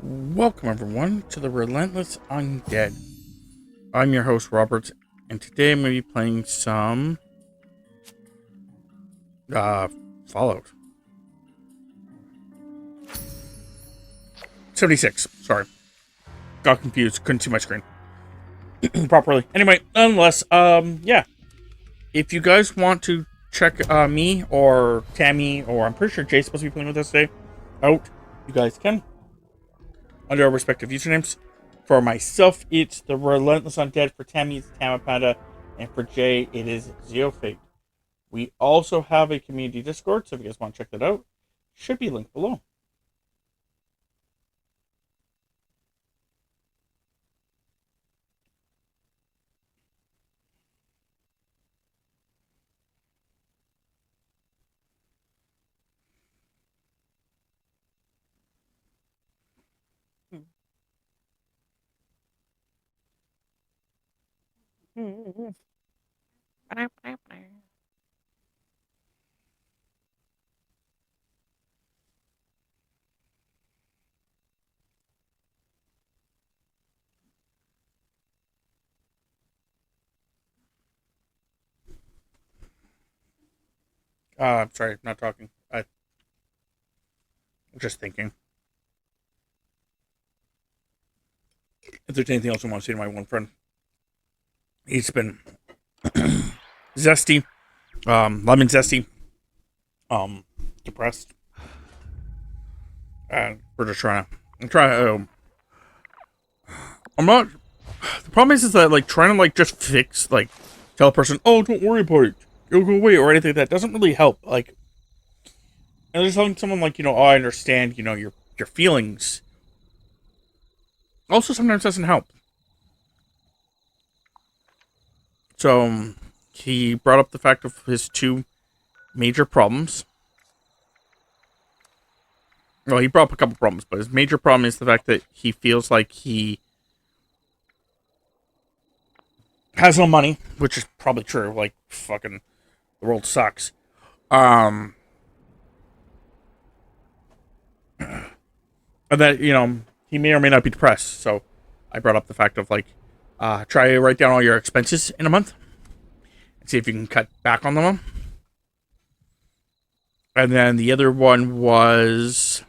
Welcome, everyone, to the Relentless Undead. I'm your host, Robert, and today I'm going to be playing some Fallout 76. Sorry, got confused. Couldn't see my screen properly. Anyway, nonetheless, yeah. If you guys want to check me or Tammy, or I'm pretty sure Jay's supposed to be playing with us today, out, you guys can under our respective usernames. For myself, it's the Relentless Undead. For Tammy, it's Tamapanda, and for Jay, it is Zeofate. We also have a community Discord, so if you guys want to check that out, should be linked below. I'm sorry, not talking. I'm just thinking. If there's anything else I want to say to my one friend, he's been zesty, lemon zesty, depressed, and we're just trying to. I'm not. The problem is that trying to just fix tell a person, oh, don't worry about it, it'll go away or anything like that doesn't really help. And just telling someone oh, I understand, your feelings. Also, sometimes doesn't help. So he brought up the fact of his two major problems. Well, he brought up a couple problems, but his major problem is the fact that he feels like he has no money, which is probably true. Fucking, the world sucks. And that, he may or may not be depressed. So I brought up the fact of try to write down all your expenses in a month and see if you can cut back on them. And then the other one was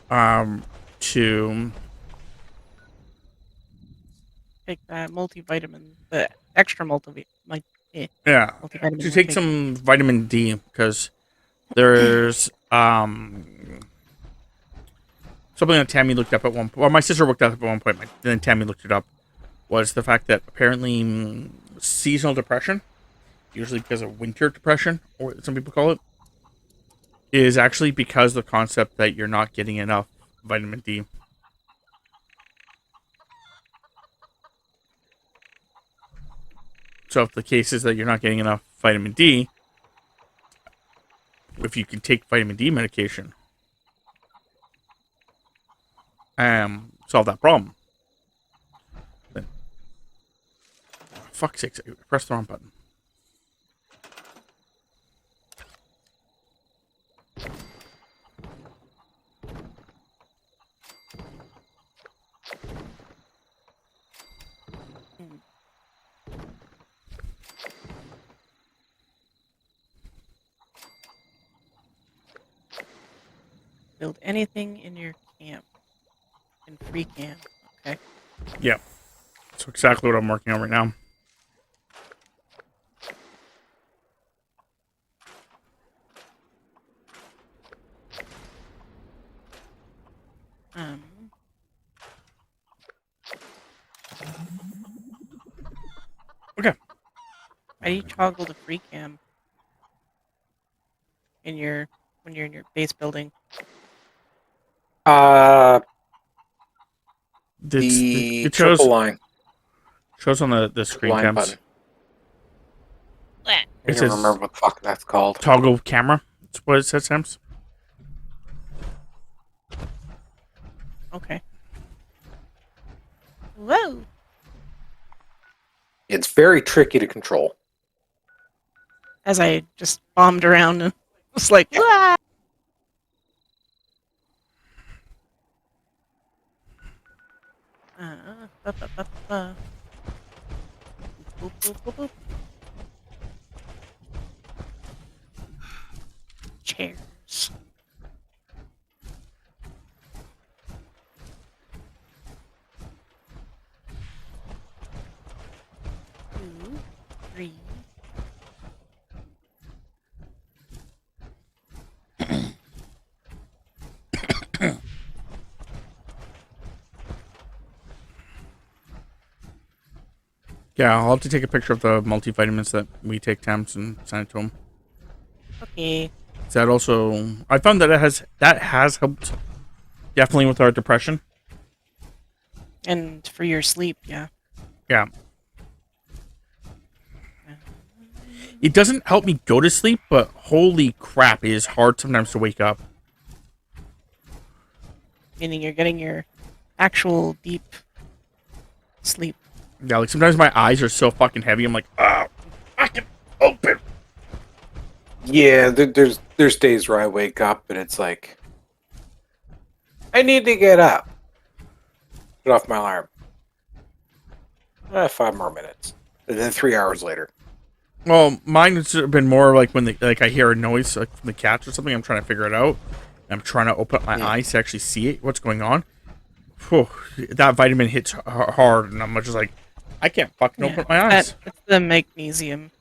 to take that multivitamin, the extra multivitamin, multivitamin. To take some vitamin D, because there's something that Tammy looked up at one point. Well, my sister looked up at one point, and then Tammy looked it up. Was the fact that apparently seasonal depression, usually because of winter depression, or some people call it, is actually because of the concept that you're not getting enough vitamin D. So if the case is that you're not getting enough vitamin D, if you can take vitamin D medication, solve that problem. Then, fuck's sakes, I pressed the wrong button. Build anything in your camp. In free camp, okay? Yeah. That's exactly what I'm working on right now. Okay. How do you toggle the free cam when you're in your base building? It shows, triple line. Shows on the screen line cams. I don't remember what the fuck that's called. Toggle camera. That's what it says, Sams. Okay. Whoa. It's very tricky to control. As I just bombed around and was like, ah! Ba, ba, ba, ba. Boop, boop, boop, boop. Chairs. Two, three. Yeah, I'll have to take a picture of the multivitamins that we take, Tams, and send it to him. Okay. That also, I found that has helped definitely with our depression. And for your sleep, yeah. Yeah. It doesn't help me go to sleep, but holy crap, it is hard sometimes to wake up. Meaning you're getting your actual deep sleep. Yeah, like sometimes my eyes are so fucking heavy, I'm like, oh, I can open. Yeah, there's days where I wake up and it's like, I need to get up. Put off my alarm. 5 more minutes. And then 3 hours later. Well, mine has been more like when I hear a noise like from the cats or something, I'm trying to figure it out. I'm trying to open up my eyes to actually see it, what's going on. Whew, that vitamin hits hard, and I'm just like, I can't fucking open up my eyes. It's the magnesium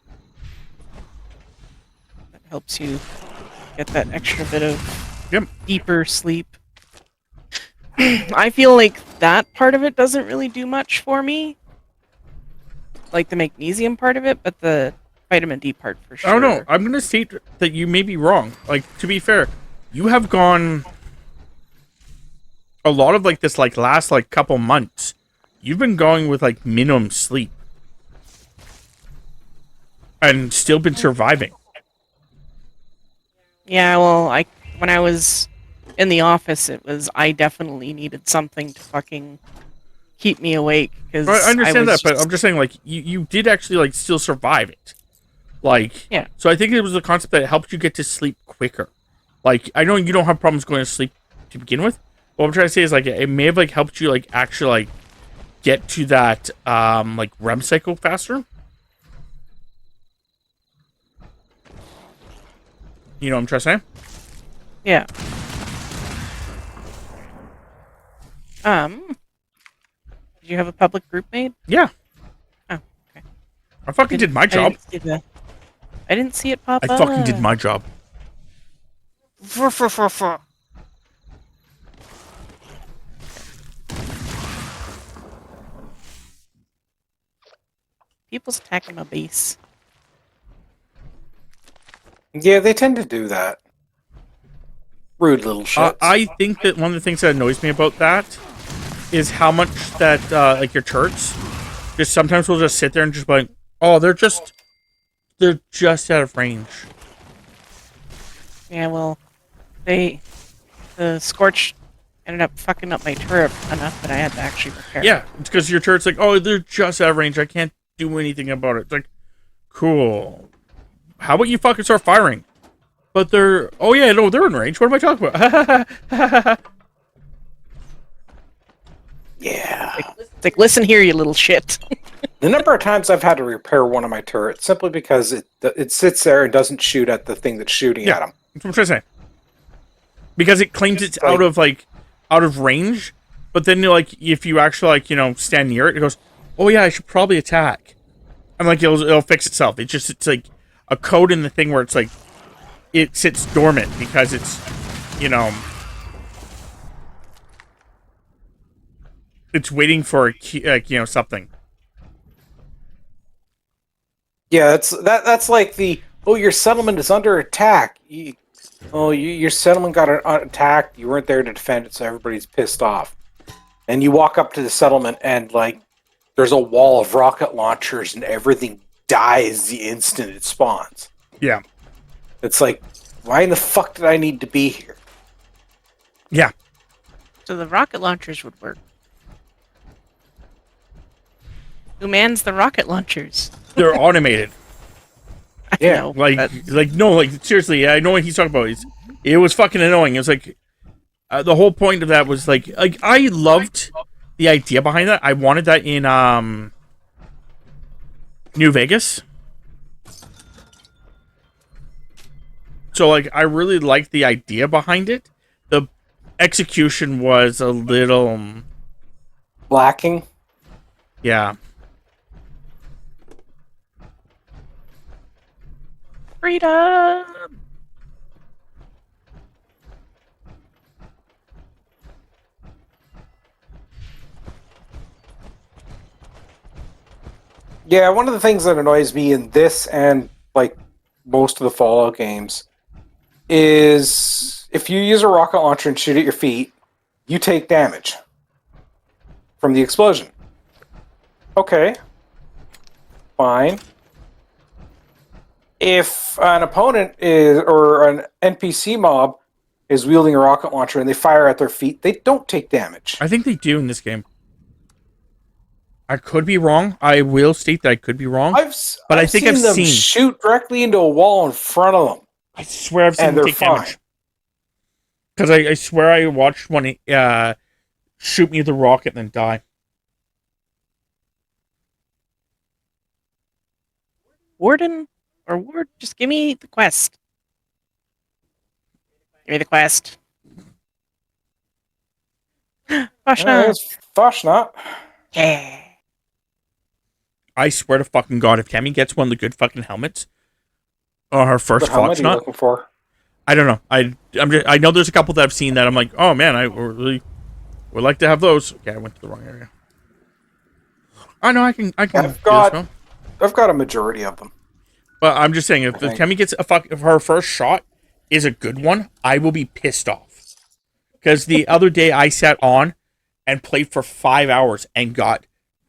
that helps you get that extra bit of deeper sleep. I feel like that part of it doesn't really do much for me. Like the magnesium part of it, but the vitamin D part for sure. I don't know. I'm going to state that you may be wrong. Like, to be fair, you have gone a lot of like this like last like couple months. You've been going with like minimum sleep. And still been surviving. Yeah, well, when I was in the office, I definitely needed something to fucking keep me awake. Cause I understand that, but I'm just saying, like, you did actually like still survive it. Like, yeah. So I think it was the concept that it helped you get to sleep quicker. Like, I know you don't have problems going to sleep to begin with. What I'm trying to say is like it may have like helped you like actually like get to that like REM cycle faster. You know what I'm trying to say? Yeah. Did you have a public group made? Yeah. Oh, okay. I fucking did my job. I didn't see it pop up. I fucking did my job. People's attacking my base. Yeah, they tend to do that. Rude little shits. I think that one of the things that annoys me about that is how much that like your turrets just sometimes will just sit there and just be like, oh, they're just out of range. Yeah, well, the Scorch ended up fucking up my turret enough that I had to actually repair it. Yeah, it's because your turret's like, oh, they're just out of range. I can't do anything about it. It's like, cool. How about you fucking start firing? But they're... Oh, yeah, no, they're in range. What am I talking about? Yeah. It's like, listen here, you little shit. The number of times I've had to repair one of my turrets simply because it sits there and doesn't shoot at the thing that's shooting at them. That's what I'm trying to say. Because it claims it's out of range, but then like if you actually like, stand near it, it goes, oh yeah, I should probably attack. And like it'll fix itself. It's like a code in the thing where it's like it sits dormant because it's it's waiting for a key, something. Yeah, that's like your settlement is under attack. Your settlement got attacked. You weren't there to defend it, so everybody's pissed off. And you walk up to the settlement, and like there's a wall of rocket launchers, and everything dies the instant it spawns. Yeah, it's like, why in the fuck did I need to be here? Yeah. So the rocket launchers would work. Who mans the rocket launchers? They're automated. Yeah, seriously, I know what he's talking about. It was fucking annoying. It was like the whole point of that was like I loved the idea behind that. I wanted that in New Vegas. So, like, I really liked the idea behind it. The execution was a little... lacking. Yeah. Freedom! Yeah, one of the things that annoys me in this and like most of the Fallout games is if you use a rocket launcher and shoot at your feet, you take damage from the explosion. Okay. Fine. If an opponent is or an NPC mob is wielding a rocket launcher and they fire at their feet, they don't take damage. I think they do in this game. I could be wrong. I will state that I could be wrong. But I think I've them seen shoot directly into a wall in front of them. I swear I've seen them take damage. Because I swear I watched one shoot me with a rocket and then die. Warden or Ward, just give me the quest. Give me the quest. Fashnot. Fashnot. Yeah. I swear to fucking God, if Tammy gets one of the good fucking helmets, or her first helmet are you looking for? I don't know. I know there's a couple that I've seen that I'm like, oh man, I really would like to have those. Okay, I went to the wrong area. I know I can. I've got a majority of them. But I'm just saying, if Tammy gets if her first shot is a good one, I will be pissed off. Because the other day I sat on and played for 5 hours and got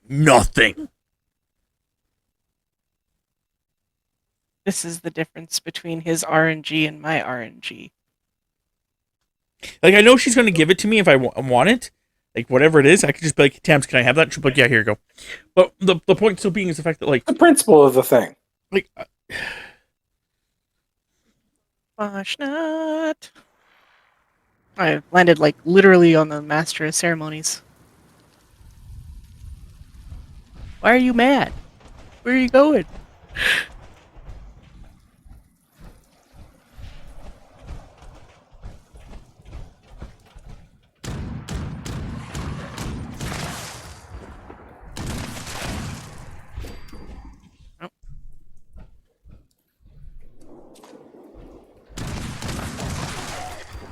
nothing. This is the difference between his RNG and my RNG. Like, I know she's going to give it to me if I want it. Like, whatever it is, I could just be like, Tams, can I have that? She'll be like, yeah, here you go. But the point still being is the fact that, like... the principle of the thing. Like... Fashnot. I landed, like, literally on the Master of Ceremonies. Why are you mad? Where are you going?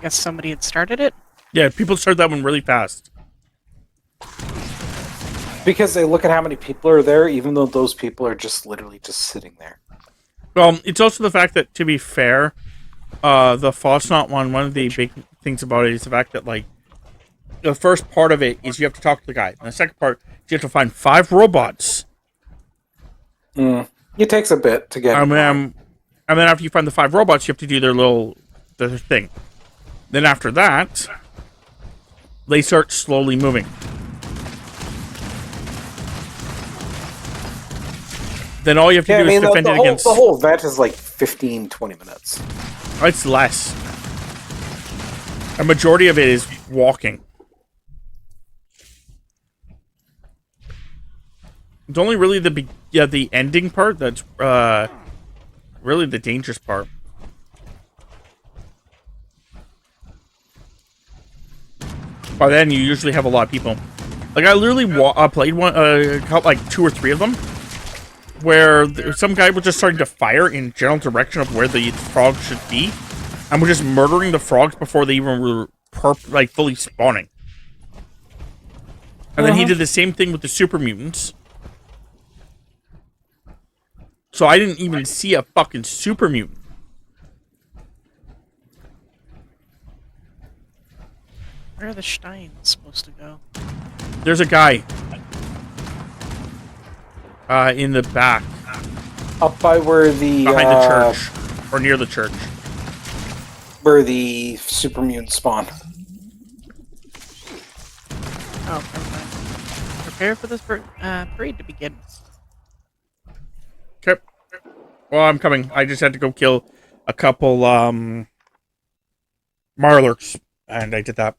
Guess somebody had started it? Yeah, people started that one really fast. Because they look at how many people are there, even though those people are just literally just sitting there. Well, it's also the fact that, to be fair, the Fashnot one of the big things about it is the fact that, like, the first part of it is you have to talk to the guy. And the second part is you have to find 5 robots. It takes a bit to get and then after you find the 5 robots, you have to do their thing. Then after that, they start slowly moving. Then all you have to do is defend it against... The whole event is like 15, 20 minutes. It's less. A majority of it is walking. It's only really the ending part that's really the dangerous part. By then, you usually have a lot of people. Like, I literally played one, like 2 or 3 of them, where some guy was just starting to fire in general direction of where the frogs should be, and was just murdering the frogs before they even were fully spawning. And then he did the same thing with the super mutants. So I didn't even see a fucking super mutant. Where are the Steins supposed to go? There's a guy in the back. Up by where the... behind the church. Or near the church. Where the super mutants spawn. Oh, never mind. Prepare for this parade to begin. Okay. Well, I'm coming. I just had to go kill a couple Marlurks, and I did that.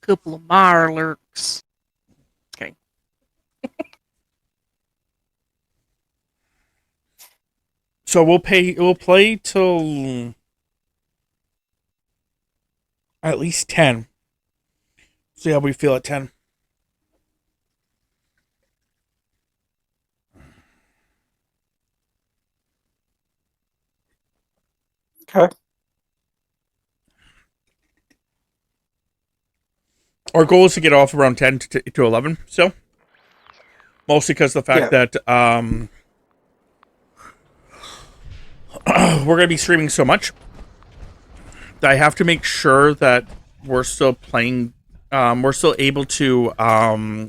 couple of Mirelurks. Okay. So we'll play till at least 10. See how we feel at 10. Okay. Our goal is to get off around 10 to 11, so. Mostly because of the fact that we're going to be streaming so much that I have to make sure that we're still playing, we're still able to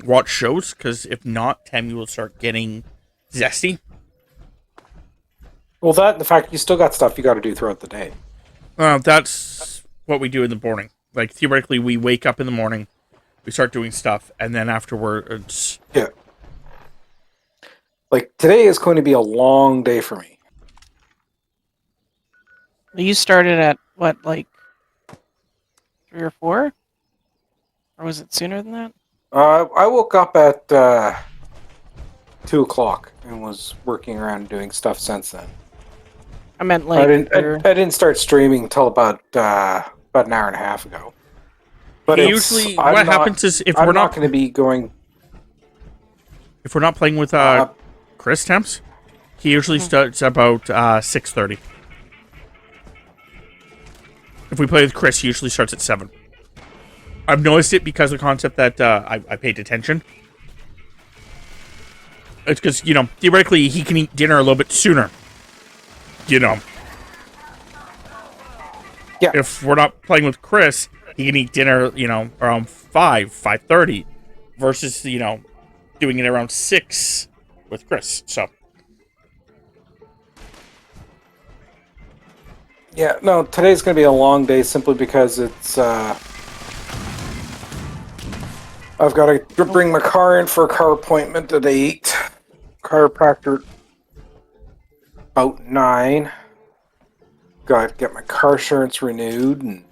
watch shows, because if not, Tammy will start getting zesty. Well, the fact you still got stuff you got to do throughout the day. That's what we do in the morning. Like, theoretically, we wake up in the morning, we start doing stuff, and then afterwards... Yeah. Like, today is going to be a long day for me. You started at, what, like 3 or 4? Or was it sooner than that? I woke up at 2 o'clock and was working around doing stuff since then. I meant like... I didn't start streaming until about an hour and a half ago. But usually, what happens is if we're not going to be going... If we're not playing with Chris Temps, he usually starts about 6:30. If we play with Chris, he usually starts at 7. I've noticed it because of the concept that I paid attention. It's because, you know, theoretically, he can eat dinner a little bit sooner. You know. Yeah. If we're not playing with Chris, he can eat dinner, you know, around 5:30, versus, you know, doing it around 6 with Chris. So. Yeah, no, today's going to be a long day simply because it's... I've got to bring my car in for a car appointment at 8. Chiropractor about 9. Got to get my car insurance renewed, and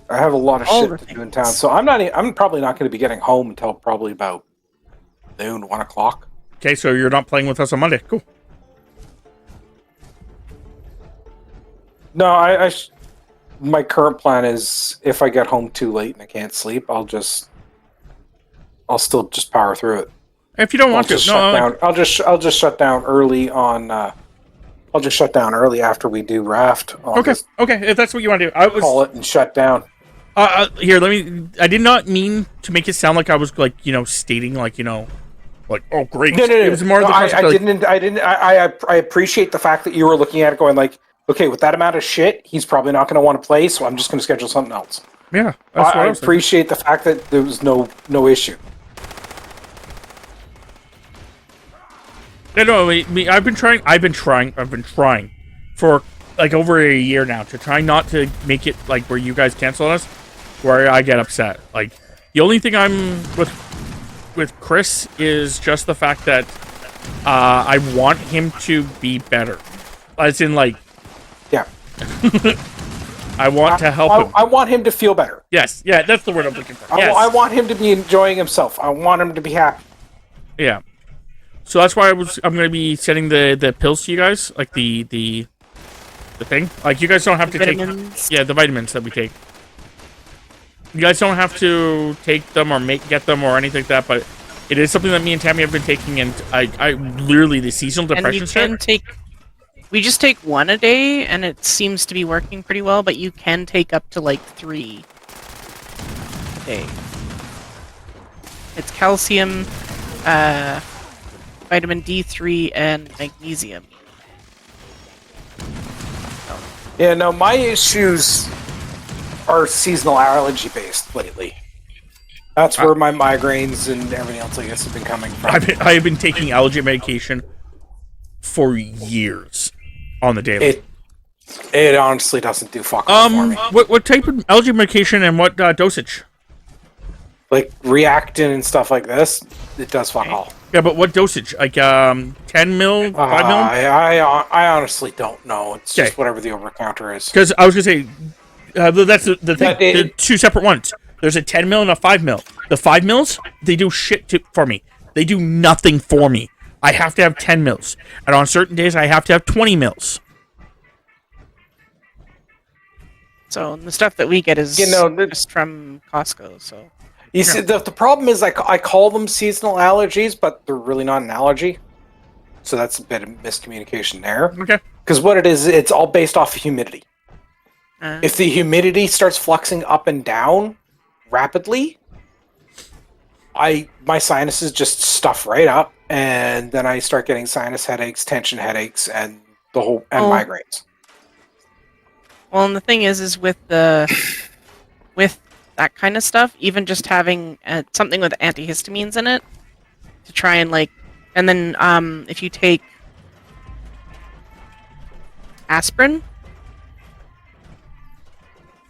I have a lot of shit to do in town. So I'm probably not going to be getting home until probably about noon, 1 o'clock. Okay, so you're not playing with us on Monday. Cool. No, my current plan is if I get home too late and I can't sleep, I'll still just power through it. If you don't want to, I'll just shut down early on. I'll just shut down early after we do raft. Okay. If that's what you want to do, I was call it and shut down. Here, let me. I did not mean to make it sound like I was like, you know, stating like, you know, like, oh great. No. It was more of the I appreciate the fact that you were looking at it going like, okay, with that amount of shit, he's probably not going to want to play, so I'm just going to schedule something else. Yeah, I appreciate the fact that there was no issue. No, I've been trying for like over a year now to try not to make it like where you guys cancel us, where I get upset. Like, the only thing I'm with Chris is just the fact that I want him to be better. As in, like, yeah. I want to help him. I want him to feel better. Yes, yeah, that's the word I'm looking for. Yes. I want him to be enjoying himself. I want him to be happy. Yeah. So that's why I'm going to be sending the pills to you guys, like the thing. Like, you guys don't have to vitamins. take... Yeah, the vitamins that we take. You guys don't have to take them or get them or anything like that, but it is something that me and Tammy have been taking, and I literally, the seasonal depression shit... We just take 1 a day, and it seems to be working pretty well, but you can take up to, like, 3 a day. It's calcium, vitamin D3, and magnesium. Yeah, no, my issues are seasonal allergy-based lately. That's where my migraines and everything else, I guess, have been coming from. I have been taking allergy medication for years. On the daily. It honestly doesn't do fuck all for me. What type of allergy medication and what dosage? Like Reactin and stuff like this, it does fuck all. Yeah, but what dosage? Like 10 mil, 5 mil? I honestly don't know. It's just whatever the over-the-counter is. Because I was gonna say that's the thing. The 2 separate ones. There's a 10 mil and a 5 mil. The 5 mils, they do shit for me. They do nothing for me. I have to have 10 mils. And on certain days, I have to have 20 mils. So the stuff that we get is just from Costco. So you see, the problem is I call them seasonal allergies, but they're really not an allergy. So that's a bit of miscommunication there. Okay. Because what it is, it's all based off of humidity. If the humidity starts fluxing up and down rapidly, my sinuses just stuff right up, and then I start getting sinus headaches, tension headaches, and migraines. Well, and the thing is with with that kind of stuff, even just having something with antihistamines in it to try and and then if you take aspirin,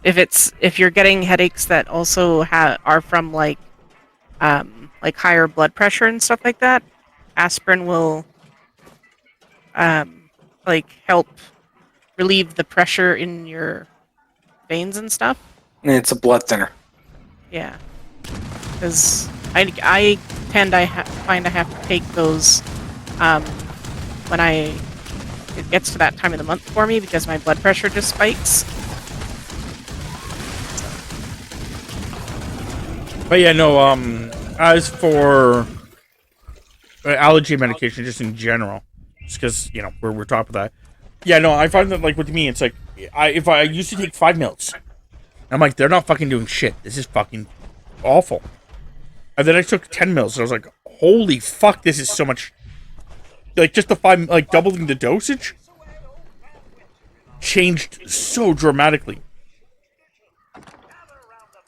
if you're getting headaches that also are from higher blood pressure and stuff like that, aspirin will help relieve the pressure in your veins and stuff. It's a blood thinner. Yeah, because I tend find I have to take those when it gets to that time of the month for me because my blood pressure just spikes. But yeah, no, as for allergy medication, just in general, just because, we're top of that. Yeah, no, I find that, with me, it's like, if I used to take 5 mils, I'm like, they're not fucking doing shit. This is fucking awful. And then I took 10 mils, and I was like, holy fuck, this is so much. Just the 5, doubling the dosage changed so dramatically.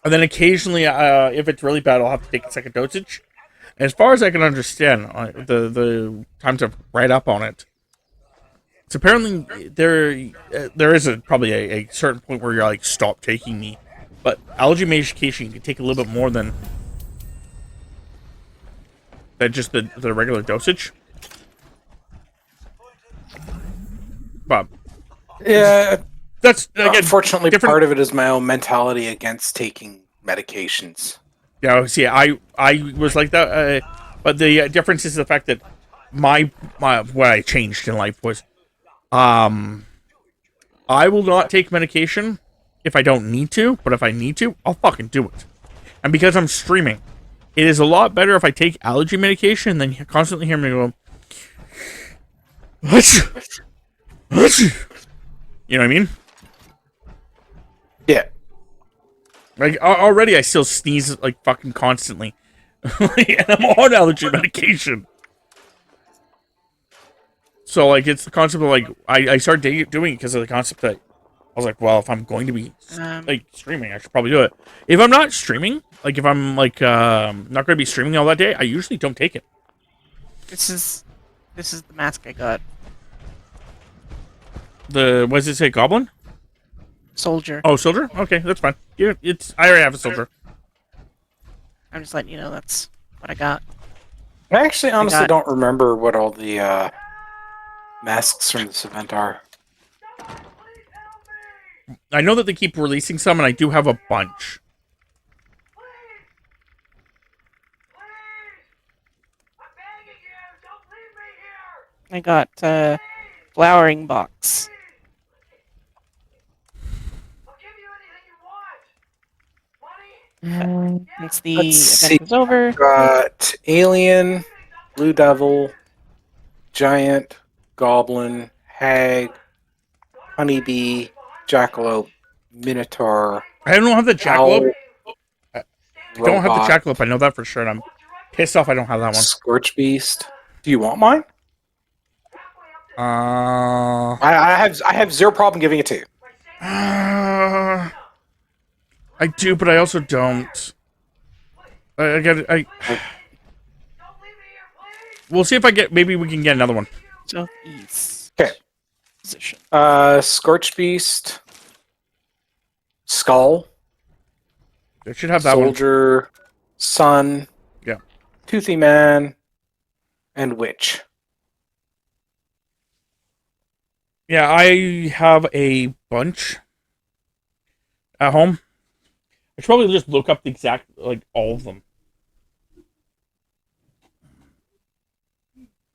And then occasionally, if it's really bad, I'll have to take a second dosage. And as far as I can understand, the times I've read up on it, it's apparently there is probably a certain point where you're stop taking me. But allergy medication can take a little bit more than just the regular dosage. But yeah, that's again, unfortunately part of it is my own mentality against taking medications. Yeah, see, I was like that, but the difference is the fact that my what I changed in life was, I will not take medication if I don't need to, but if I need to, I'll fucking do it. And because I'm streaming, it is a lot better if I take allergy medication and then you constantly hear me go, Achoo! Achoo! You know what I mean? Yeah. Already I still sneeze fucking constantly. And I'm on allergy medication. So it's the concept of I started doing it because of the concept that I was like, well, if I'm going to be streaming, I should probably do it. If I'm not streaming, if I'm not going to be streaming all that day, I usually don't take it. This is the mask I got. What does it say, Goblin? Soldier. Oh, soldier? Okay, that's fine. Yeah, I already have a soldier. I'm just letting you know that's what I got. I actually honestly don't remember what all the masks from this event are. I know that they keep releasing some, and I do have a bunch. I got flowering box. Once the event is over. Got Alien, Blue Devil, Giant, Goblin, Hag, Honeybee, Jackalope, Minotaur. I don't have the Jackalope. I don't have the Robot, Jackalope. I know that for sure, and I'm pissed off I don't have that one. Scorch Beast. Do you want mine? I have zero problem giving it to you. I do, but I also don't. We'll see if I get. Maybe we can get another one. Southeast. Okay. Position. Scorch Beast, Skull. They should have that one. Soldier, Sun. Yeah. Toothy Man, and Witch. Yeah, I have a bunch at home. I should probably just look up the exact, like, all of them.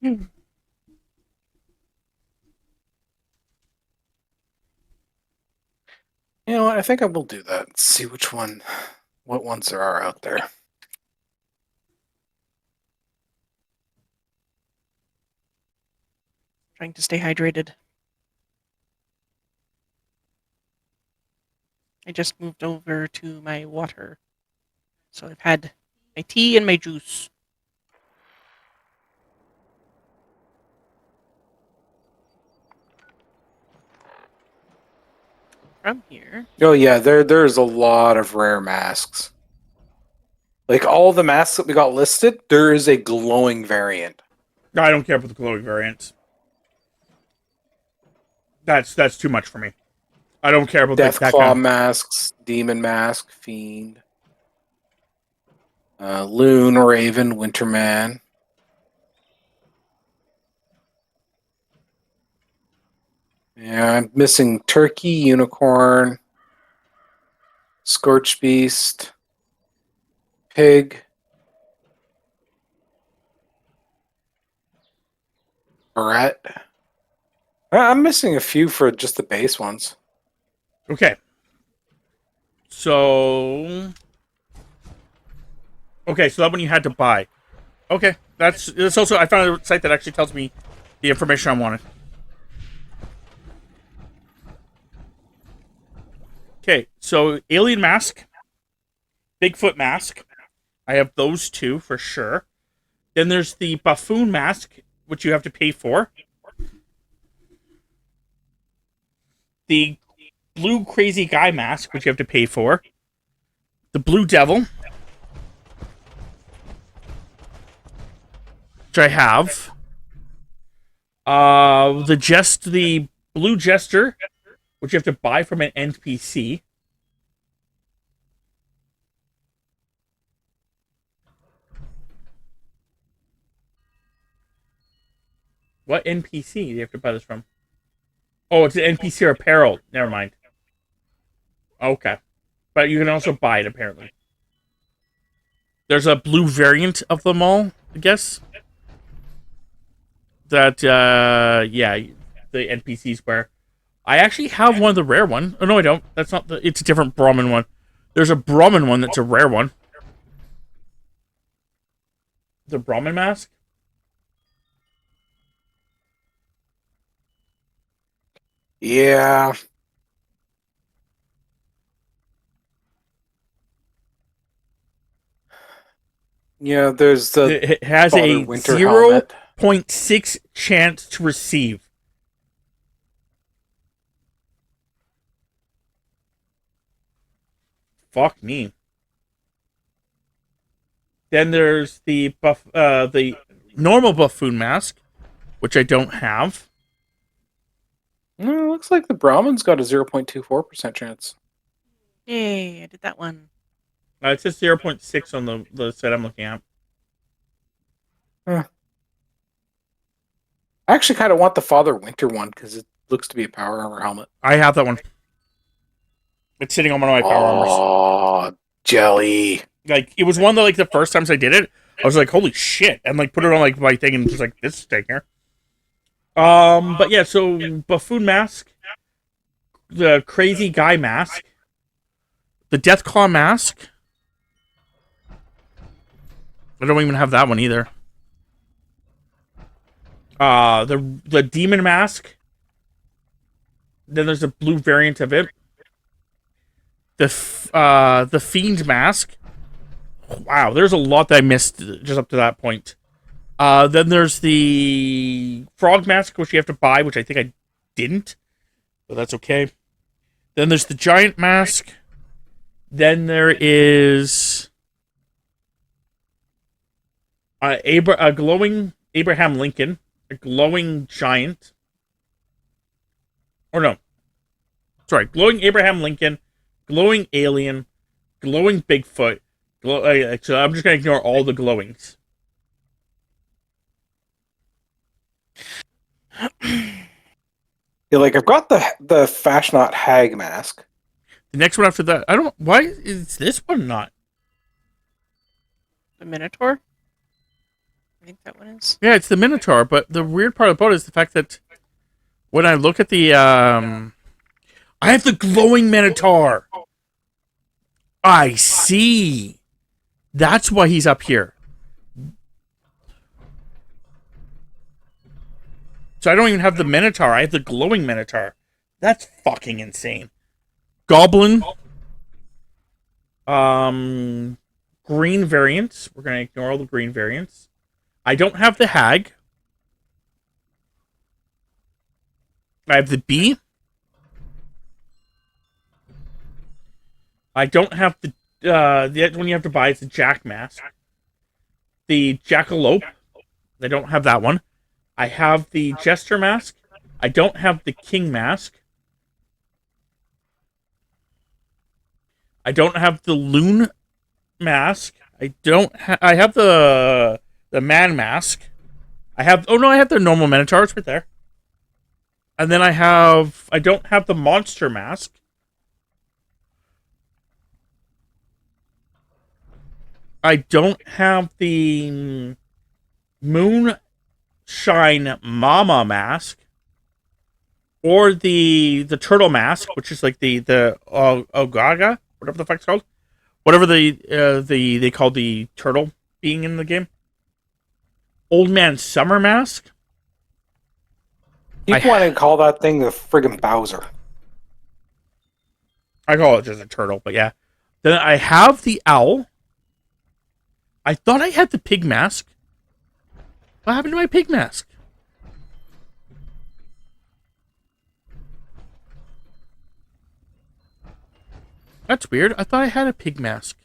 Hmm. You know what? I think I will do that. See what ones there are out there. Trying to stay hydrated. I just moved over to my water. So I've had my tea and my juice. From here. Oh yeah, there's a lot of rare masks. Like all the masks that we got listed, there is a glowing variant. No, I don't care about the glowing variants. That's too much for me. I don't care about that Deathclaw kind of... masks, demon mask, fiend, loon, raven, winterman. Yeah, I'm missing turkey, unicorn, scorch beast, pig, barrette. I'm missing a few for just the base ones. Okay. So... Okay, so that one you had to buy. Okay, that's also... I found a site that actually tells me the information I wanted. Okay, so alien mask, Bigfoot mask. I have those two for sure. Then there's the buffoon mask, which you have to pay for. The blue crazy guy mask, which you have to pay for. The blue devil, which I have. The blue jester, which you have to buy from an NPC. What NPC do you have to buy this from? Oh, it's an NPC or apparel. Never mind. Okay. But you can also buy it, apparently. There's a blue variant of them all, I guess. That, yeah, the NPCs wear. I actually have one of the rare one. Oh, no, I don't. That's not the... It's a different Brahmin one. There's a Brahmin one that's a rare one. The Brahmin mask? Yeah. Yeah, there's the It has Father a Winter helmet. 0.6 chance to receive. Fuck me. Then there's the normal buffoon mask, which I don't have. No, it looks like the Brahmin's got a 0.24% chance. Yay, I did that one. It says 0.6 on the set I'm looking at. Huh. I actually kind of want the Father Winter one because it looks to be a power armor helmet. I have that one. It's sitting on one of my power armors. Oh, jelly. Like, it was one of the first times I did it, I was like, holy shit. And like put it on like my thing and just like, this is staying here. But yeah, so buffoon mask, the crazy guy mask, the Deathclaw mask. I don't even have that one either. The demon mask. Then there's a blue variant of it. The fiend mask. Wow, there's a lot that I missed just up to that point. Then there's the frog mask, which you have to buy, which I think I didn't, but that's okay. Then there's the giant mask. Then there is a glowing Abraham Lincoln, a glowing giant. Or no, sorry, glowing Abraham Lincoln, glowing alien, glowing Bigfoot. So I'm just gonna ignore all the glowings. Yeah, like I've got the Fashionot Hag mask. The next one after that, I don't. Why is this one not? The Minotaur? I think that one is. Yeah, it's the Minotaur. But the weird part about it is the fact that when I look at the, I have the glowing Minotaur. I see. That's why he's up here. So I don't even have the Minotaur. I have the glowing Minotaur. That's fucking insane. Goblin. Green variants. We're going to ignore all the green variants. I don't have the Hag. I have the Bee. I don't have the one you have to buy is the Jack Mask. The Jackalope. I don't have that one. I have the Jester Mask. I don't have the King Mask. I don't have the Loon Mask. I have the Man Mask. I have the normal Minotaur. It's right there. And then I don't have the Monster Mask. I don't have the Moonshine Mama Mask. Or the Turtle Mask, which is like the Ogaga, whatever the fuck's called. Whatever they call the turtle being in the game. Old Man Summer Mask. People want to call that thing the friggin' Bowser. I call it just a turtle, but yeah. Then I have the Owl. I thought I had the Pig Mask. What happened to my Pig Mask? That's weird. I thought I had a Pig Mask.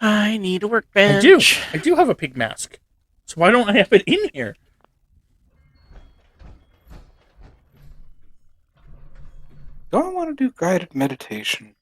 I need a workbench. I do have a Pig Mask. So why don't I have it in here? Don't I want to do guided meditation?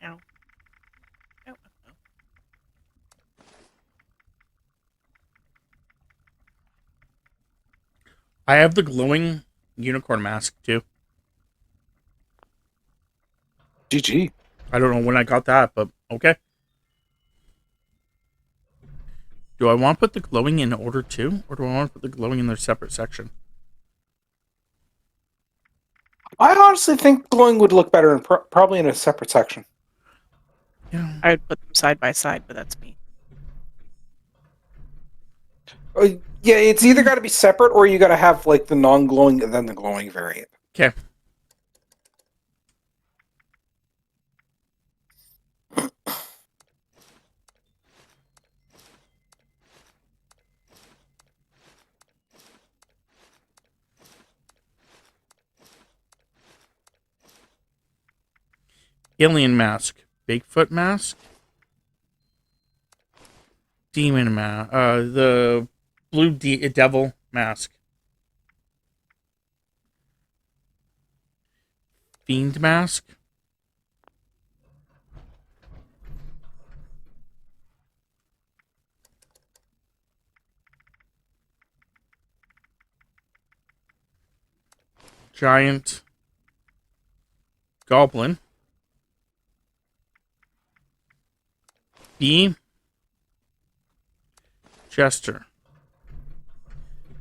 Ow. Ow. I have the glowing unicorn mask too. GG. I don't know when I got that, but okay. Do I want to put the glowing in order too? Or do I want to put the glowing in their separate section? I honestly think glowing would look better in probably in a separate section. Yeah. I would put them side by side, but that's me. Yeah, it's either got to be separate or you got to have like the non-glowing and then the glowing variant. Okay. Alien mask. Bigfoot mask. Demon mask. The blue devil mask. Fiend mask. Giant goblin. Bee. Jester.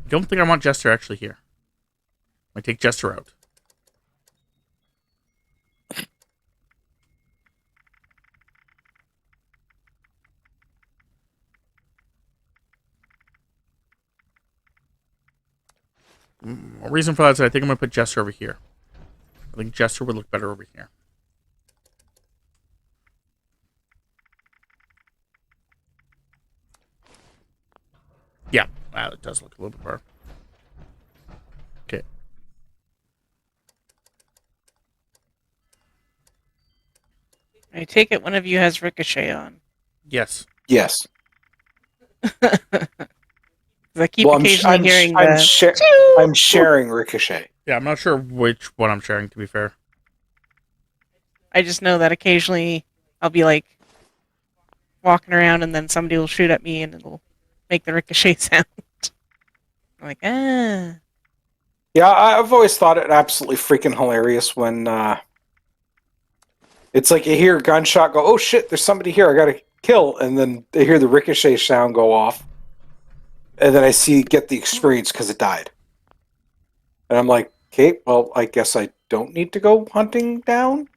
I don't think I want Jester actually here. I take Jester out. A reason for that is I think I'm going to put Jester over here. I think Jester would look better over here. Yeah, wow, it does look a little bit better. Okay, I take it one of you has Ricochet on. Yes. Yes. 'Cause I keep Well, occasionally hearing the... I'm sharing Ricochet. Yeah, I'm not sure which one I'm sharing, to be fair. I just know that occasionally I'll be like walking around and then somebody will shoot at me and it'll make the ricochet sound. I'm like, ah. Yeah, I've always thought it absolutely freaking hilarious when it's like you hear a gunshot go, oh shit, there's somebody here, I gotta kill, and then they hear the ricochet sound go off, and then I get the experience because it died. And I'm like, okay, well, I guess I don't need to go hunting down.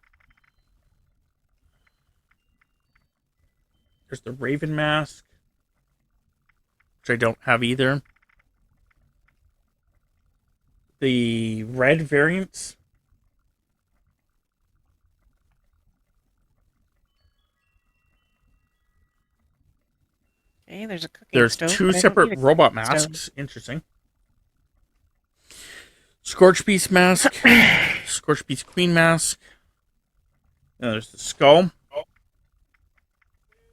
There's the Raven mask, which I don't have either. The red variants. Okay, there's a cooking There's stove. two but I don't separate need a robot cooking stove. masks. Interesting. Scorch Beast mask. Scorch Beast Queen mask. There's the skull.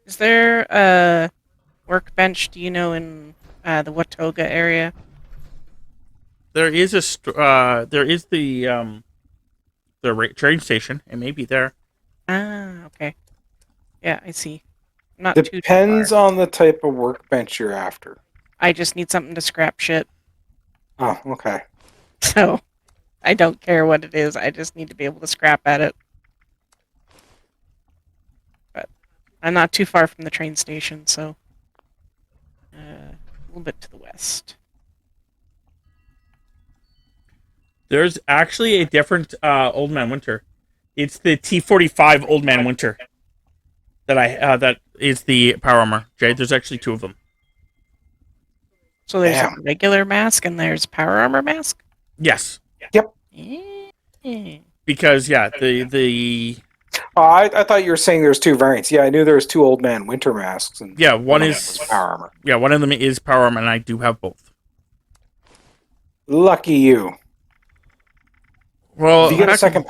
Is there a workbench, do you know, in the Watoga area? There is there is the train station. It may be there. Ah, okay. Yeah, I see. Not too Depends far. on the type of workbench you're after. I just need something to scrap shit. Oh, okay. So, I don't care what it is. I just need to be able to scrap at it. But I'm not too far from the train station, so a little bit to the west. There's actually a different Old Man Winter. It's the T-45 Old Man Winter that is the power armor. Jay, there's actually two of them. So there's Damn. a regular mask and there's power armor mask? Yes. Yep. Because the I thought you were saying there's two variants. Yeah, I knew there was two Old Man Winter masks. And yeah, one of is them was power armor. Yeah, one of them is power armor, and I do have both. Lucky you. Well, if you get a second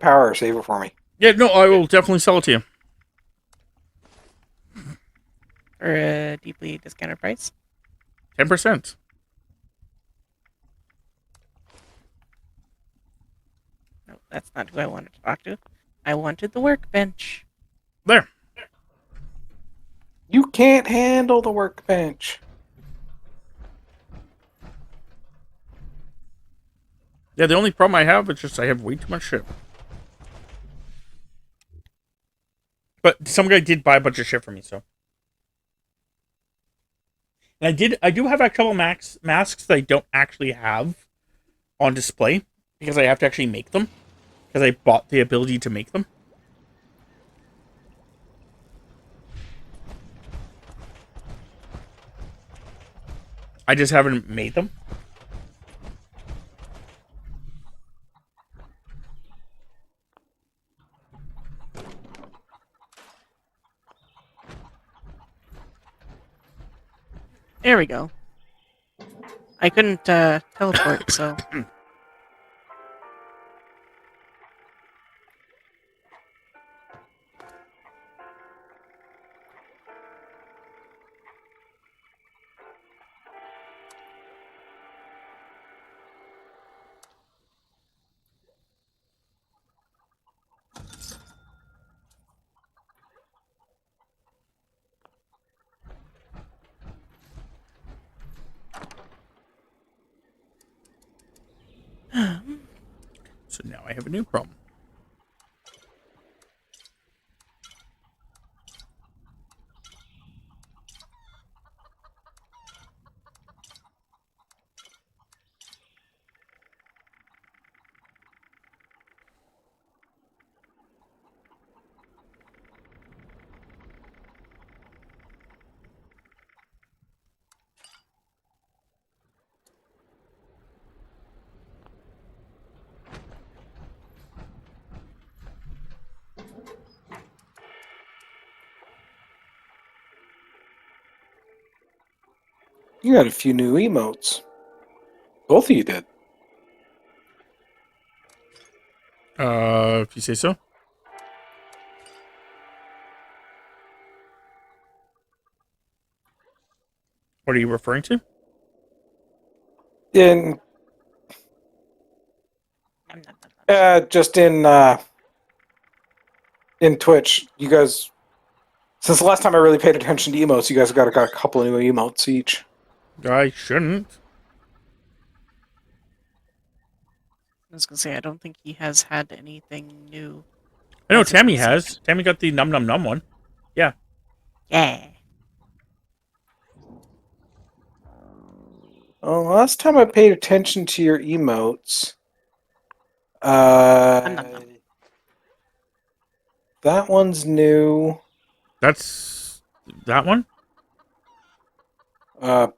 power, save it for me. Yeah, no, I will definitely sell it to you. For a deeply discounted price? 10%. No, that's not who I wanted to talk to. I wanted the workbench. There. You can't handle the workbench. Yeah, the only problem I have is just I have way too much shit. But some guy did buy a bunch of shit for me, so. And I do have a couple masks that I don't actually have on display because I have to actually make them. Because I bought the ability to make them. I just haven't made them. There we go. I couldn't teleport, so... So now I have a new problem. You got a few new emotes. Both of you did. If you say so. What are you referring to? Just in Twitch, you guys. Since the last time I really paid attention to emotes, you guys have got a couple of new emotes each. I shouldn't. I was gonna say I don't think he has had anything new. I know As of Tammy recent. has. Tammy got the num num num one. Yeah. Yeah. Oh, last time I paid attention to your emotes, Nom, nom, nom. that one's new. That's that one? I'm,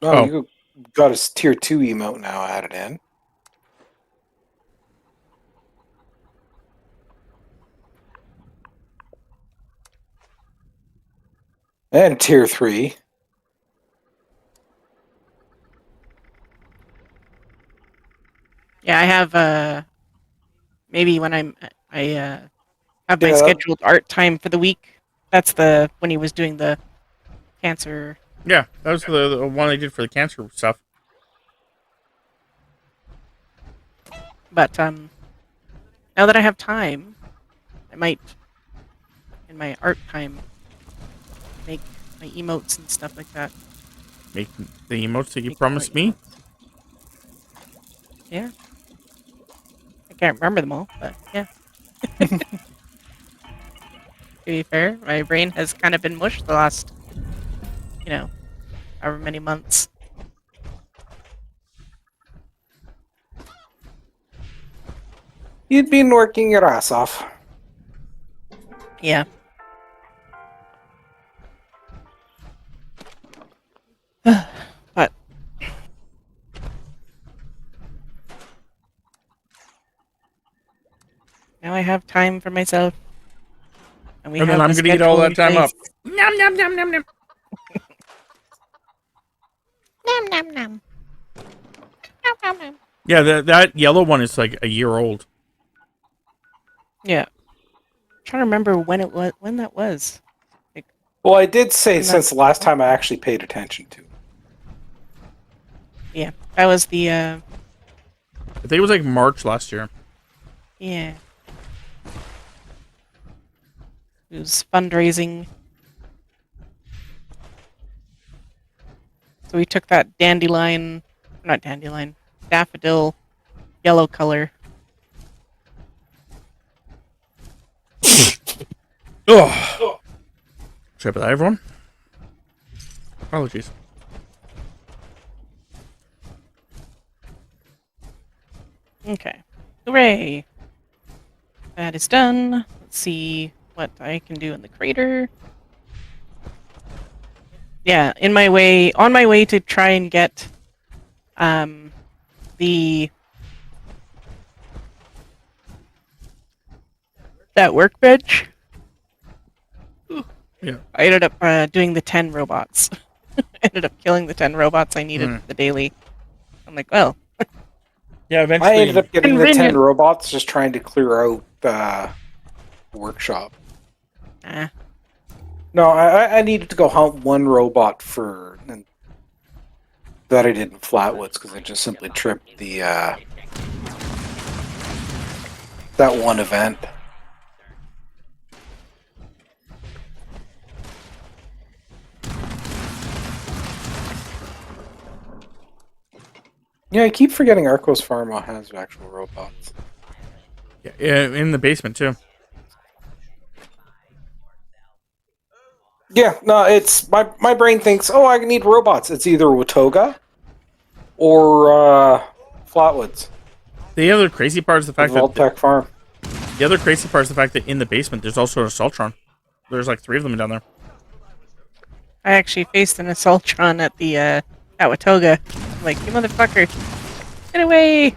Oh. you got a tier 2 emote now added in. And tier 3. Yeah, I have maybe when I have my Yeah. scheduled art time for the week. That's the when he was doing the cancer. Yeah, that was the one I did for the cancer stuff. But now that I have time, I might in my art time make my emotes and stuff like that. Make the emotes that you Make promised more me. emotes. Yeah. I can't remember them all, but yeah. To be fair, my brain has kind of been mush the last, however many months. You'd been working your ass off. Yeah. But now I have time for myself. And we And have then I'm a going to eat all schedule that in time place. up. Nom, nom, nom, nom, nom. Nom nom nom. Nom nom nom. Yeah, that yellow one is like a year old. Yeah. I'm trying to remember when that was. Well, I did say I'm not- since the last time I actually paid attention to. Yeah. That was the I think it was like March last year. yeah. It was fundraising. So we took that not dandelion, daffodil yellow color. Ugh. Sorry about that, everyone. Apologies. Okay. Hooray! That is done. Let's see what I can do in the crater. Yeah, on my way to try and get that workbench. Yeah. I ended up doing the 10 robots. Ended up killing the 10 robots I needed for the daily. I'm like, well. Yeah, eventually. I ended up getting the 10 Convenient. robots just trying to clear out the workshop. No, I needed to go hunt one robot and that I did in Flatwoods because I just simply tripped the that one event. Yeah, I keep forgetting Arcos Pharma has actual robots. Yeah, in the basement too. Yeah, no, it's my brain thinks, oh, I need robots. It's either Watoga or Flatwoods. The other crazy part is the fact that Voltec Farm. the other crazy part is the fact that in the basement there's also an Assaultron. There's like 3 of them down there. I actually faced an Assaultron at the at Watoga. I'm like, you motherfucker, get away!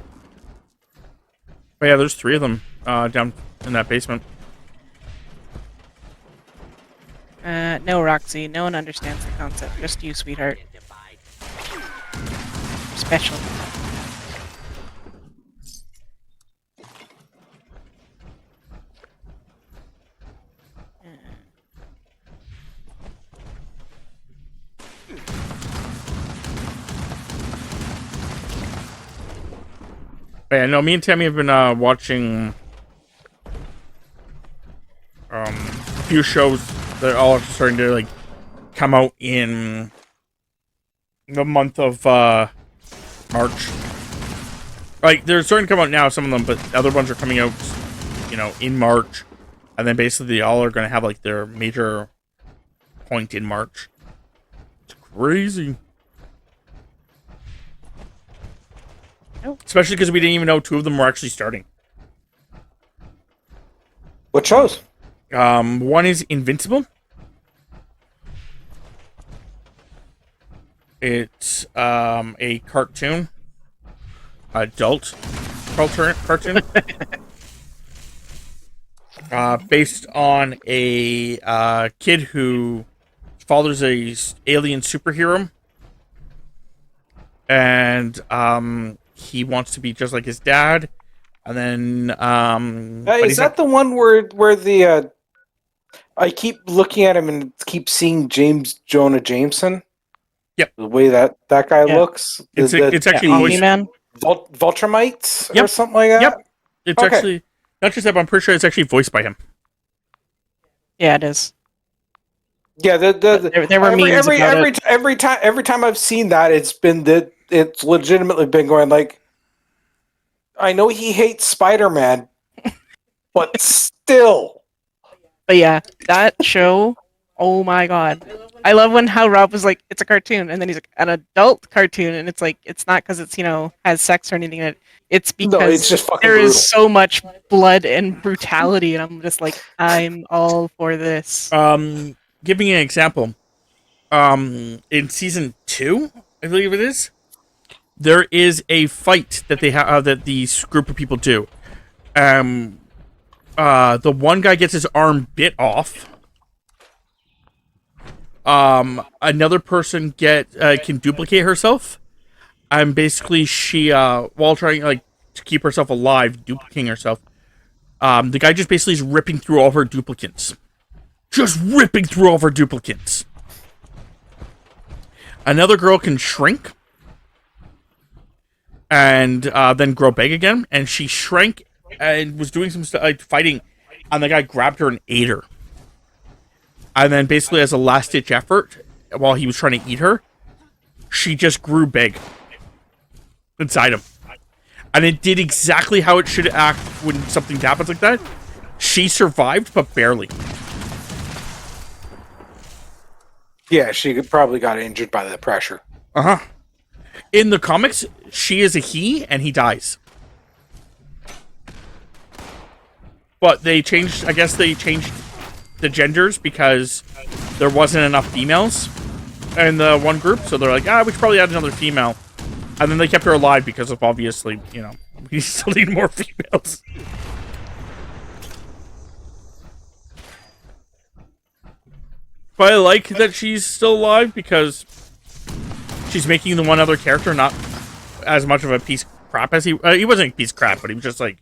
But yeah, there's 3 of them down in that basement. No, Roxy, no one understands the concept. Just you, sweetheart. You're special. But yeah, no, me and Tammy have been watching a few shows that are all starting to like come out in the month of March. Like they're starting to come out now, some of them, but the other ones are coming out, you know, in March, and then basically all are going to have like their major point in March. It's crazy. Especially because we didn't even know 2 of them were actually starting. What shows? One is Invincible. It's a cartoon, adult cartoon, based on a kid who fathers a alien superhero, and he wants to be just like his dad, and then Is that the one where the I keep looking at him and keep seeing James Jonah Jameson? Yep. The way that guy looks. It's actually Omni-Man? Vultramites Yep. or something like that? Yep. It's actually not just that, but I'm pretty sure it's actually voiced by him. Yeah, it is. Yeah, There were memes about it. every time I've seen that, it's legitimately been going like, I know he hates Spider-Man, but still. But yeah, that show, oh my god. I love how Rob was like, it's a cartoon, and then he's like, an adult cartoon, and it's like, it's not because it's, has sex or anything in it. It's because it's just fucking there brutal. is so much blood and brutality, and I'm just like, I'm all for this. Giving an example, in season 2, I believe it is, there is a fight that they have that these group of people do. The one guy gets his arm bit off. Another person can duplicate herself, and basically she while trying to keep herself alive, duplicating herself. The guy just basically is ripping through all of her duplicates. Just ripping through all of her duplicates. Another girl can shrink and then grow big again. And she shrank and was doing some stuff, fighting, and the guy grabbed her and ate her. And then basically as a last-ditch effort, while he was trying to eat her, she just grew big inside him. And it did exactly how it should act when something happens like that. She survived, but barely. Yeah, she probably got injured by the pressure. Uh-huh. In the comics, she is a he, and he dies. But I guess they changed the genders because there wasn't enough females in the one group, so they're like, we should probably add another female. And then they kept her alive because of, obviously, we still need more females. But I like that she's still alive because she's making the one other character not as much of a piece of crap as he wasn't a piece of crap, but he was just like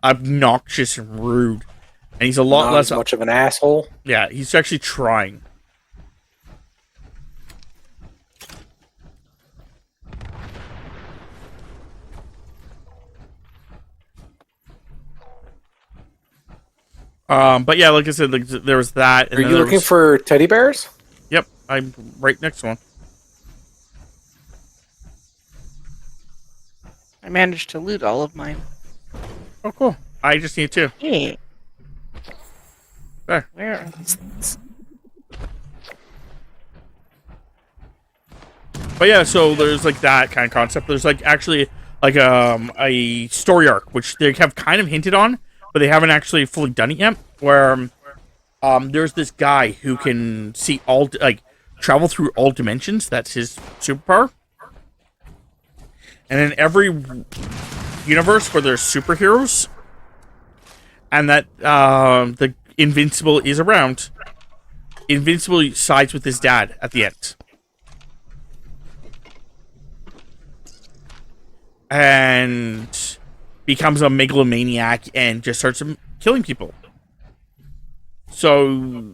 obnoxious and rude. And he's a lot not less as much of an asshole. Yeah, he's actually trying. But yeah, like I said, there was that. And Are you looking for teddy bears? Yep, I'm right next to one. I managed to loot all of mine. Oh, cool. I just need 2. Hey. There. Where are these things? But yeah, so there's like that kind of concept. There's like actually like a story arc, which they have kind of hinted on, but they haven't actually fully done it yet. Where there's this guy who can see travel through all dimensions. That's his superpower. And in every universe where there's superheroes, and that the Invincible is around, Invincible sides with his dad at the end. And becomes a megalomaniac and just starts killing people. So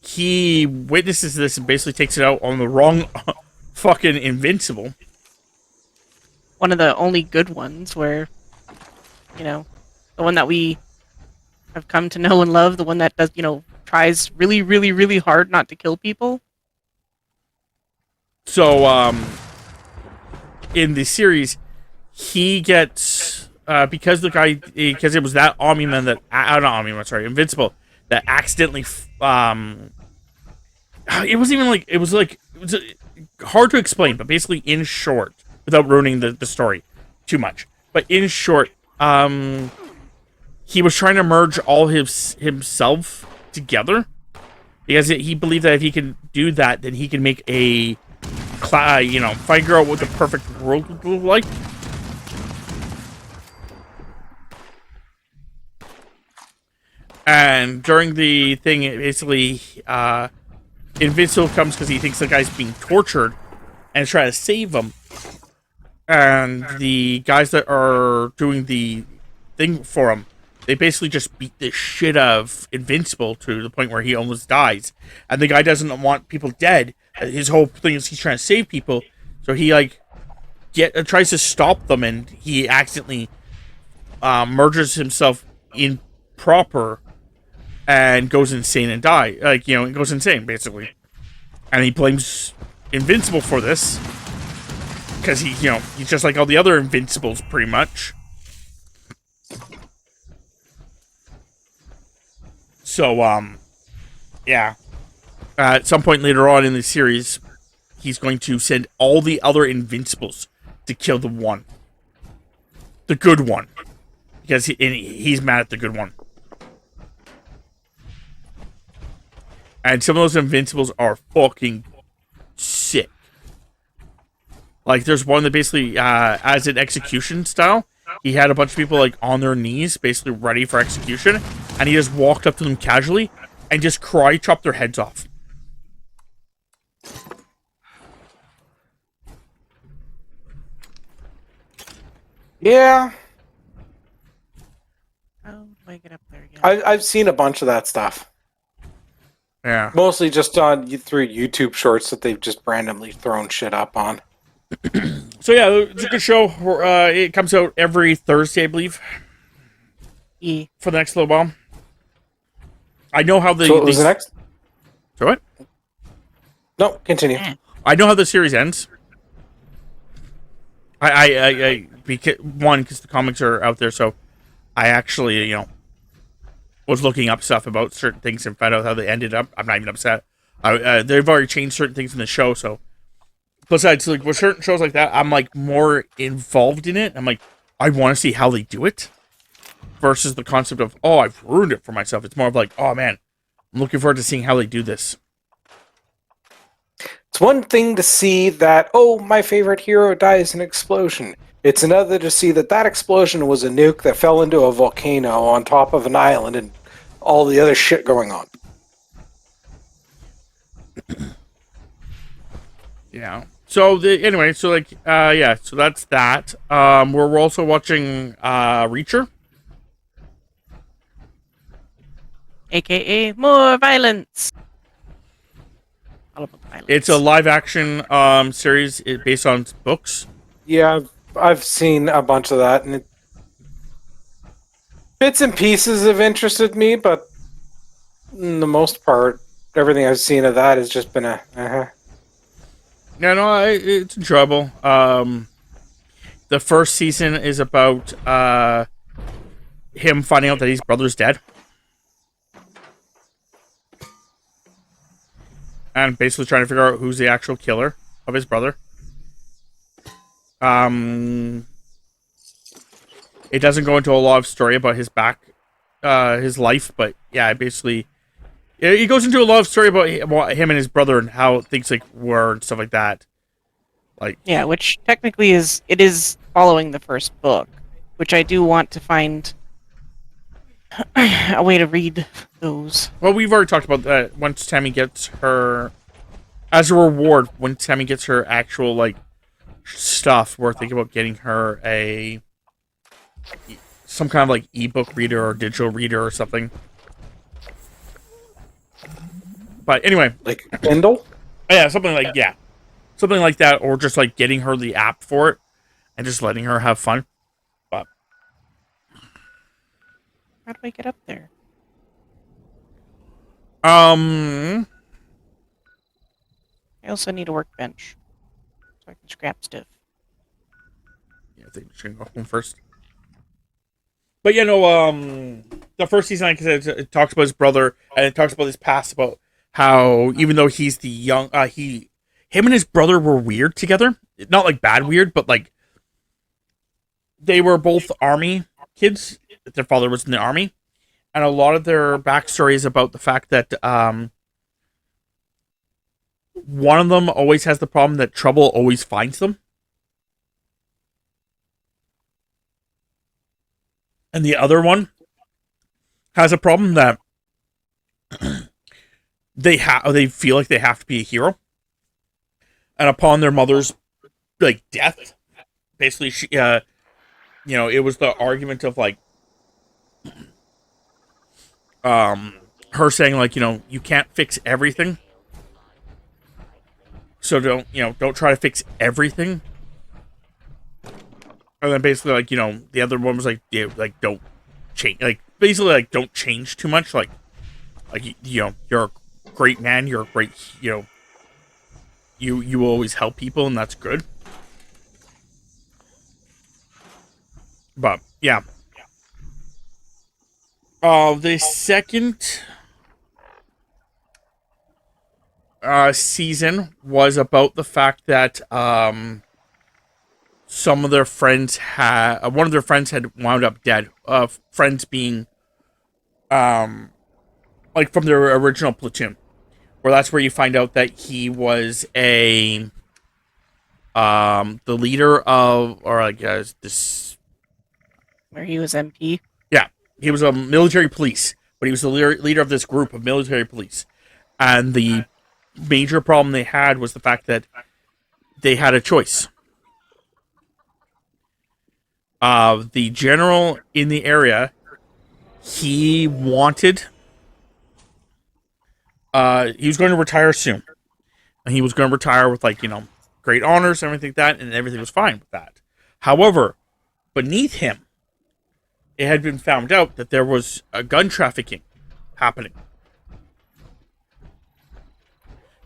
he witnesses this and basically takes it out on the wrong fucking Invincible. one of the only good ones where, the one that we have come to know and love, the one that does, tries really, really, really hard not to kill people. So, in the series, he gets because it was that Omni-Man that not Omni-Man, sorry, Invincible that accidentally it was hard to explain, but basically in short, without ruining the story too much, but in short, he was trying to merge all himself together because he believed that if he can do that, then he can make a figure out what the perfect world would look like. And during the thing, basically, Invincible comes because he thinks the guy's being tortured and is trying to save him. And the guys that are doing the thing for him, they basically just beat the shit out of Invincible to the point where he almost dies. And the guy doesn't want people dead. His whole thing is he's trying to save people. So he tries to stop them, and he accidentally merges himself in proper and goes insane and goes insane basically. And he blames Invincible for this because he's just like all the other Invincibles pretty much. So yeah. At some point later on in the series, he's going to send all the other Invincibles to kill the good one, because he's mad at the good one. And some of those Invincibles are fucking sick. Like, there's one that basically, as an execution style, he had a bunch of people, on their knees, basically ready for execution, and he just walked up to them casually and just chopped their heads off. Yeah. How do I get up there again? I've seen a bunch of that stuff. Yeah. Mostly just through YouTube shorts that they've just randomly thrown shit up on. So yeah, it's a good show. It comes out every Thursday, I believe. For the next little while. I know how So what was the next? So what? No, continue. I know how the series ends. Because the comics are out there, so I actually, was looking up stuff about certain things and found out how they ended up. I'm not even upset. They've already changed certain things in the show, so besides, with certain shows like that, I'm more involved in it. I'm I want to see how they do it versus the concept of, oh, I've ruined it for myself. It's more of oh man, I'm looking forward to seeing how they do this. It's one thing to see that, oh, my favorite hero dies in an explosion. It's another to see that explosion was a nuke that fell into a volcano on top of an island and all the other shit going on. Yeah. So so that's that. We're also watching Reacher, AKA more violence. All about violence. It's a live action series based on books. Yeah, I've seen a bunch of that, and bits and pieces have interested me, but in the most part, everything I've seen of that has just been Yeah, no, it's enjoyable. The first season is about him finding out that his brother's dead. And basically trying to figure out who's the actual killer of his brother. It doesn't go into a lot of story about his his life, but yeah, basically, it goes into a lot of story about him and his brother and how things were and stuff like that. Yeah, which technically is following the first book, which I do want to find a way to read those. Well, we've already talked about that. Once Tammy gets her, as a reward, when Tammy gets her actual stuff, we're thinking about getting her some kind of ebook reader or digital reader or something. But anyway, Kindle. Yeah, something like that, or just getting her the app for it. and just letting her have fun. But How do I get up there? um, I also need a workbench so I can scrap stuff. yeah, I think we should go home first. But you know, the first season, like I said, it talks about his brother, and it talks about his past, about how even though he's the young, him and his brother were weird together. Not like bad weird, but like they were both army kids. Their father was in the army, and a lot of their backstory is about the fact that one of them always has the problem that trouble always finds them. And the other one has a problem that they feel like they have to be a hero. And upon their mother's like death, basically she it was the argument of like her saying like, you can't fix everything. So don't try to fix everything. And then basically, like, the other one was like, yeah, like, don't change, like, basically, like, don't change too much. Like, you're a great man, you're a great, you will always help people, and that's good. But, yeah. The second season was about the fact that, some of their friends had one of their friends had wound up dead. Friends being, like from their original platoon, where that's where you find out that he was the leader of, or I guess this, Where he was MP. yeah, he was a military police, but he was the leader of this group of military police, and the major problem they had was the fact that they had a choice. The general in the area, he wanted, he was going to retire soon. And he was going to retire with, like, great honors and everything like that, and everything was fine with that. However, beneath him, it had been found out that there was a gun trafficking happening.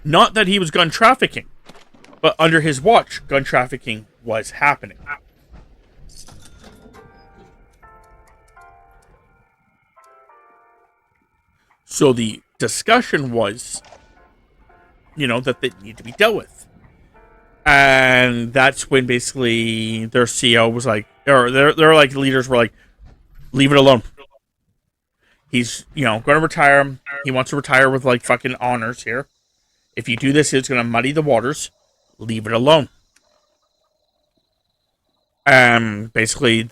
Not that he was gun trafficking, but under his watch, gun trafficking was happening. So the discussion was, that they need to be dealt with. And that's when basically their CEO was like, or their like leaders were like, leave it alone. He's, going to retire. He wants to retire with like fucking honors here. If you do this, it's going to muddy the waters. Leave it alone. Basically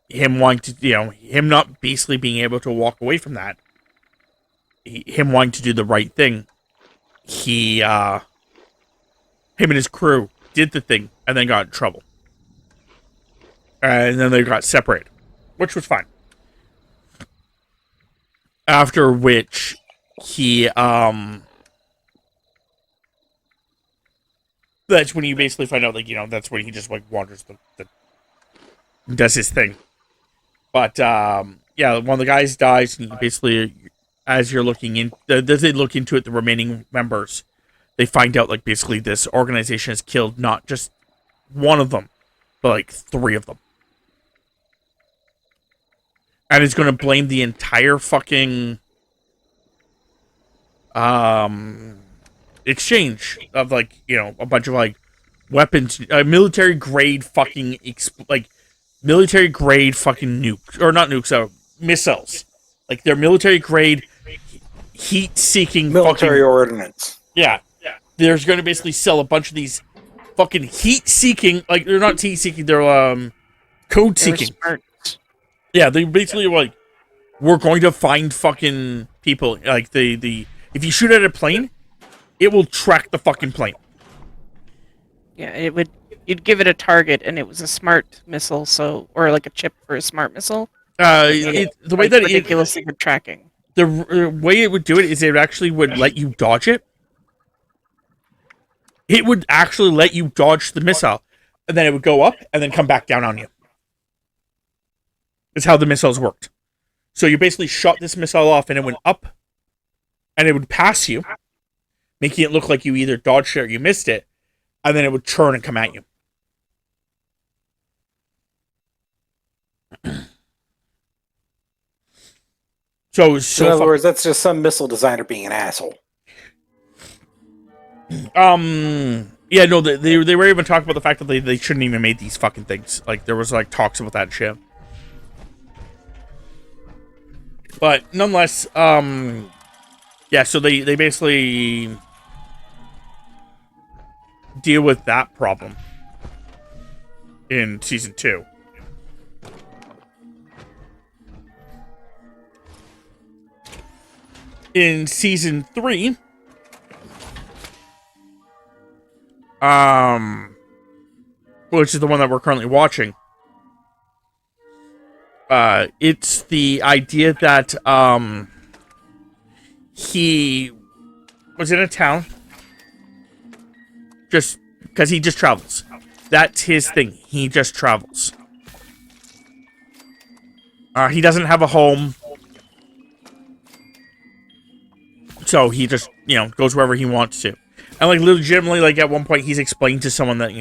him wanting to, him not basically being able to walk away from that. Him wanting to do the right thing, him and his crew did the thing and then got in trouble. And then they got separated, which was fine. After which, he, that's when you basically find out, like, that's when he just, like, wanders does his thing. But, yeah, one of the guys dies, and he basically, as you're looking in, as they look into it, the remaining members, they find out, like, basically this organization has killed not just one of them, but, like, 3 of them. And is going to blame the entire fucking, exchange of, like, a bunch of, like, weapons, military-grade fucking, military-grade fucking nukes, or not nukes, missiles. Like, they're military-grade, heat-seeking military fucking, ordnance. Yeah. There's going to basically sell a bunch of these fucking heat-seeking, like, they're not heat-seeking, they're, code-seeking. Yeah, they basically were like, we're going to find fucking people, like, if you shoot at a plane, it will track the fucking plane. Yeah, you'd give it a target, and it was a smart missile, or like a chip for a smart missile. The way that ridiculously good tracking. The way it would do it is it actually would let you dodge it. It would actually let you dodge the missile. and then it would go up and then come back down on you. That's how the missiles worked. So you basically shot this missile off, and it went up, and it would pass you, making it look like you either dodged it or you missed it, and then it would turn and come at you. So in other words, that's just some missile designer being an asshole. Yeah, no, they were even talking about the fact that they shouldn't even made these fucking things. Like, there was, like, talks about that shit. But, nonetheless, yeah, so they basically deal with that problem in Season 2. In Season 3... which is the one that we're currently watching. It's the idea that, he was in a town just because he just travels. That's his thing. He just travels. He doesn't have a home. So he just, goes wherever he wants to. And, like, legitimately, like, at one point, he's explained to someone that,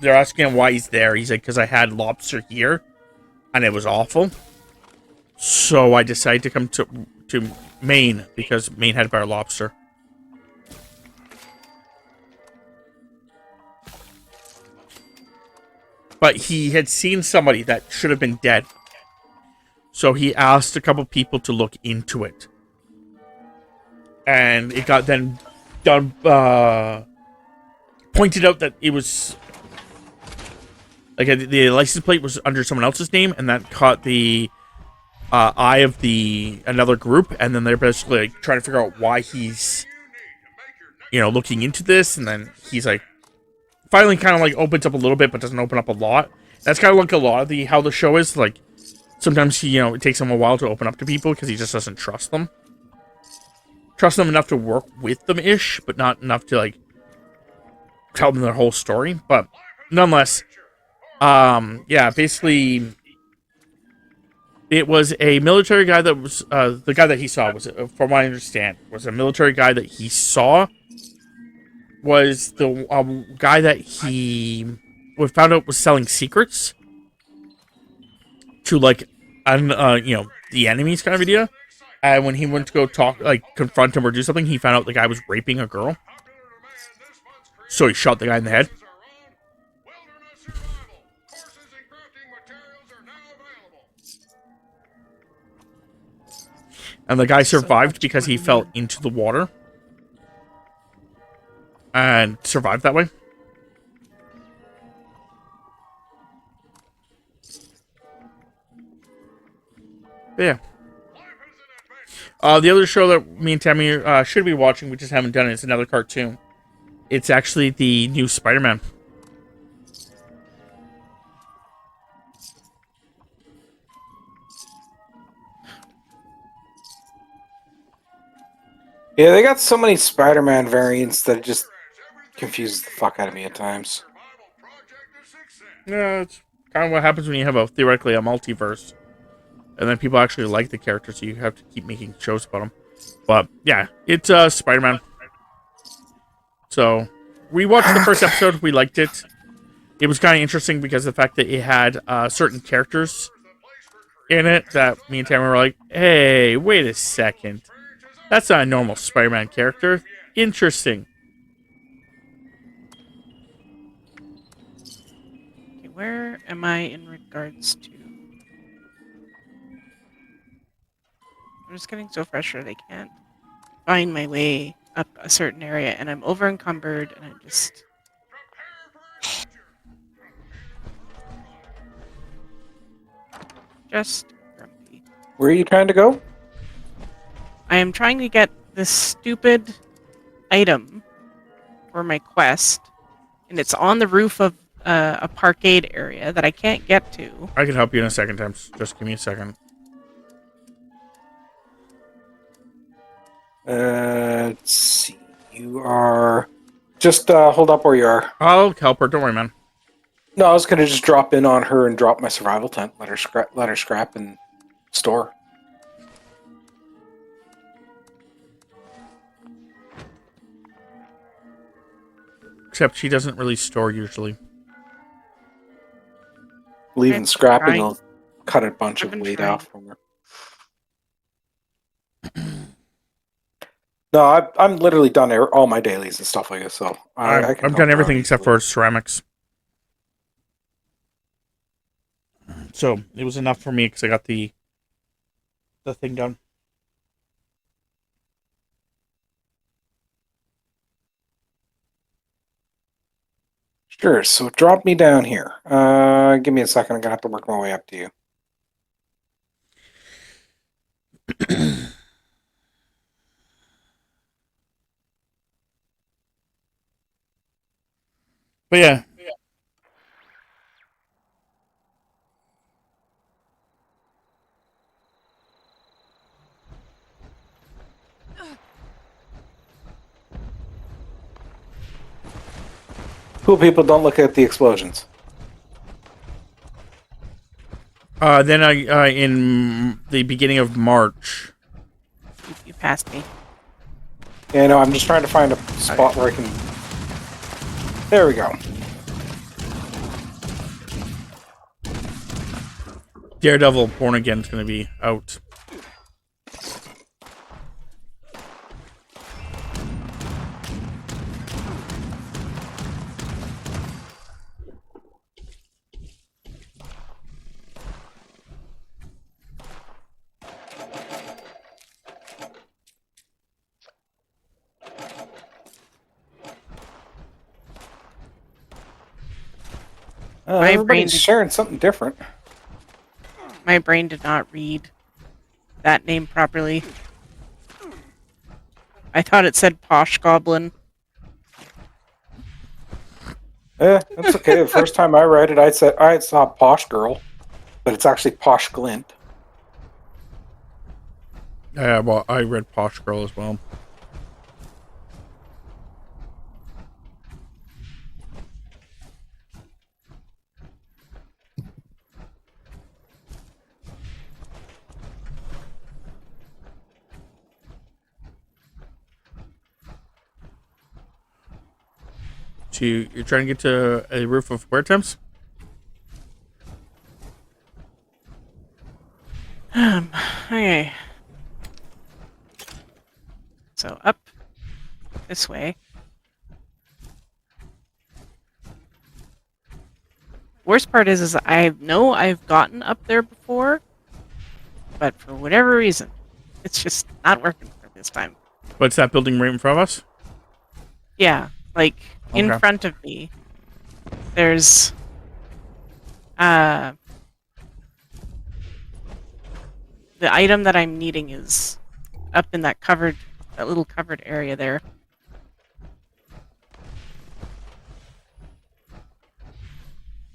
they're asking him why he's there. He's like, because I had lobster here, and it was awful. So I decided to come to Maine, because Maine had better lobster. But he had seen somebody that should have been dead. So he asked a couple people to look into it. And it got then done, pointed out that it was, like, the license plate was under someone else's name, and that caught the eye of another group, and then they're basically, like, trying to figure out why he's, looking into this, and then he's, like, finally kind of, like, opens up a little bit, but doesn't open up a lot. That's kind of like a lot of how the show is, like, sometimes he, it takes him a while to open up to people, because he just doesn't trust them. Trust them enough to work with them-ish, but not enough to, like, tell them their whole story. But, nonetheless, yeah, basically, it was a military guy that was, the guy that he saw was, from what I understand, was a military guy that he saw, was the guy that he found out was selling secrets to, like, the enemies kind of idea. And when he went to go talk, like, confront him or do something, he found out the guy was raping a girl. So he shot the guy in the head. And the guy survived because he fell into the water. And survived that way. But yeah. The other show that me and Tammy should be watching, we just haven't done it, is another cartoon. It's actually the new Spider-Man. Yeah, they got so many Spider-Man variants that it just confuses the fuck out of me at times. Yeah, it's kind of what happens when you have theoretically a multiverse. And then people actually like the character, so you have to keep making shows about them. But, yeah, it's Spider-Man. So, we watched the first episode. We liked it. It was kind of interesting because of the fact that it had certain characters in it that me and Tammy were like, hey, wait a second. That's not a normal Spider-Man character. Interesting. Okay, where am I in regards to... I'm just getting so frustrated I can't find my way up a certain area, and I'm over encumbered, and I'm just... grumpy. Where are you trying to go? I am trying to get this stupid item for my quest, and it's on the roof of a parkade area that I can't get to. I can help you in a second, Tim. Just give me a second. Let's see. You are... Just hold up where you are. I'll help her. Don't worry, man. No, I was gonna just drop in on her and drop my survival tent. Let her scrap and store. Except she doesn't really store usually. Leaving I'm scrapping trying. will cut a bunch I've of been weight trying. off from her. No, I'm literally done all my dailies and stuff like this, so I can I've help done her everything out except easily. for ceramics. So it was enough for me because I got the thing done. Sure, so drop me down here. Give me a second, I'm gonna have to work my way up to you. But yeah. Cool people don't look at the explosions. Then I in the beginning of March. You passed me. Yeah, no, I'm just trying to find a spot where I can... There we go. Daredevil Born Again is going to be out. Everybody's sharing something different. My brain did not read that name properly. I thought it said Posh Goblin. That's okay. The first time I read it, I saw Posh Girl, but it's actually Posh Glint. Yeah, well, I read Posh Girl as well. So you're trying to get to a roof of where, Temps? Okay. So up this way. Worst part is I know I've gotten up there before, but for whatever reason, it's just not working for this time. What's that building right in front of us? Yeah, like in Okay. front of me, there's the item that I'm needing is up in that little covered area there.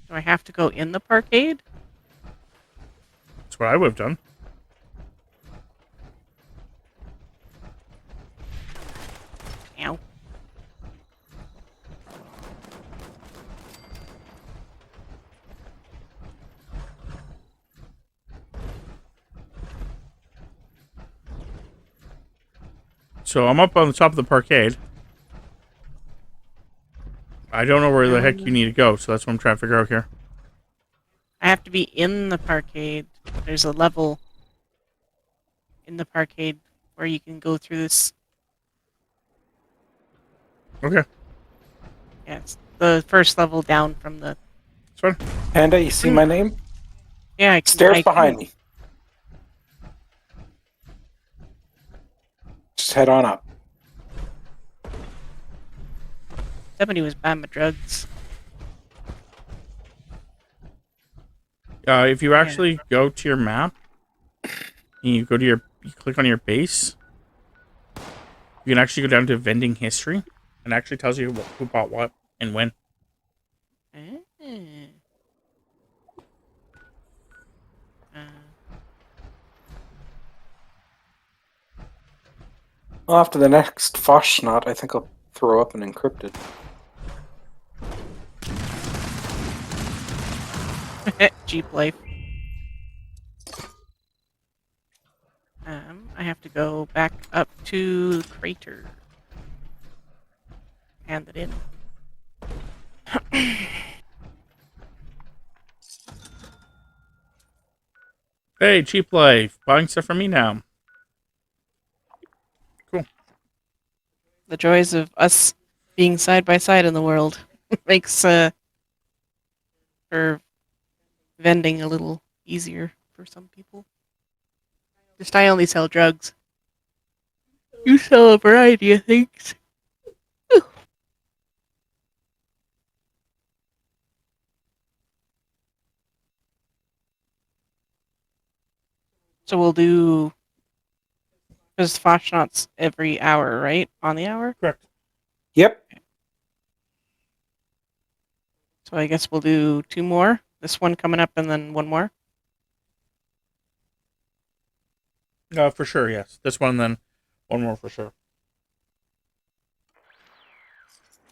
Do I have to go in the parkade? That's what I would have done. Ow. So I'm up on the top of the parkade. I don't know where the heck you need to go, so that's what I'm trying to figure out here. I have to be in the parkade. There's a level in the parkade where you can go through this. Okay. Yeah, it's the first level down from the... It's fine. Panda, you see my name? Yeah, Stairs behind me. Just head on up. Somebody was buying my drugs. If you actually go to your map, and you click on your base, you can actually go down to vending history, and it actually tells you who bought what and when. Well, after the next Foshnaut, I think I'll throw up an encrypted. Jeep life. I have to go back up to crater. Hand it in. Hey, cheap life. Buying stuff from me now. Cool. The joys of us being side by side in the world makes for vending a little easier for some people. Just I only sell drugs. You sell a variety of things. So we'll do just Foshnots every hour, right? On the hour? Correct. Yep. So I guess we'll do 2 more. This one coming up and then 1 more. For sure, yes. This one, then 1 more for sure.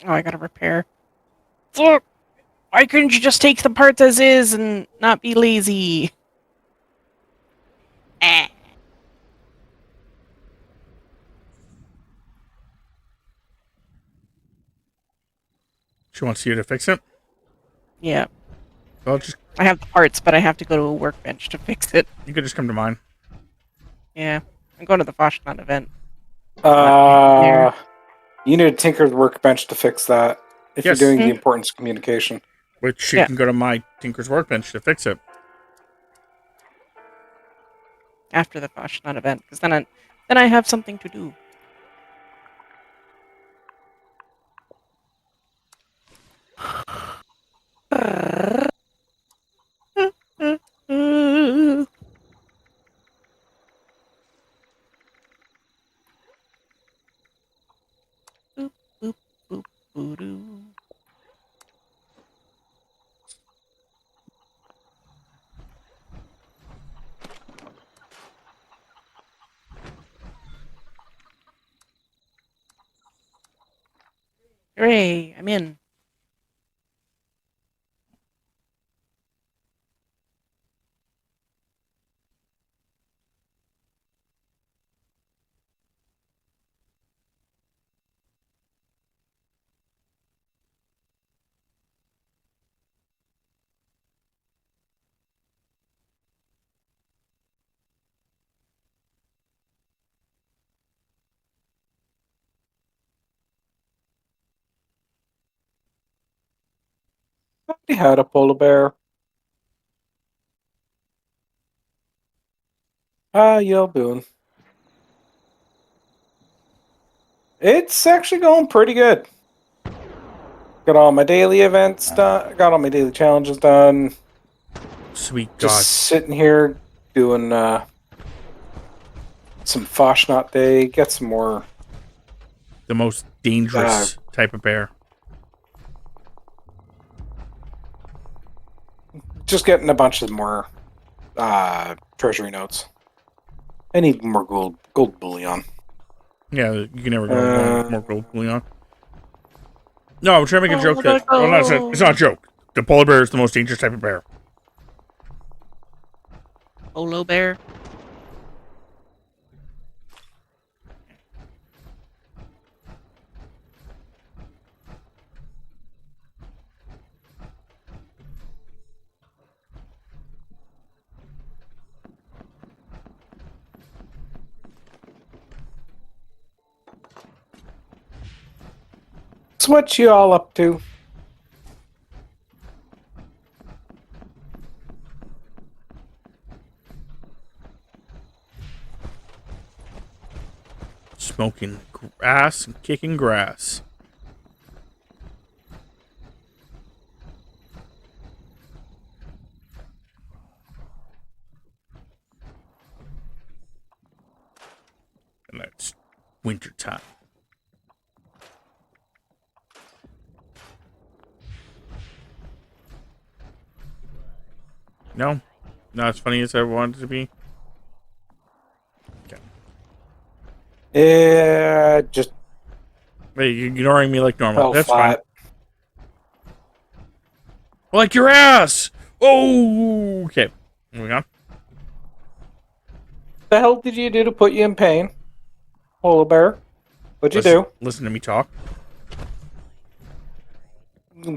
Oh, I gotta repair. Look! Why couldn't you just take the parts as is and not be lazy? Eh. She wants you to fix it? Yeah. Well, just I have the parts, but I have to go to a workbench to fix it. you could just come to mine. Yeah. I'm going to the Foshcon event. You need a Tinker's Workbench to fix that if Yes. you're doing the importance of communication. Which she can go to my Tinker's Workbench to fix it. After the Foshcon event, because then I have something to do. Boop, boop, boop, boo-doo. Hooray, I'm in. I had a polar bear. Yo, Boone. It's actually going pretty good. Got all my daily events done. Got all my daily challenges done. Sweet God. Just sitting here doing some Foshnot Day. Get some more. The most dangerous type of bear. Just getting a bunch of more treasury notes. I need more gold bullion. Yeah, you can never go wrong with more gold bullion. No, I'm trying to make a joke. That, well, no, it's not a joke. The polar bear is the most dangerous type of bear. Polo bear. So what you all up to? Smoking grass and kicking grass. And that's winter time. No? Not as funny as I wanted it to be? Okay. Yeah, just Hey, you're ignoring me like normal. fell That's flat. fine. Like your ass! Oh, okay. Moving on. The hell did you do to put you in pain? Polar bear? What'd you do? Listen to me talk.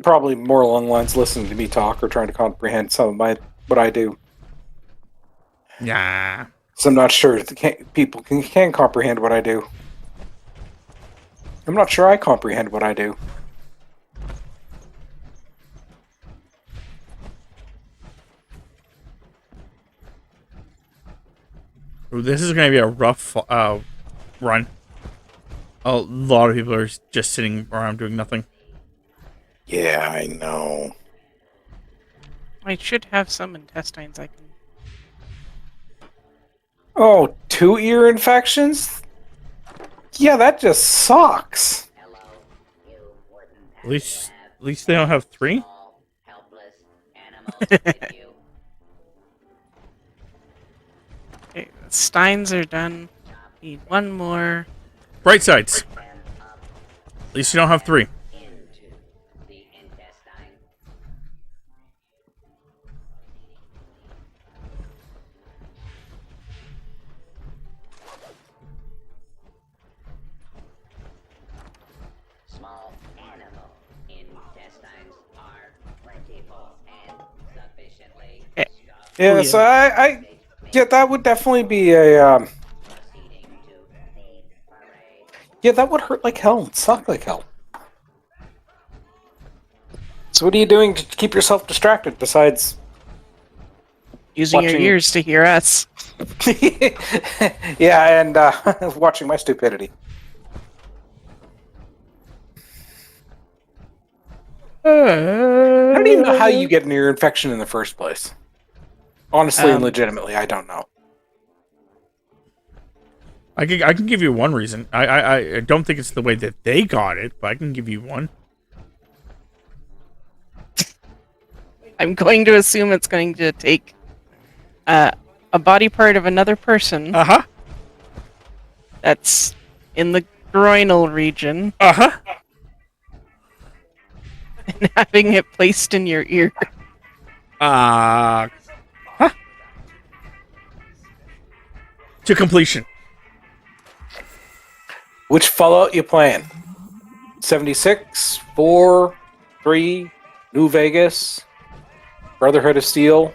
Probably more along the lines listening to me talk or trying to comprehend some of what I do. Nah. So I'm not sure if people can comprehend what I do. I'm not sure I comprehend what I do. Ooh, this is going to be a rough run. A lot of people are just sitting around doing nothing. Yeah, I know. I should have some intestines I can. Oh, 2 ear infections? Yeah, that just sucks. At least they don't have 3. Okay, the steins are done. Need one more. Bright sides. At least you don't have 3. Small animal intestines are plentiful and sufficiently Yeah, yeah. so yeah, that would definitely be a proceeding to the parade. yeah, that would hurt like hell and suck like hell. So what are you doing to keep yourself distracted besides Using your watching- ears to hear us. yeah, and watching my stupidity? I don't even know how you get an ear infection in the first place. Honestly and legitimately, I don't know. I can give you one reason. I don't think it's the way that they got it, but I can give you one. I'm going to assume it's going to take a body part of another person Uh-huh. that's in the groinal region Uh-huh. and having it placed in your ear. Huh? To completion. Which Fallout you playing? 76, 4, 3, New Vegas, Brotherhood of Steel.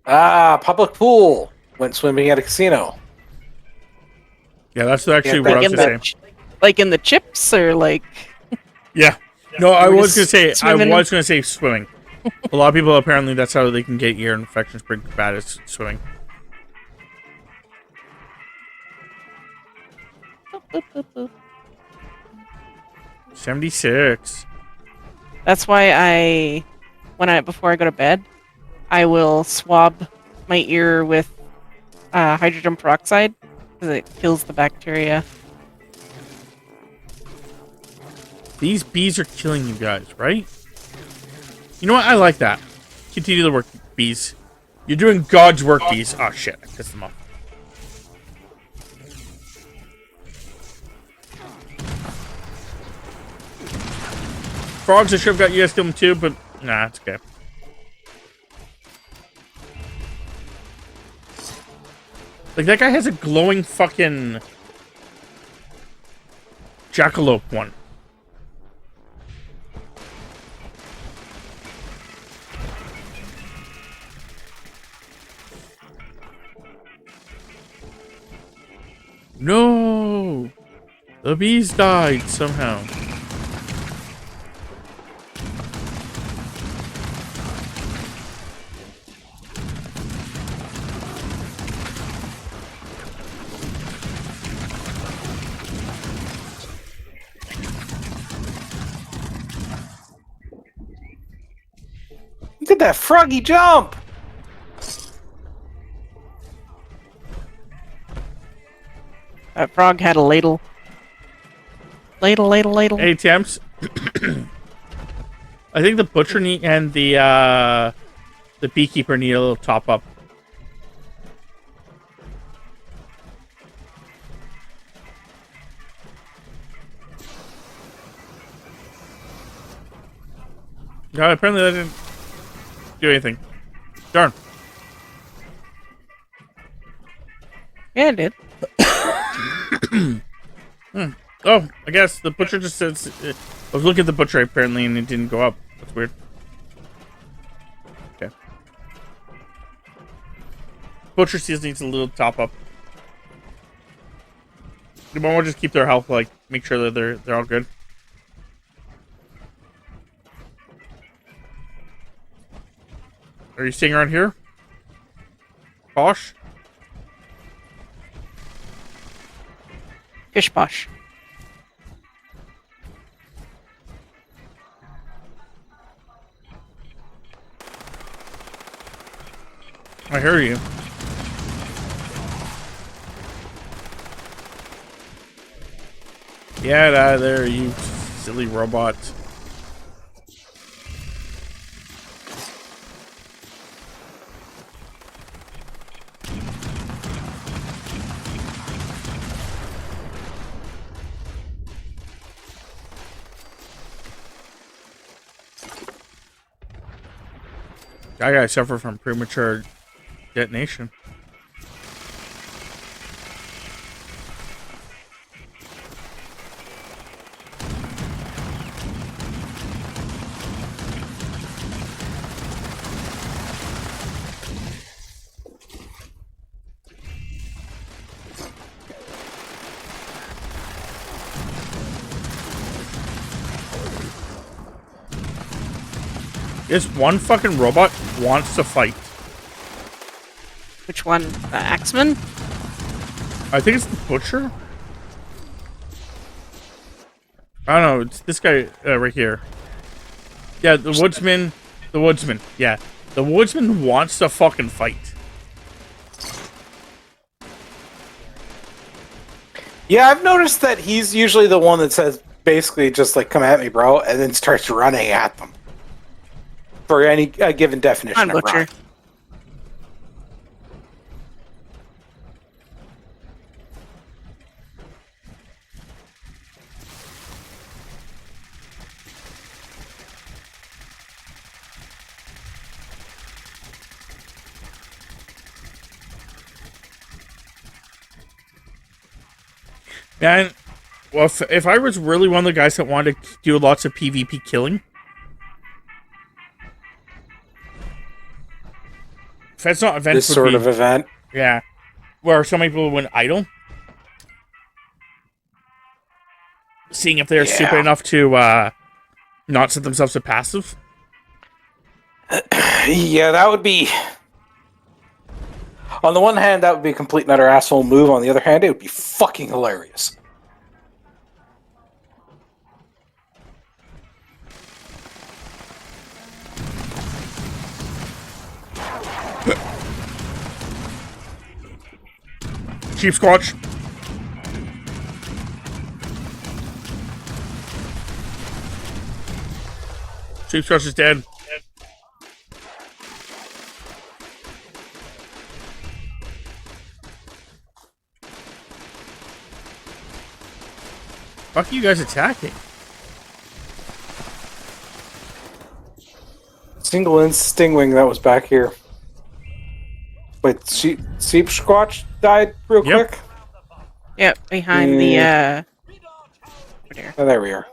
Public pool. Went swimming at a casino. Yeah, that's actually Yeah, what I was in going the to say. like in the chips or like Yeah. No, I We're was going to just say swimming. swimming. A lot of people apparently that's how they can get ear infections pretty bad is swimming. boop, boop, boop. 76. That's why before I go to bed, I will swab my ear with hydrogen peroxide because it kills the bacteria. These bees are killing you guys, right? You know what? I like that. Continue the work, bees. You're doing God's work, bees. Oh, shit. I pissed them off. Frogs, I should have got you guys killed them too, but nah, it's okay. Like, that guy has a glowing fucking jackalope one. No! The bees died somehow. Look at that froggy jump! That frog had a ladle. Ladle, ladle, ladle. Hey, Temps. I think the butcher and the beekeeper need a little top up. No, apparently that didn't do anything. Darn. Yeah, it did. Oh, I guess the butcher just says... I was looking at the butcher apparently and it didn't go up. That's weird. Okay. Butcher seals needs a little top up. You might want to just keep their health, like, make sure that they're all good. Are you staying around here? Posh? Pish posh. I hear you. Get out of there, you silly robot. That guy suffered from premature detonation. This one fucking robot wants to fight. Which one? The Axeman? I think it's the butcher. I don't know. It's this guy right here. Yeah, the woodsman. The woodsman. Yeah, the woodsman wants to fucking fight. Yeah, I've noticed that he's usually the one that says basically just like, "Come at me, bro," and then starts running at them for any given definition On of butcher. run. And well, if I was really one of the guys that wanted to do lots of PvP killing, if that's not events, This sort of event. yeah, where some people went idle, seeing if they're Yeah. stupid enough to not set themselves to passive. Yeah, that would be. On the one hand, that would be a complete and utter asshole move. On the other hand, it would be fucking hilarious. Chief Squatch. Chief Squatch is dead. Fuck are you guys attacking? Single in Stingwing that was back here. Wait, Seep Squatch died real Yep. quick? Yep, behind the over there. Oh, there we are.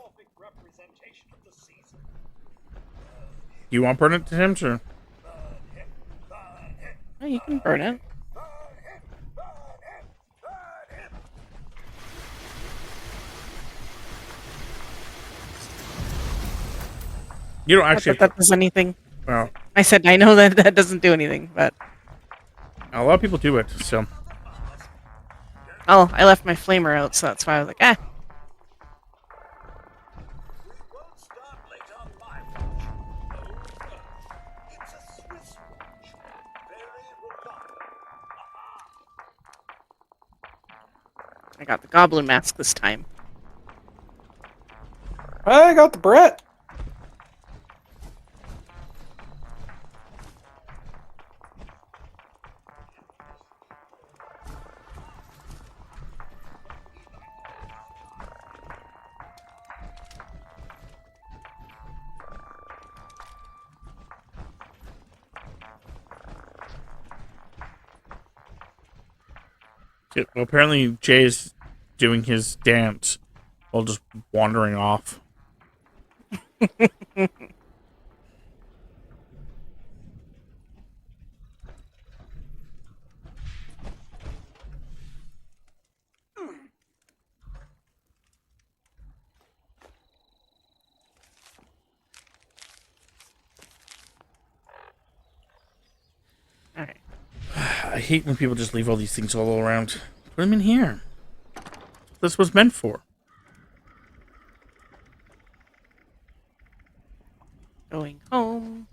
You want burn it to him, sir? Oh, you can burn it. You don't Not actually. that that does anything. Well, I said I know that that doesn't do anything, but a lot of people do it. So oh, I left my flamer out, so that's why I was like, ah. I got the goblin mask this time. I got the Brett. Yeah, well, apparently Jay is doing his dance while just wandering off. Alright. I hate when people just leave all these things all around. Put them in here. This was meant for. Going home.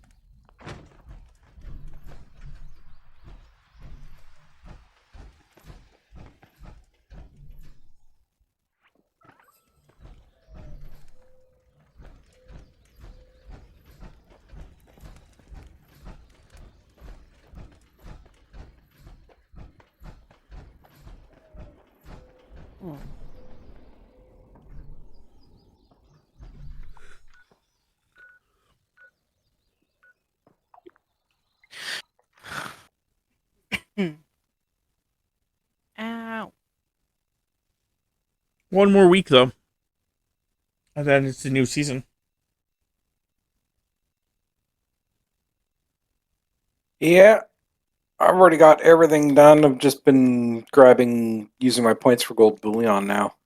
Hmm. Ow. One more week, though. And then it's the new season. Yeah, I've already got everything done. I've just been using my points for gold bullion now.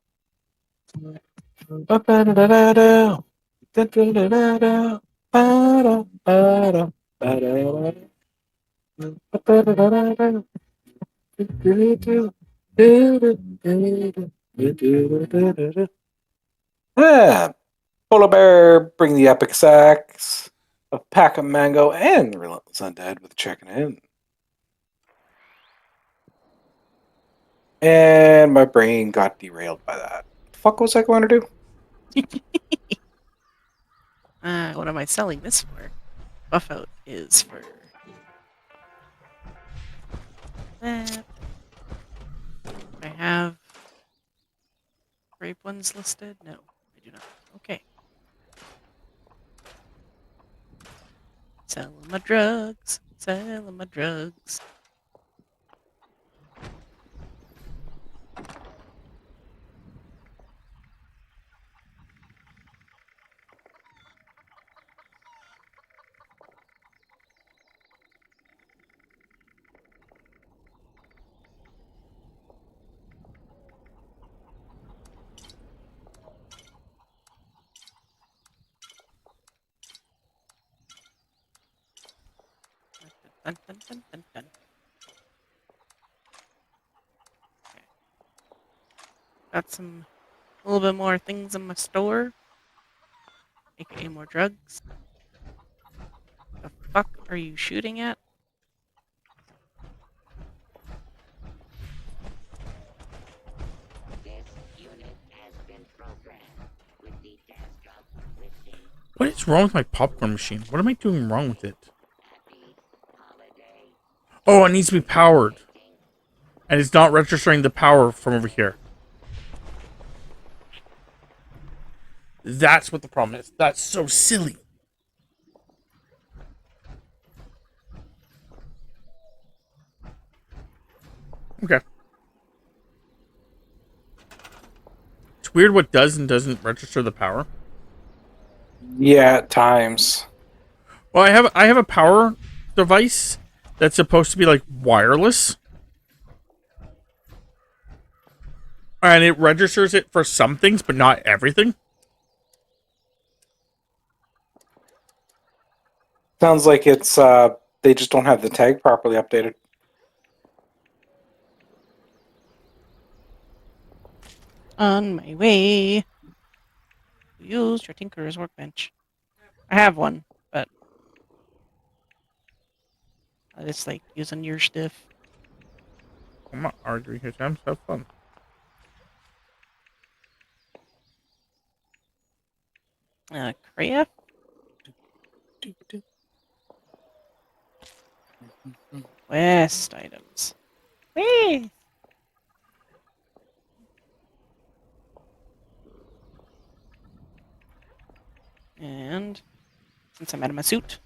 Ah, Polar Bear, bring the epic sacks, a pack of mango, and the Relentless Undead with checking in. And my brain got derailed by that. The fuck was I going to do? What am I selling this for? Buff out is for that. I have grape ones listed? No, I do not. Okay. Selling my drugs. Selling my drugs. Dun, dun, dun, dun, dun. Okay. Got a little bit more things in my store. AKA more drugs. The fuck are you shooting at? This unit has been programmed with the task of lifting What is wrong with my popcorn machine? What am I doing wrong with it? happy holiday. Oh, it needs to be powered. And it's not registering the power from over here. That's what the problem is. That's so silly. Okay. It's weird what does and doesn't register the power. Yeah, at times. Well, I have a power device that's supposed to be like wireless. And it registers it for some things, but not everything. Sounds like it's they just don't have the tag properly updated. On my way. Use your Tinker's workbench. I have one, but I just like using your stuff. I'm not arguing here, Sam. Have fun. Craft. West items. West. And since I'm out of my suit,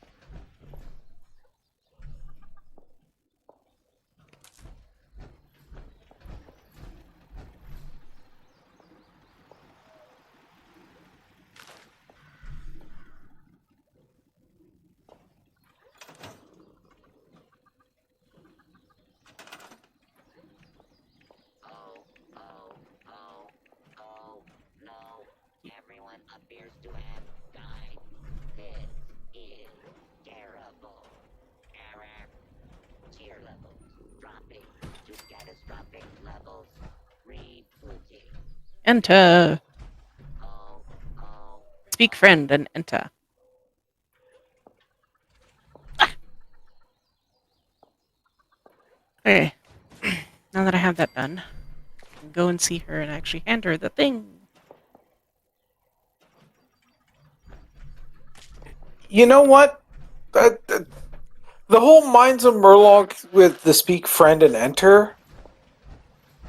levels dropping to catastrophic levels. Rebooting. Enter. Oh, oh. Speak friend and enter. Okay. Now that I have that done, I can go and see her and actually hand her the thing. You know what? The whole Minds of Murloc with the speak friend and enter,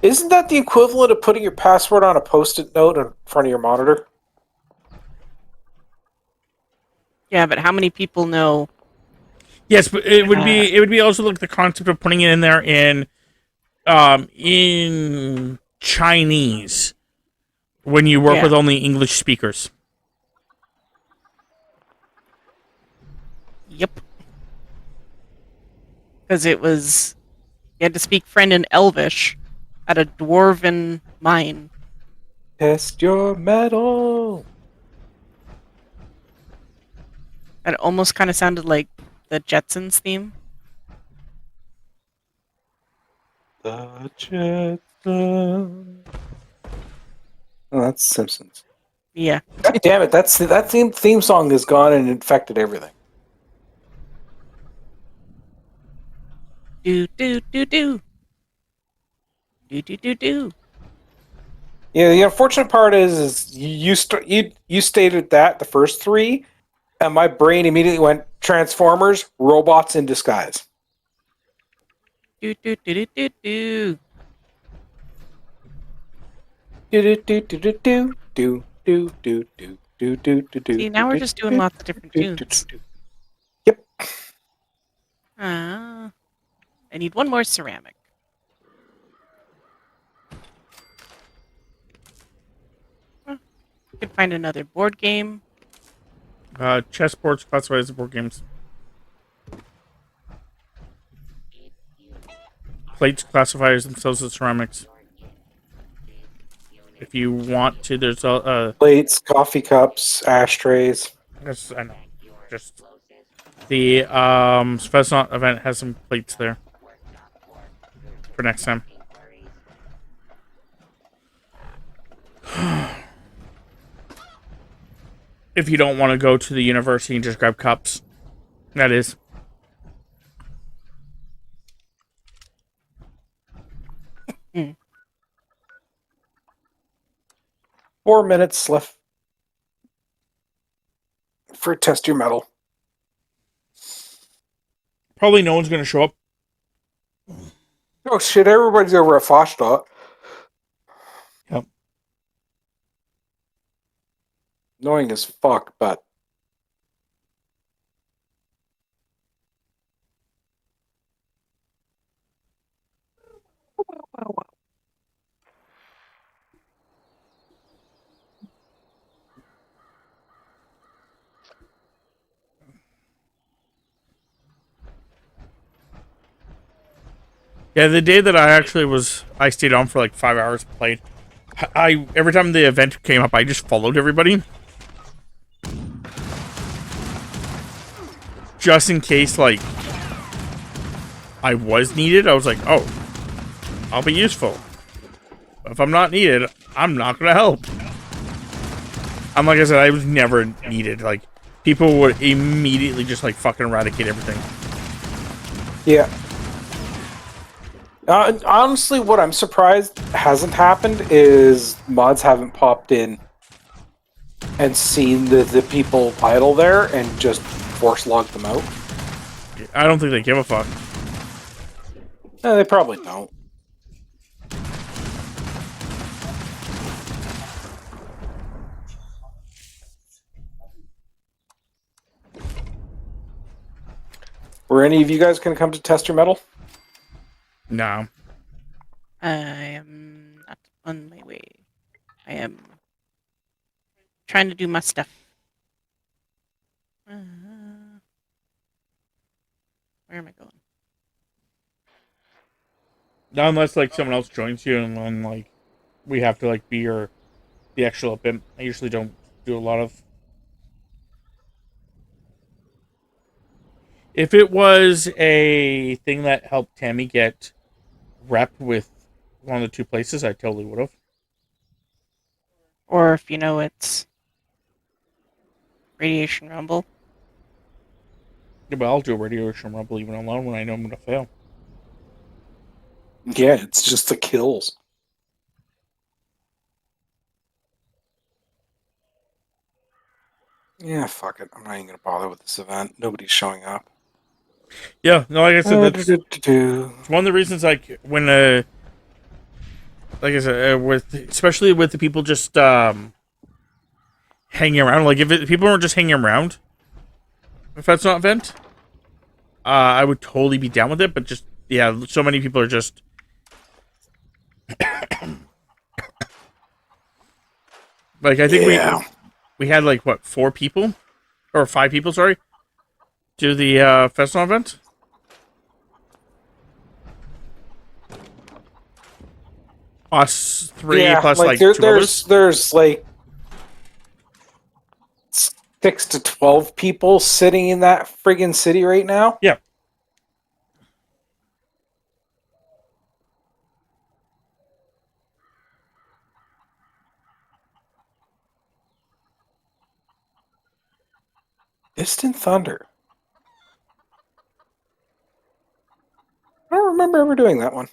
isn't that the equivalent of putting your password on a post-it note in front of your monitor? Yeah, but how many people know? Yes, but it would be also like the concept of putting it in there in Chinese when you work Yeah. with only English speakers. Yep. Because it was, you had to speak friend in Elvish at a dwarven mine. Test your metal. And it almost kind of sounded like the Jetsons theme. The Jetsons. Oh, that's Simpsons. Yeah. God damn it! That theme song has gone and infected everything. Do do do do. Do do do do. Yeah, the unfortunate part is you stated that the first three, and my brain immediately went Transformers, robots in disguise. Do do do do do do. See, now we're just doing lots of different tunes. Yep. Ah. I need one more ceramic. Huh. I could find another board game. Chessboards classified as board games. Plates classified as themselves as ceramics. If you want to, there's Plates, coffee cups, ashtrays. I know. Just the Spetsnaz event has some plates there for next time. If you don't want to go to the university and just grab cups, that is. Mm. 4 minutes left for test your metal. Probably no one's going to show up. Oh shit! Everybody's over at Foshta. Yep. Annoying as fuck, but Yeah, the day that I stayed on for like 5 hours, played. Every time the event came up, I just followed everybody. Just in case, like, I was needed, I was like, oh, I'll be useful. But if I'm not needed, I'm not gonna help. And like I said, I was never needed. Like, people would immediately just, like, fucking eradicate everything. yeah. Honestly, what I'm surprised hasn't happened is mods haven't popped in and seen the people idle there and just force logged them out. I don't think they give a fuck. They probably don't. Were any of you guys going to come to test your metal? No. I am not on my way. I am trying to do my stuff. Where am I going? Not unless, like, someone else joins you and then, like, we have to, like, be the actual imp. I usually don't do a lot of... If it was a thing that helped Tammy get rep with one of the two places, I totally would have. Or if it's Radiation Rumble. Yeah, but I'll do a Radiation Rumble even alone when I know I'm going to fail. Yeah, it's just the kills. Yeah, fuck it. I'm not even gonna bother with this event. Nobody's showing up. Yeah, no, like I said, that's it's one of the reasons. Like when, like I said, with especially with the people just hanging around. Like if people aren't just hanging around, if that's not event, I would totally be down with it. But just so many people are just. Like I think we had like what 4 people or 5 people, sorry, to the festival event. Us 3 plus like 2 others. There's like 6 to 12 people sitting in that friggin' city right now. Yeah. Distant Thunder. I don't remember ever doing that one.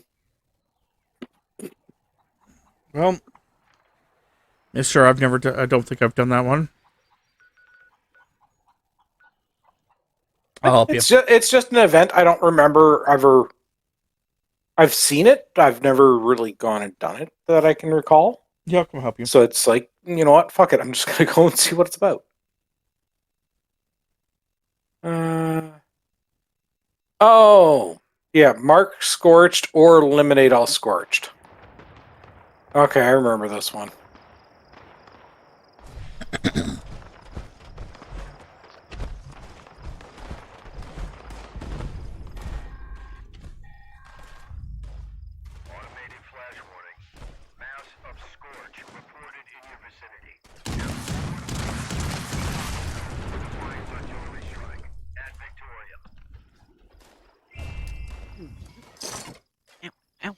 Well, Mister, I don't think I've done that one. I'll help you. It's just an event I don't remember ever. I've seen it. I've never really gone and done it that I can recall. Yeah, I'll come help you. So it's like, you know what? Fuck it. I'm just gonna go and see what it's about. Oh, yeah. Mark Scorched or eliminate all Scorched. Okay, I remember this one. Automated flash warning. Mass of Scorch reported in your vicinity. Deploying artillery strike at Victoria. Ow.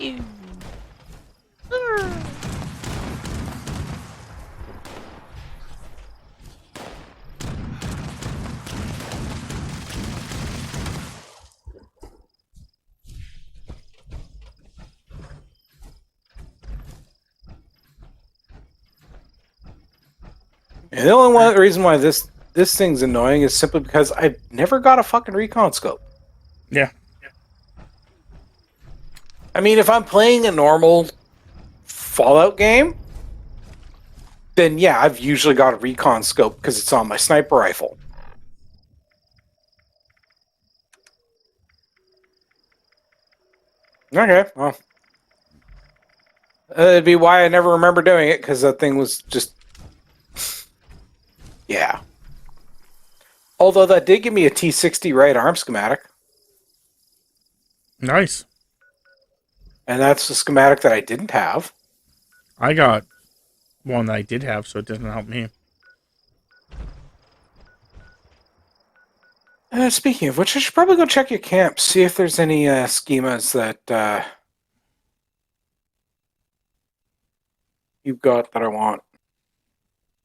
Ew. And the only reason why this thing's annoying is simply because I've never got a fucking recon scope. Yeah. I mean, if I'm playing a normal Fallout game, then yeah, I've usually got a recon scope because it's on my sniper rifle. Okay, well, it'd be why I never remember doing it, because that thing was just... yeah. Although that did give me a T60 right arm schematic. Nice. And that's the schematic that I didn't have. I got one that I did have, so it doesn't help me. Speaking of which, I should probably go check your camp, see if there's any schemas that you've got that I want.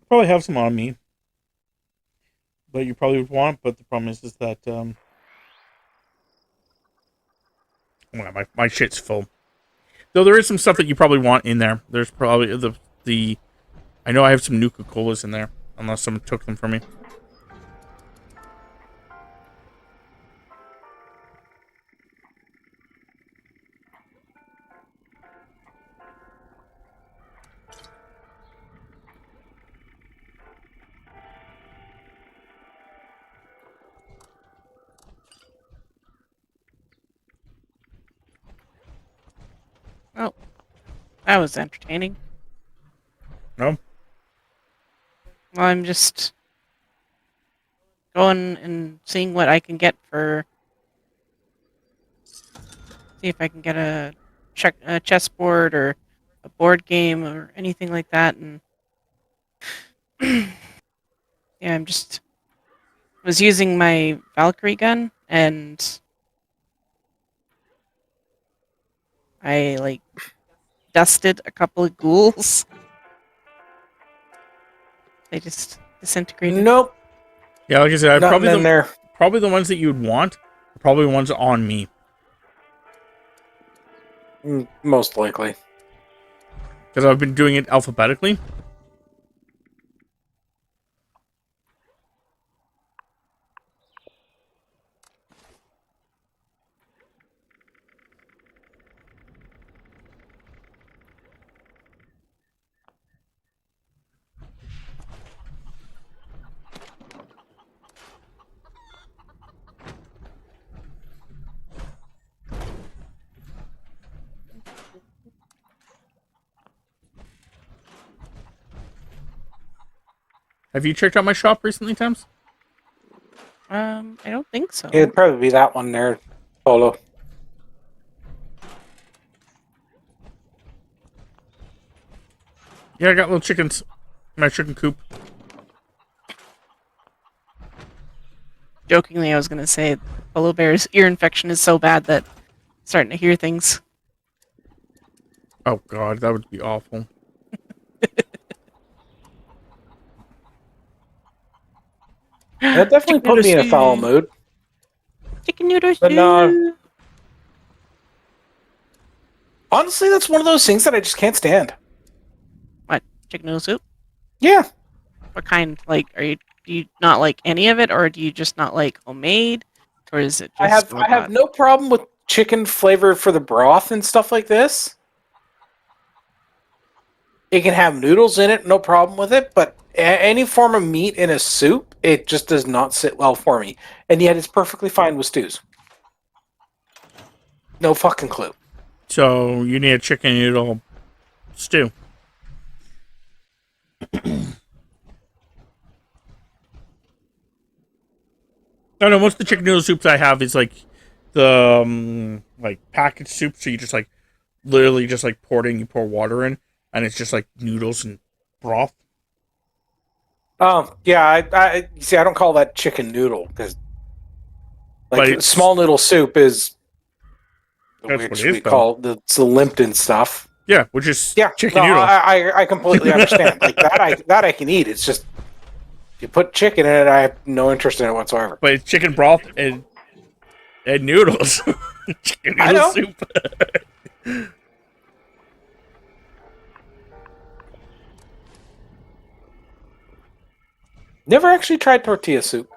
Probably have some on me that you probably would want, but the problem is that well, my shit's full. Though there is some stuff that you probably want in there. There's probably the I know I have some Nuka-Colas in there, unless someone took them from me. Oh, that was entertaining. No? Well, I'm just going and seeing what I can get for. See if I can get a chessboard or a board game or anything like that, and yeah, I'm just was using my Valkyrie gun, and I like dusted a couple of ghouls. They just disintegrated. Nope, Yeah, like I said, nothing in there. probably the ones that you'd want are probably the ones on me. Most likely. Because I've been doing it alphabetically. Have you checked out my shop recently, Thames? I don't think so. It'd probably be that one there, Polo. Yeah, I got little chickens. My chicken coop. Jokingly, I was gonna say Polo Bear's ear infection is so bad that I'm starting to hear things. Oh god, that would be awful. That definitely Chicken put me in a foul soup. mood. Chicken noodle But no. soup. Honestly, that's one of those things that I just can't stand. What? Chicken noodle soup? Yeah. What kind? Like, do you not like any of it, or do you just not like homemade, or is it just I have store-bought? no problem with chicken flavor for the broth and stuff like this. It can have noodles in it, no problem with it, but any form of meat in a soup, it just does not sit well for me. And yet it's perfectly fine with stews. No fucking clue. So you need a chicken noodle stew. I don't know, most of the chicken noodle soups I have is like the like packaged soup, so you just like literally just like pour it in, you pour water in, and it's just like noodles and broth. Oh, yeah, I see. I don't call that chicken noodle because, But like, it's- small noodle soup is That's which what it is, we though. call it's the Limpton stuff. Yeah, which is Yeah, chicken no, noodle. I completely understand. Like that I can eat. It's just you put chicken in it, I have no interest in it whatsoever. But it's chicken broth and noodles. Chicken I noodle know. soup. Never actually tried tortilla soup.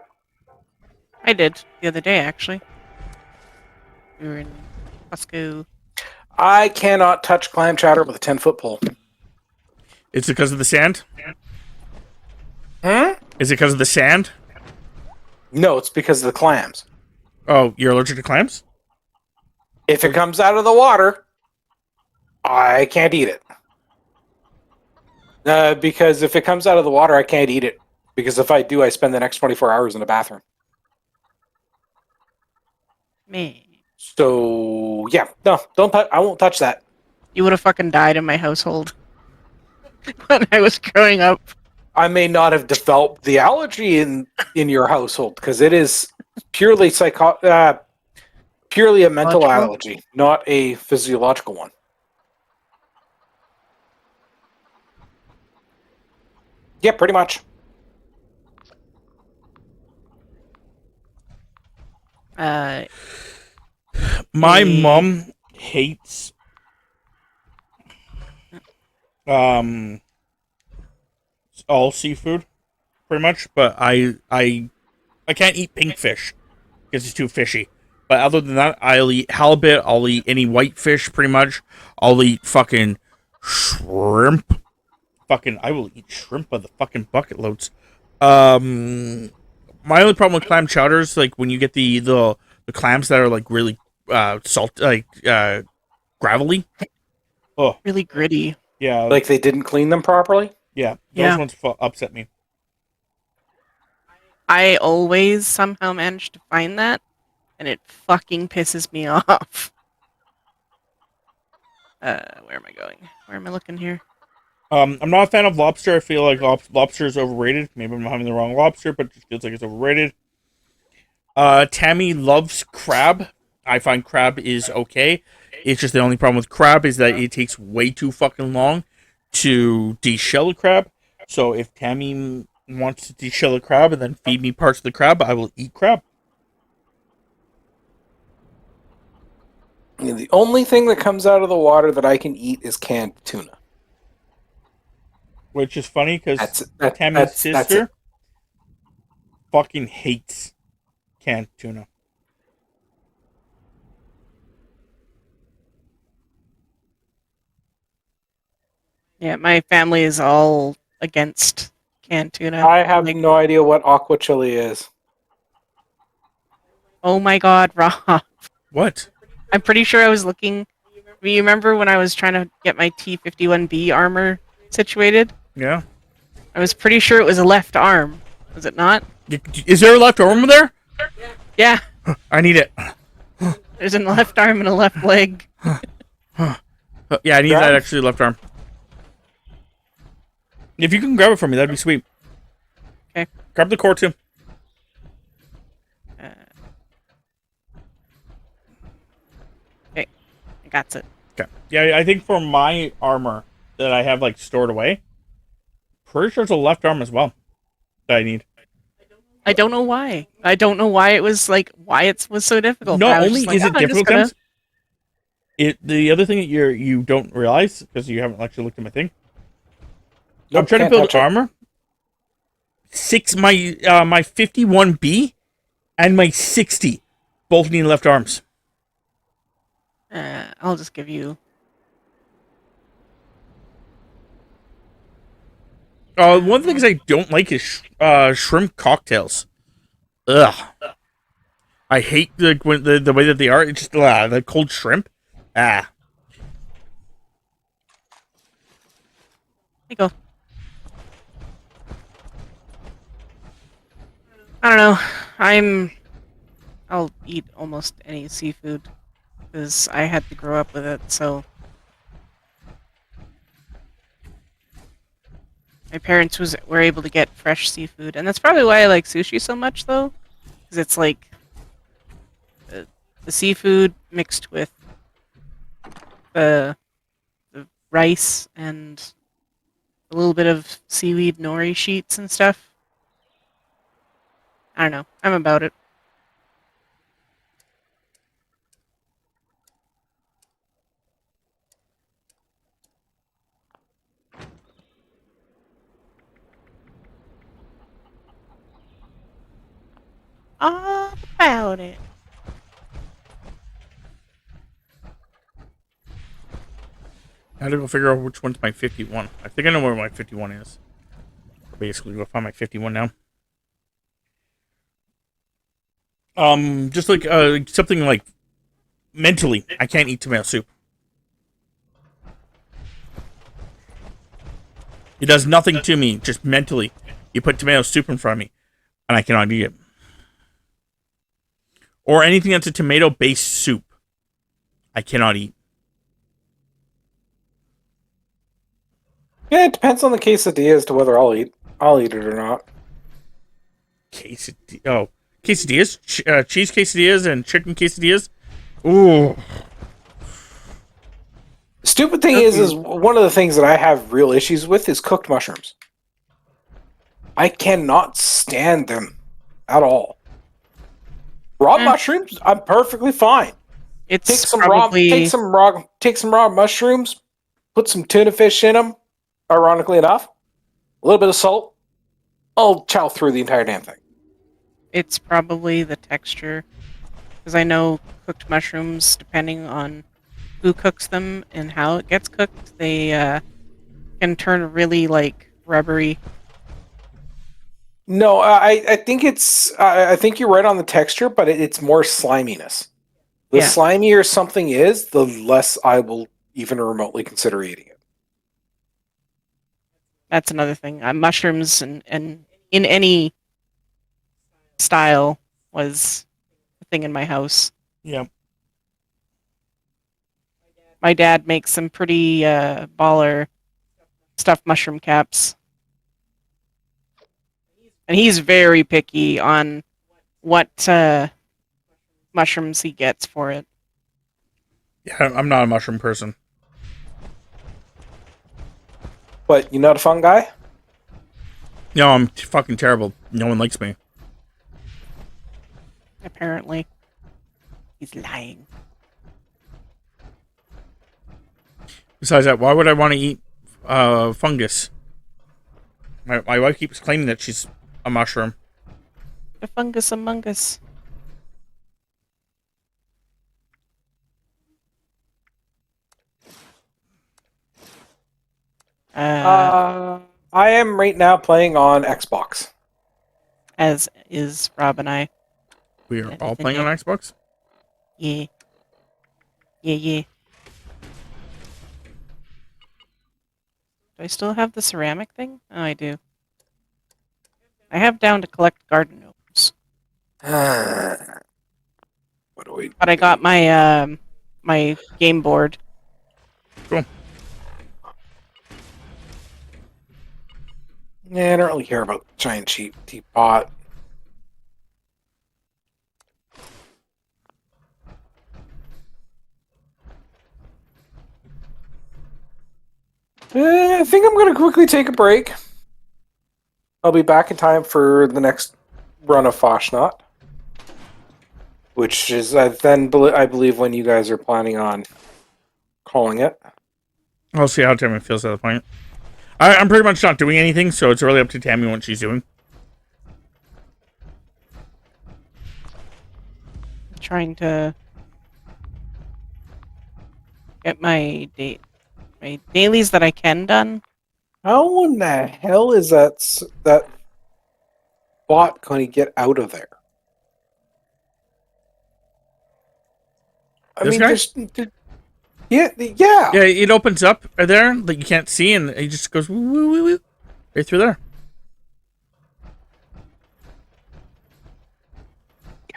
I did the other day, actually. We were in Costco. I cannot touch clam chowder with a 10-foot pole. Is it because of the sand? Hmm? Is it because of the sand? No, it's because of the clams. Oh, you're allergic to clams? If it comes out of the water, I can't eat it. Because if it comes out of the water, I can't eat it. Because if I do, I spend the next 24 hours in the bathroom. Man, So, yeah. No, I won't touch that. you would have fucking died in my household when I was growing up. I may not have developed the allergy in your household because it is purely purely a mental Logical? allergy, not a physiological one. Yeah, pretty much. My Mm. mom hates all seafood pretty much, but I can't eat pink fish because it's too fishy. But other than that, I'll eat halibut, I'll eat any white fish pretty much. I'll eat fucking shrimp. I will eat shrimp by the fucking bucket loads. My only problem with clam chowder is like when you get the clams that are like really salt gravelly. Oh Really gritty. yeah, Like they didn't clean them properly. yeah, those Yeah. ones upset me. I always somehow manage to find that, and it fucking pisses me off. Where am I going? Where am I looking here? I'm not a fan of lobster. I feel like lobster is overrated. Maybe I'm having the wrong lobster, but it just feels like it's overrated. Tammy loves crab. I find crab is okay. It's just the only problem with crab is that it takes way too fucking long to deshell a crab. So if Tammy wants to deshell a crab and then feed me parts of the crab, I will eat crab. And the only thing that comes out of the water that I can eat is canned tuna. Which is funny because Tammy's That's sister it. fucking hates canned tuna. Yeah, my family is all against canned tuna. I have Like, no idea what aqua chili is. oh my god, Rob. What? I'm pretty sure I was looking. You remember when I was trying to get my T-51B armor situated? Yeah. I was pretty sure it was a left arm. Was it not? Is there a left arm there? Yeah, I need it. there's a left arm and a left leg. Yeah, I need Grab? that actually left arm. If you can grab it for me, that'd be sweet. Okay. Grab the core too. Okay, I got it. Okay. Yeah, I think for my armor that I have like stored away, pretty sure it's a left arm as well that I need. I don't know why. I don't know why it was like why it was so difficult. I Not was only just like, is it "Oh, I'm just difficult, gonna-" Temps, the other thing that you don't realize because you haven't actually looked at my thing. I'm trying to Can't build touch it. armor. My 51B and my 60 both need left arms. I'll just give you. One of the things I don't like is shrimp cocktails. Ugh. I hate the way that they are. It's just the cold shrimp. Ah. Here you go. I don't know. I'll eat almost any seafood because I had to grow up with it. So my parents were able to get fresh seafood, and that's probably why I like sushi so much, though, because it's like the seafood mixed with the rice and a little bit of seaweed nori sheets and stuff. I don't know. I'm about it. All about it. I had to go figure out which one's my 51. I think I know where my 51 is. Basically, go find my 51 now. Just like something like mentally, I can't eat tomato soup. It does nothing to me, just mentally. You put tomato soup in front of me, and I cannot eat it. Or anything that's a tomato-based soup, I cannot eat. Yeah, it depends on the quesadilla as to whether I'll eat it or not. Quesadillas, cheese quesadillas and chicken quesadillas. Ooh. Stupid thing is one of the things that I have real issues with is cooked mushrooms. I cannot stand them at all. Raw mushrooms, I'm perfectly fine. It's Take some probably raw mushrooms, put some tuna fish in them. Ironically enough, a little bit of salt. I'll chow through the entire damn thing. it's probably the texture, because I know cooked mushrooms, depending on who cooks them and how it gets cooked, they can turn really like rubbery. No, I think I think you're right on the texture, but it's more sliminess. The Yeah. slimier something is, the less I will even remotely consider eating it. That's another thing. Mushrooms and in any style was a thing in my house. Yeah. My dad makes some pretty baller stuffed mushroom caps. And he's very picky on what mushrooms he gets for it. Yeah, I'm not a mushroom person. But you're not a fun guy? No, I'm fucking terrible. No one likes me. Apparently. He's lying. Besides that, why would I want to eat fungus? My wife keeps claiming that she's a mushroom. The fungus among us. I am right now playing on Xbox. As is Rob and I. We are all playing on Xbox? Yeah. Yeah. Do I still have the ceramic thing? Oh, I do. I have down to collect garden gnomes. What do we? But I got my my game board. Cool. Yeah, I don't really care about giant cheap teapot. I think I'm going to quickly take a break. I'll be back in time for the next run of Foshnot, which is I believe when you guys are planning on calling it. I'll see how Tammy feels at the point. I'm pretty much not doing anything, so it's really up to Tammy what she's doing. Trying to get my dailies that I can done. How in the hell is that bot going to get out of there? I This mean, guy? yeah. Yeah, it opens up there that you can't see, and it just goes woo, woo, woo, woo, right through there.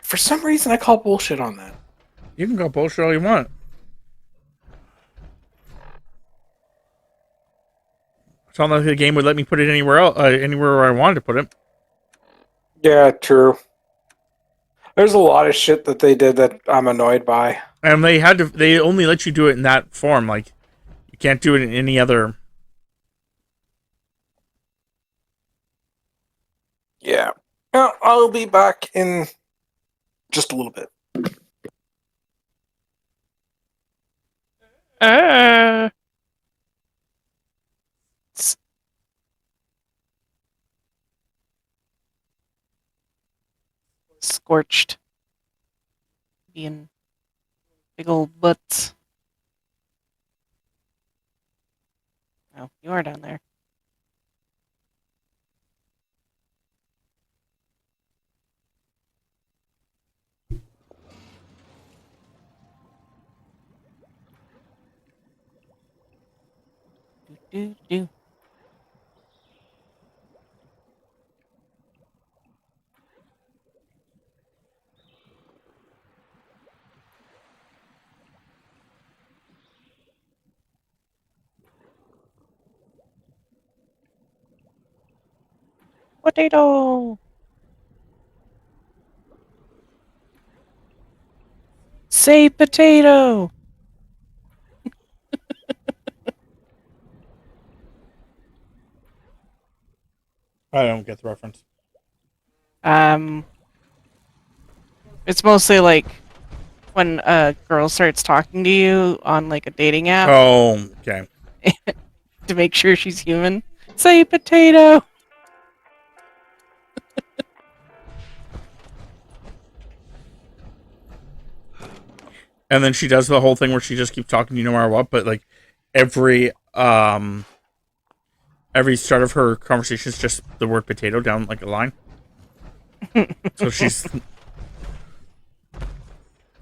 For some reason, I call bullshit on that. You can go bullshit all you want. It's not like the game would let me put it anywhere else, anywhere where I wanted to put it. Yeah, true. There's a lot of shit that they did that I'm annoyed by. And they only let you do it in that form. Like, you can't do it in any other. Yeah. Well, I'll be back in just a little bit. Scorched. Being big old butts. Oh, you are down there. Do. Potato! Say potato! I don't get the reference. It's mostly like when a girl starts talking to you on like a dating app Oh, okay. to make sure she's human. Say potato! And then she does the whole thing where she just keeps talking to you no matter what, but like every start of her conversation is just the word potato down like a line. So she's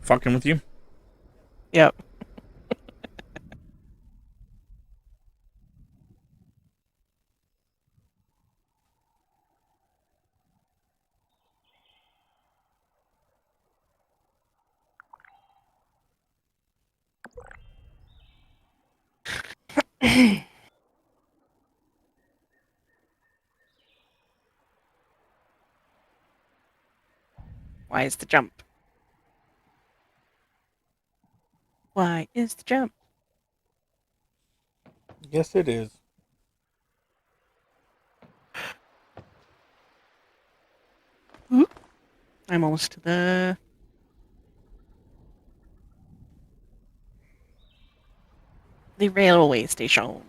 fucking with you. Yep. Why is the jump? Why is the jump? Yes, it is. I'm almost to the railway station.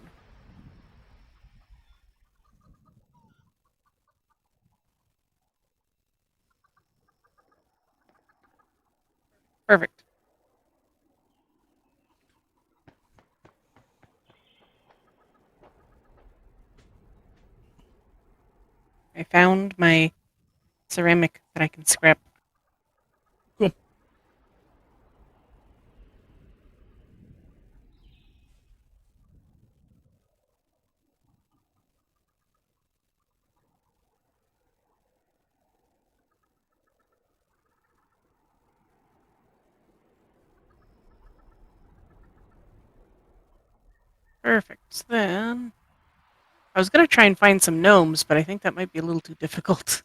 Perfect. I found my ceramic that I can scrap. Cool. Perfect. So then, I was gonna try and find some gnomes, but I think that might be a little too difficult.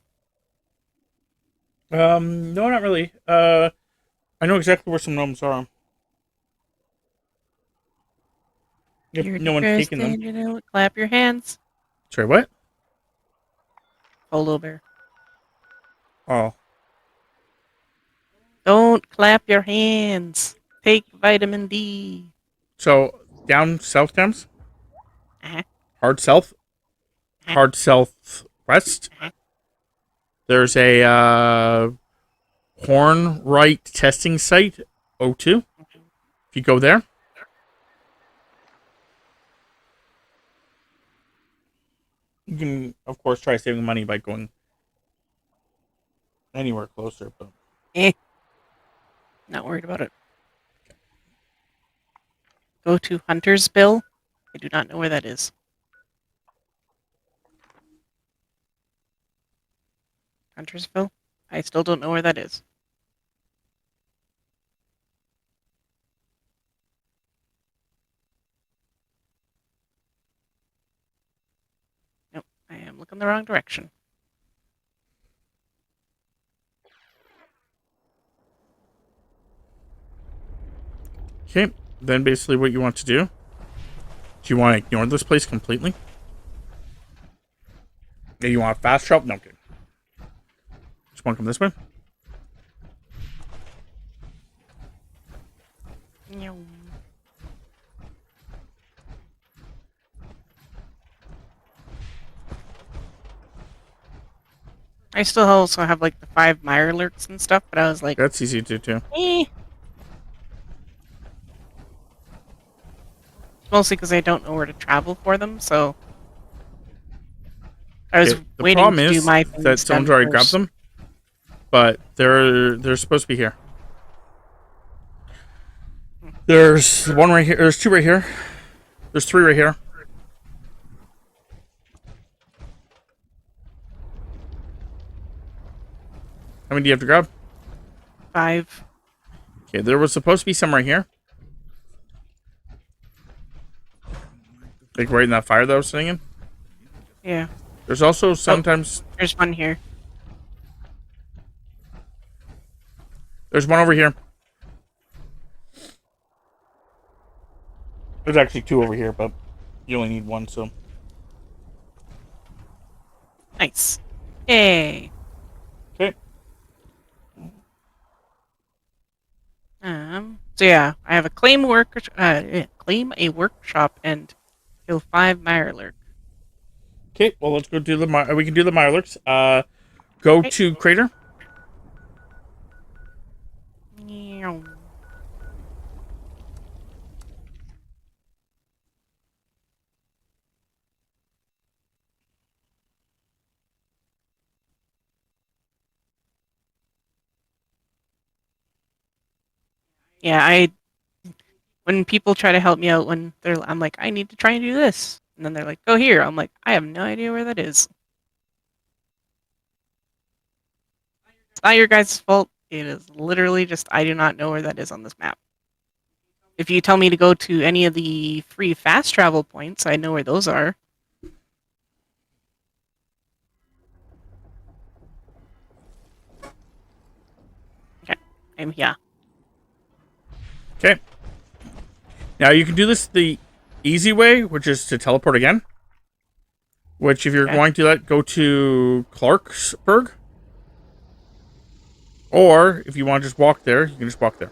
No, not really. I know exactly where some gnomes are. If You're no one's taking them. Clap your hands. Sorry, what? Polo bear. Oh, Don't clap your hands. Take vitamin D. so down south, Thames? Uh-huh. Hard south? Hard southwest? Uh-huh. There's a Horn Right testing site, O2. If you go there, you can, of course, try saving money by going anywhere closer. But Not worried about it. Go to Huntersville. I do not know where that is. Huntersville? I still don't know where that is. Nope, I am looking the wrong direction. okay, then basically what you want to do you want to ignore this place completely? Yeah, you want a fast travel? No, okay. Just want to come this way? Meow. I still also have like the 5 mire lurks and stuff, but I was like, That's easy to do. eh. Mostly because I don't know where to travel for them, so I was Okay, the waiting problem to do is my that things someone's done already grabbed first. them, but they're supposed to be here. There's one right here. There's 2 right here. There's 3 right here. How many do you have to grab? 5. Okay, there was supposed to be some right here. Like right in that fire that I was sitting in. Yeah. There's also sometimes... There's one here. There's one over here. There's actually 2 over here, but you only need 1, so... Nice. Yay. Okay. So yeah, I have a claim a workshop and kill 5 Mirelurk. Okay, well, let's go do the... We can do the Mirelurks. Go Okay. to Crater. Meow. Yeah, when people try to help me out I'm like, I need to try and do this. And then they're like, go here. I'm like, I have no idea where that is. It's not your guys' fault. It is literally just I do not know where that is on this map. if you tell me to go to any of the free fast travel points, I know where those are. Okay, I'm here. Okay. Now you can do this the easy way, which is to teleport again. Which, if you're Okay. going to do that, go to Clarksburg. Or, if you want to just walk there, you can just walk there.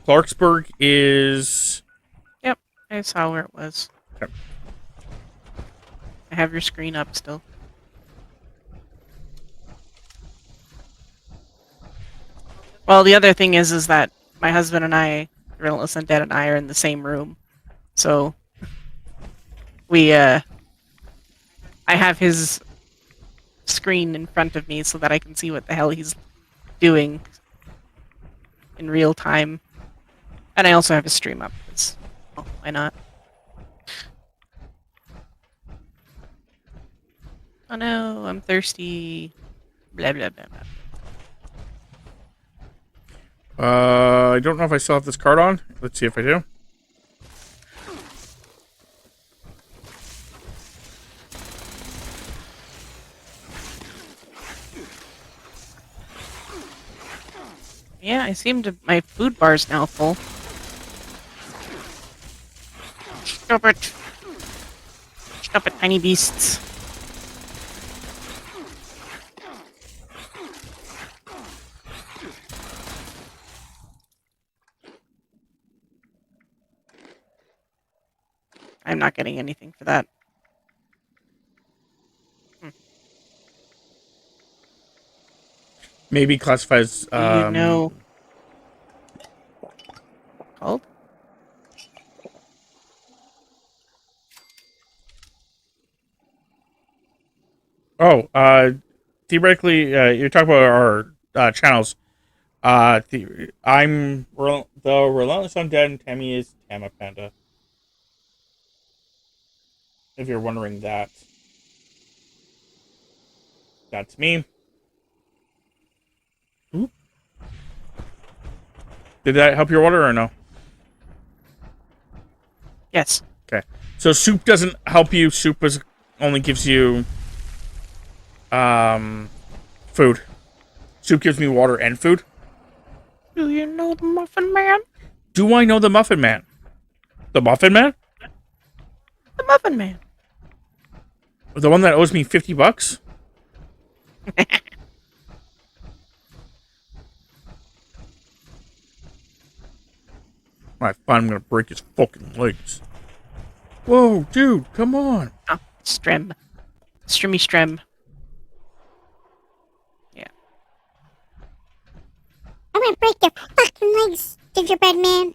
Clarksburg is... Yep, I saw where it was. Okay. I have your screen up still. Well, the other thing is that my husband and I, Relentless Undead and I, are in the same room. So, I have his screen in front of me so that I can see what the hell he's doing in real time. And I also have his stream up. Oh, why not? Oh no, I'm thirsty. Blah, blah, blah, blah. I don't know if I still have this card on. Let's see if I do. Yeah, I seem to... My food bar's now full. Stop it. Stop it, tiny beasts. I'm not getting anything for that. Maybe classifies... Do you know... Called? Theoretically, you're talking about our channels. I'm the Relentless Undead, and Tammy is Tama Panda. If you're wondering that. That's me. Oop. Did that help your order or no? Yes. Okay. So soup doesn't help you. Soup only gives you food. Soup gives me water and food. Do you know the Muffin Man? Do I know the Muffin Man? The Muffin Man? The Muffin Man. The one that owes me $50? Alright, fine, I'm gonna break his fucking legs. Whoa, dude, come on. Oh, Strem. Strimmy Strem. Yeah. I'm gonna break your fucking legs, gingerbread man.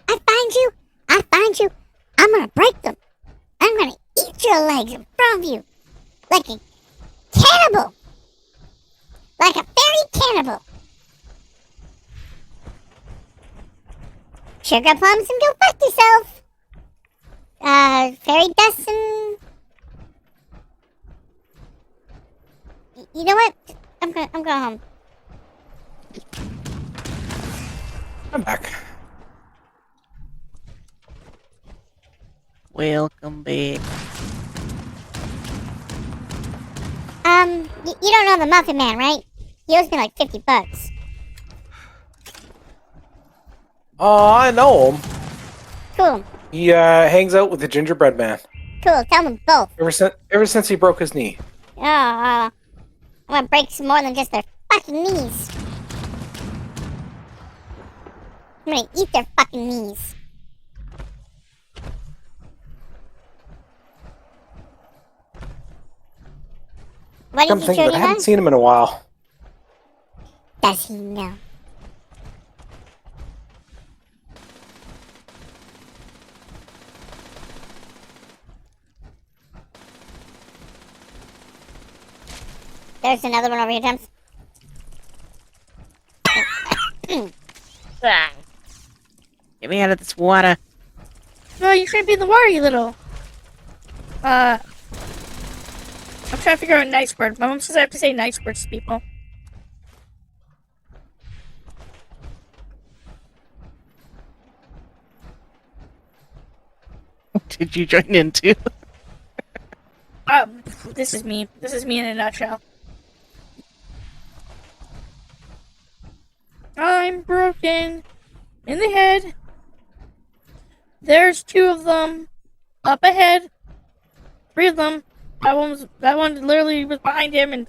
I find you. I'm gonna break them. I'm gonna eat your legs in front of you. Like a cannibal. Like a fairy cannibal. Sugar plums and go fuck yourself. Fairy dust and... You know what? I'm going home. I'm back. Welcome back. You don't know the Muffin Man, right? He owes me like $50. Oh, I know him. Cool. He hangs out with the gingerbread man. Cool. Tell them both. Ever since he broke his knee. I'm gonna break some more than just their fucking knees. I'm gonna eat their fucking knees. What Come did you think show of it, I you haven't seen him in a while. Does he know? There's another one over here, Temps. Get me out of this water. No, you can't be in the water, you little. I'm trying to figure out nice words. My mom says I have to say nice words to people. did you join into? This is me. This is me in a nutshell. I'm broken in the head. There's 2 of them up ahead. 3 of them. That one literally was behind him and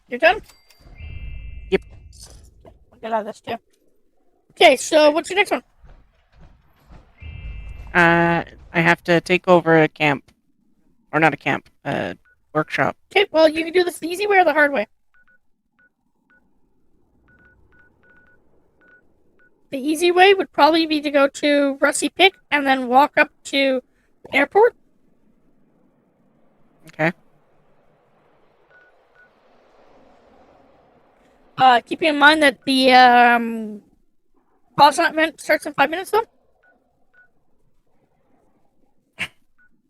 you're done? Yep. I'll get out of this too. Okay, so what's your next one? I have to take over a camp. Or not a camp, a workshop. Okay, well you can do this the easy way or the hard way. The easy way would probably be to go to Rusty Pick and then walk up to the airport. Okay. Keeping in mind that the pause event starts in 5 minutes though.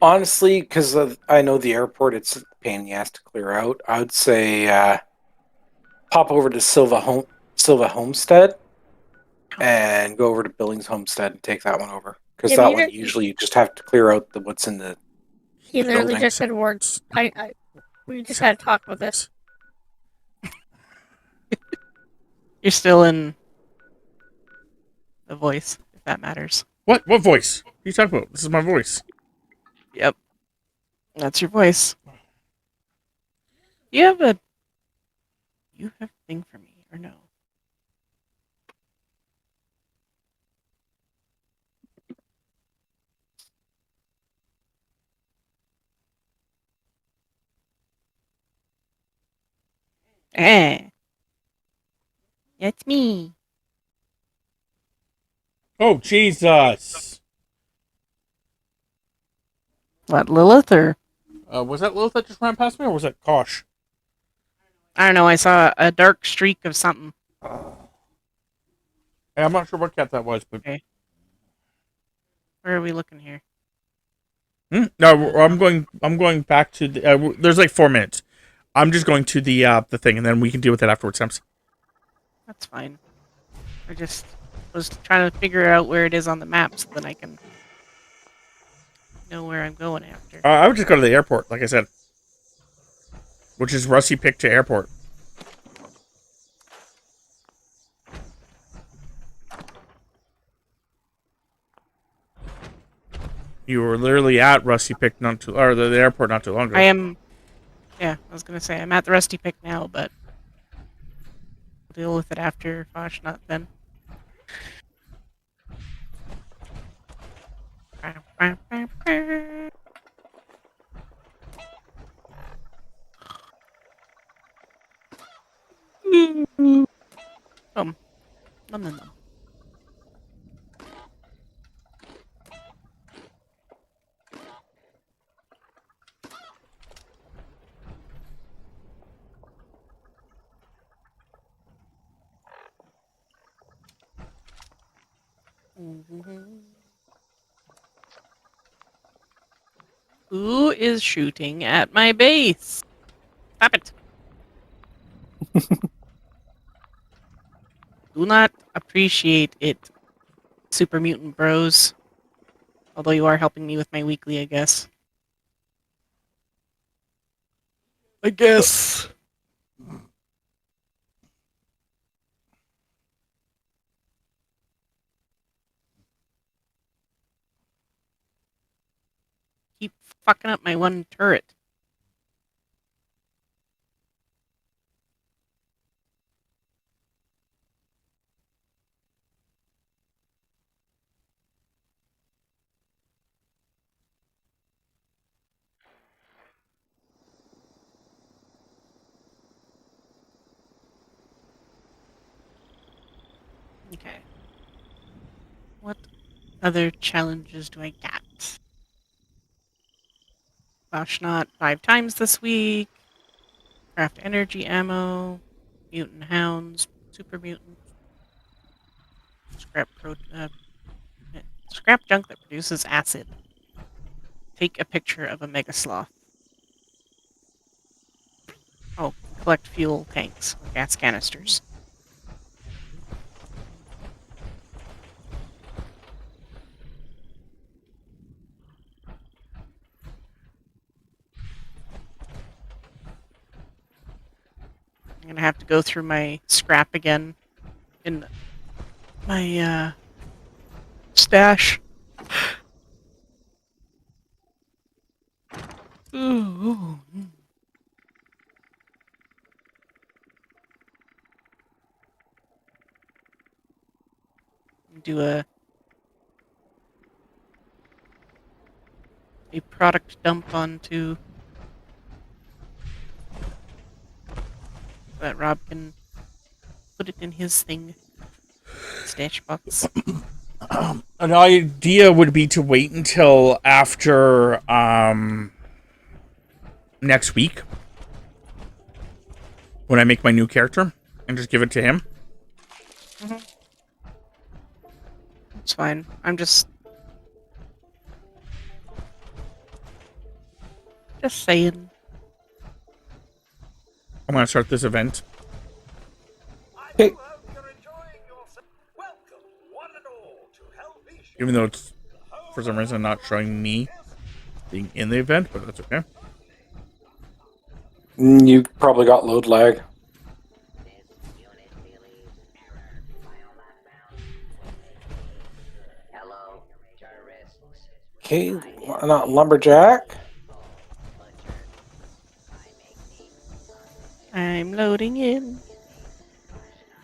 Honestly, because I know the airport, it's a pain in the ass to clear out. I would say pop over to Silva Homestead and go over to Billings Homestead and take that one over. Because Yeah, that but one you usually you just have to clear out what's in the. He literally building. just said words. We just had to talk about this. You're still in the voice, if that matters. What? What voice? What are you talking about? This is my voice. Yep. That's your voice. You have a thing for me, or no? Eh. It's me. Oh, Jesus. What, Lilith, or? Was that Lilith that just ran past me, or was that Kosh? I don't know, I saw a dark streak of something. Hey, I'm not sure what cat that was, but... Okay. Where are we looking here? No, I'm going back to the... there's like 4 minutes. I'm just going to the thing, and then we can deal with it afterwards, Sims. That's fine. I just was trying to figure out where it is on the map so then I can know where I'm going after. I would just go to the airport, like I said. Which is Rusty Pick to airport. You were literally at Rusty Pick or the airport not too long ago. I am... Yeah, I was gonna say, I'm at the Rusty Pick now, but... We'll deal with it after Fashnot then. Nom nom nom. Who is shooting at my base? Stop it. Do not appreciate it, Super Mutant Bros. Although you are helping me with my weekly, I guess. I guess. Keep fucking up my one turret. Okay. What other challenges do I got? Fashnot 5 times this week. Craft energy ammo. Mutant hounds. Super mutant. Scrap junk that produces acid. Take a picture of a mega sloth. Oh, collect fuel tanks, gas canisters. I'm gonna have to go through my scrap again in my stash. Ooh. Do a product dump onto that Rob can put it in his thing. Stash box. An idea would be to wait until after next week when I make my new character and just give it to him. It's fine. I'm just saying. I'm gonna start this event. Okay. Even though it's for some reason not showing me being in the event, but that's okay. You probably got load lag. Hello, terrorists. Okay, not lumberjack. I'm loading in.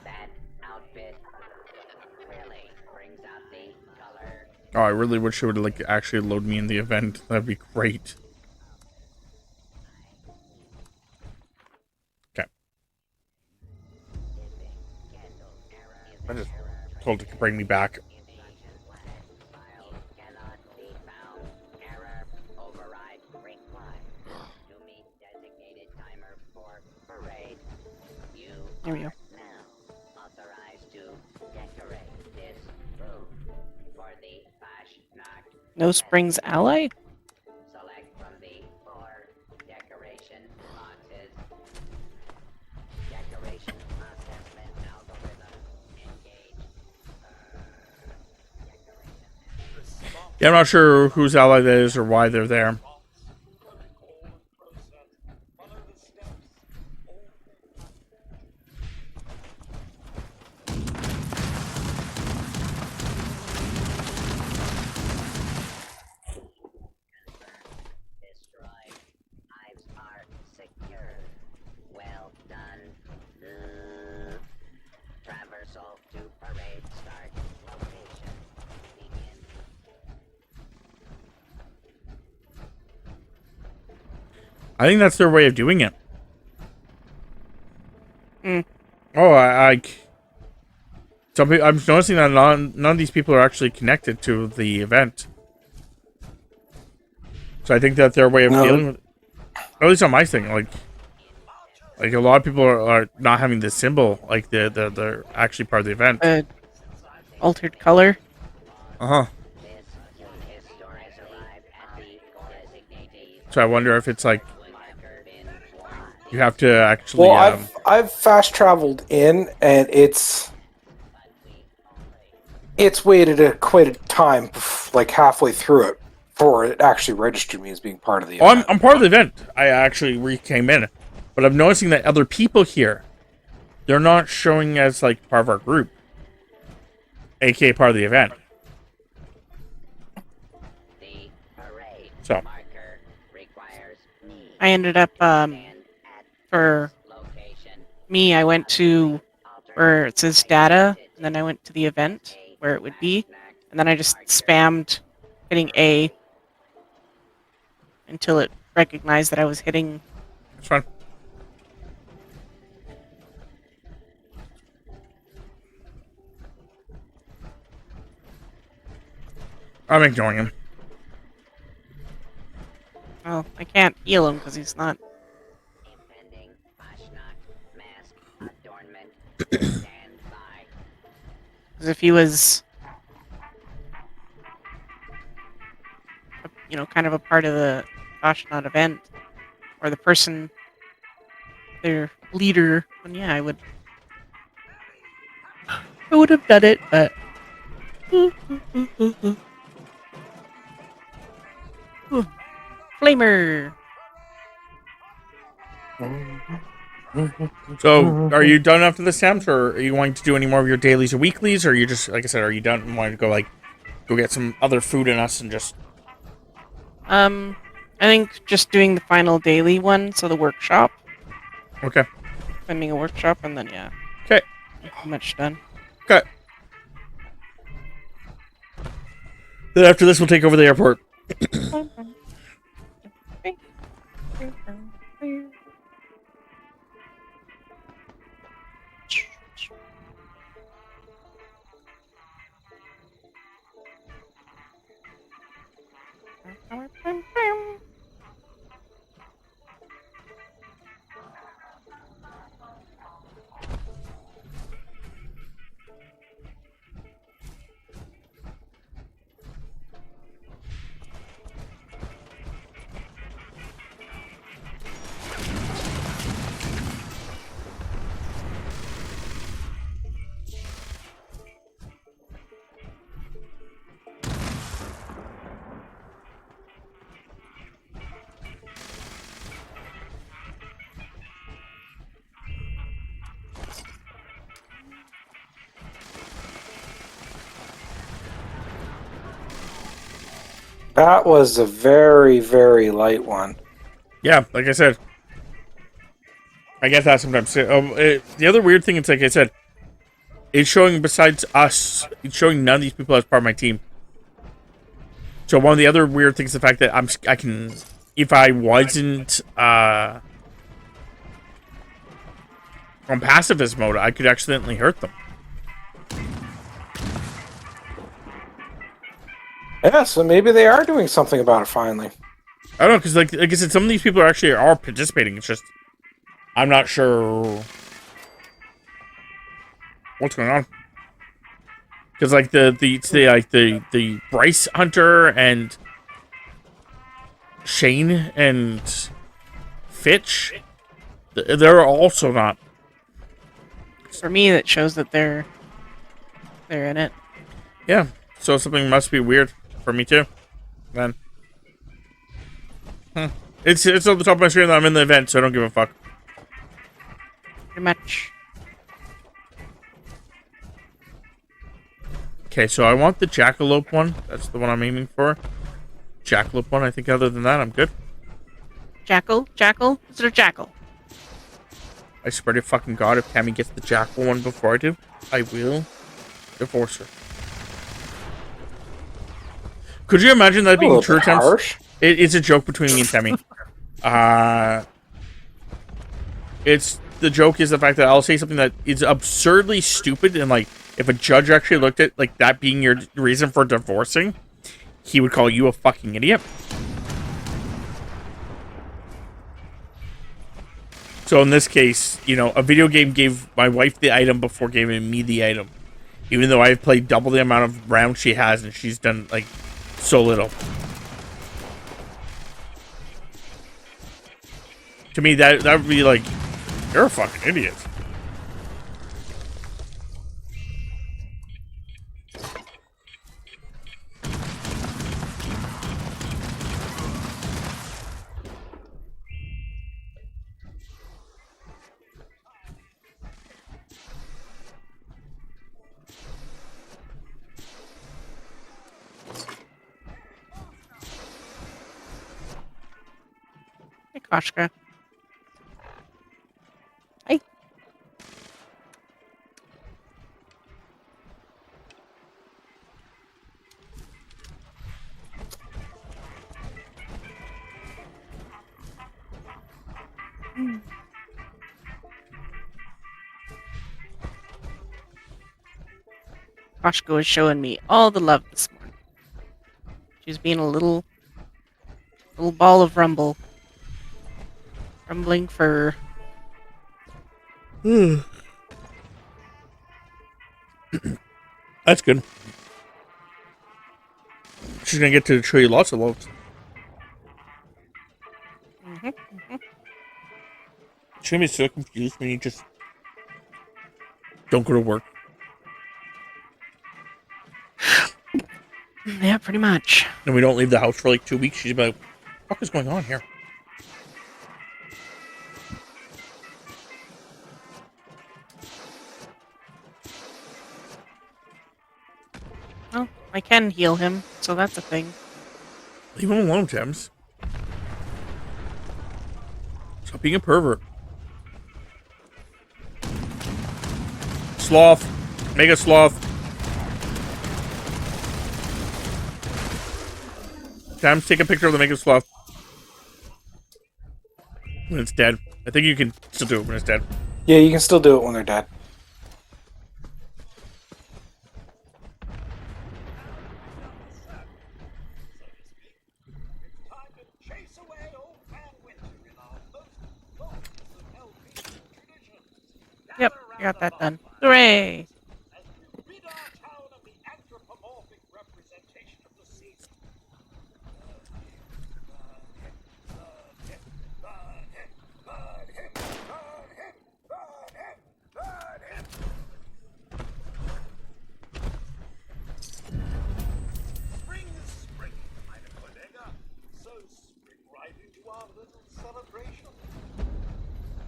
That outfit really brings out the color. Oh, I really wish it would like actually load me in the event. That'd be great. Okay. I just told it to bring me back. Cannot be found. Error. Override. Required. To meet designated timer for parade. You There we go. are now authorized to decorate this room for the Fashnacht. No Springs ally? Select from the 4 decoration boxes. Decoration assessment algorithm. Engage. Yeah, I'm not sure whose ally that is or why they're there. Destroyed. Hives are secure. Well done. Traversal to parade start. Location. Begin. I think that's their way of doing it. Mm. Oh, some people, I'm noticing that none of these people are actually connected to the event. So I think that their way of No. dealing with it, at least on my thing, like a lot of people are not having this symbol, like they're actually part of the event. Altered color. Uh-huh. This store has arrived at the designated So I wonder if it's like you have to actually Well, I've fast traveled in, and it's waited quite a time, like halfway through it, before it actually registered me as being part of the Oh, event. I'm part of the event. I actually came in, but I'm noticing that other people here, they're not showing as like part of our group, aka part of the event. the parade. So Marker requires me. I ended up for Location. me, I went to where it says data, and then I went to the event where it would be, and then I just spammed hitting A until it recognized that I was hitting. it's fine. I'm ignoring him. Well, I can't heal him because he's not. Impending Fashnacht mask adornment. Stand by. Because if he was, kind of a part of the Ashnod event, or the person their leader, then yeah, I would have done it, but Flamer. So, are you done after this, Tams, or are you wanting to do any more of your dailies or weeklies, or are you just, like I said, are you done and wanting to go get some other food in us and just... I think just doing the final daily one, so the workshop, Okay. finding a workshop, and then yeah, Okay. pretty much done. Okay. Then after this, we'll take over the airport. That was a very, very light one. Yeah, like I said. I get that sometimes. The other weird thing is, like I said, it's showing besides us, it's showing none of these people as part of my team. So one of the other weird things is the fact that I can, if I wasn't on pacifist mode, I could accidentally hurt them. Yeah, so maybe they are doing something about it finally. I don't know, because like I said, some of these people are participating. It's just I'm not sure what's going on. Because like the Bryce Hunter and Shane and Fitch, they're also not. For me, that shows that they're in it. Yeah, so something must be weird for me too. Then it's on the top of my screen that I'm in the event, so I don't give a fuck. Pretty much. Okay, so I want the jackalope one. That's the one I'm aiming for. Jackalope one. I think other than that, I'm good. Jackal? Is it a jackal? I swear to fucking God, if Tammy gets the jackal one before I do, I will divorce her. Could you imagine that being true, Tams? Harsh. It's a joke between me and Tammy. The joke is the fact that I'll say something that is absurdly stupid, and like if a judge actually looked at like that being your reason for divorcing, he would call you a fucking idiot. So in this case, you know, a video game gave my wife the item before giving me the item, even though I've played double the amount of rounds she has, and she's done like so little. To me, that would be like, you're a fucking idiot. Hey, Koshka. Hi. Koshka was showing me all the love this morning. She's being a little ball of rumble. Rumbling fur. That's good. She's gonna get to show you lots of love. She's gonna be so confused when you just don't go to work. Yeah, pretty much. And we don't leave the house for like 2 weeks. She's like, what the fuck is going on here? Well, I can heal him, so that's a thing. Leave him alone, Thames. Stop being a pervert. Sloth. Mega sloth. Thames, take a picture of the mega sloth. When it's dead. I think you can still do it when it's dead. Yeah, you can still do it when they're dead. Yep, I got that done. Hooray!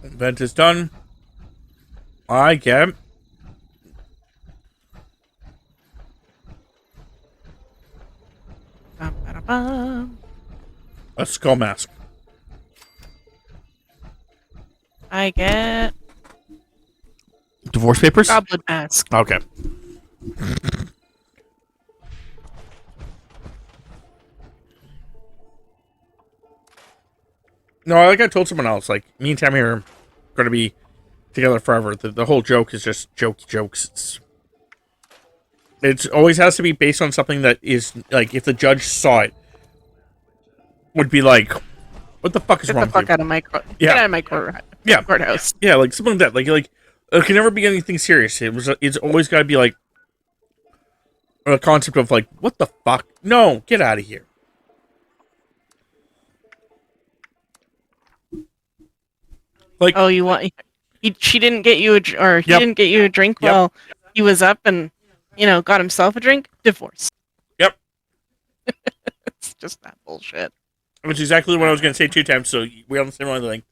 Event is done. I get Bum. a skull mask. I get Divorce papers? goblin mask. Okay. No, like I told someone else, like, me and Tammy are going to be together forever. The whole joke is just jokes. It's always has to be based on something that is, like, if the judge saw it, would be like, what the fuck is Get wrong the fuck with you? out of my Yeah. Get out of my courthouse. Yeah, like, something like that. Like, it can never be anything serious. It's always got to be, like, a concept of, like, what the fuck? No, get out of here. Like, Oh, you want? She didn't get you he Yep. didn't get you a drink Yep. while he was up and got himself a drink. Divorce. Yep. It's just that bullshit. Which is exactly what I was going to say 2 times, so we're on the same line.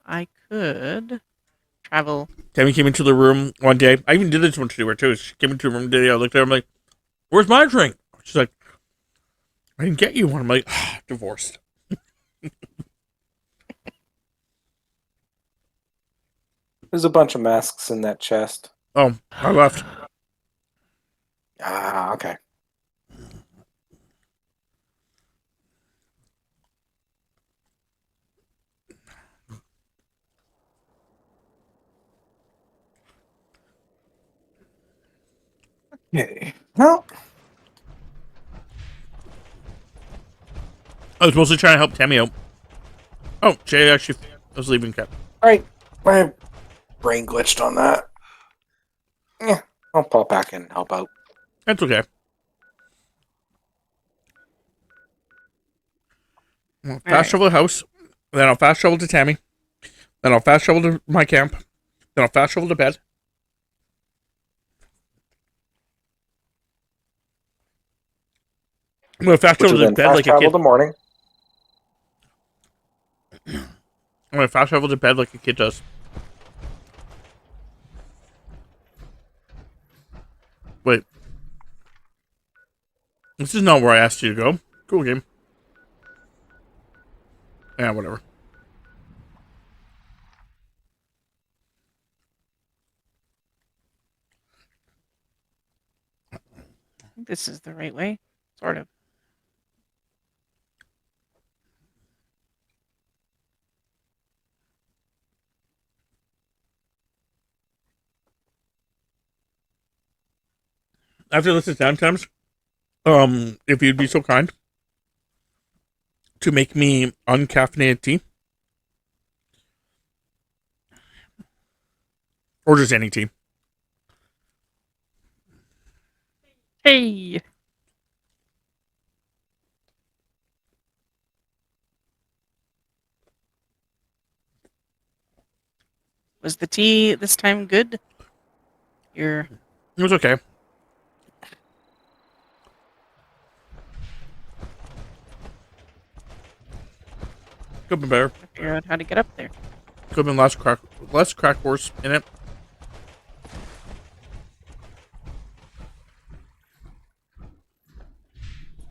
I could travel. Tammy came into the room one day. I even did this one to her, too. She came into the room today. I looked at her. I'm like, where's my drink? She's like, I didn't get you one. I'm like, divorced. There's a bunch of masks in that chest. Oh, I left. Ah, okay. Okay. Well, I was mostly trying to help Tammy out. Oh, Jay actually was leaving Cap. alright. My brain glitched on that. Yeah, I'll pop back in and help out. That's okay. I'll fast travel to the house. Then I'll fast travel to Tammy. Then I'll fast travel to my camp. Then I'll fast travel to bed. I'm going to fast Which travel will to then bed fast like a travel kid. to morning. I'm going to fast travel to bed like a kid does. Wait. This is not where I asked you to go. Cool game. Yeah, whatever. I think this is the right way. Sort of. After this is down times, if you'd be so kind to make me uncaffeinated tea. Or just any tea. Hey. Was the tea this time good? You're It was okay. Could have been better. figure out how to get up there. Could have been less crack horse in it.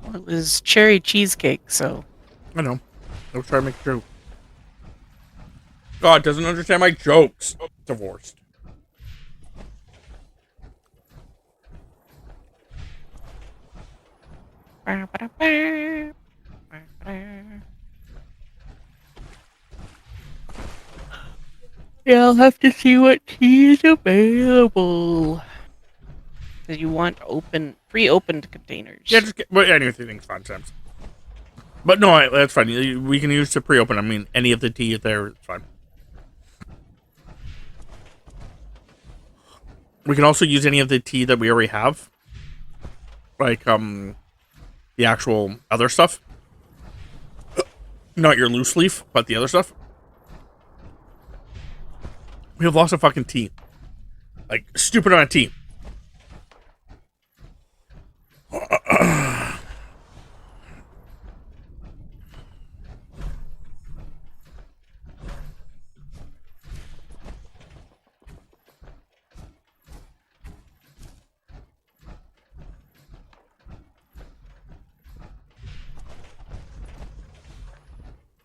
Well, it was cherry cheesecake, so I know. I was trying to make a joke. God doesn't understand my jokes. Divorced. yeah, I'll have to see what tea is available. Because you want pre-opened containers. Yeah, just get. Well, anything's fine, Sam's. But no, that's fine. We can use to pre-open. I mean, any of the tea there, it's fine. We can also use any of the tea that we already have, like the actual other stuff. Not your loose leaf, but the other stuff. We have lots of fucking tea, like stupid amount of tea.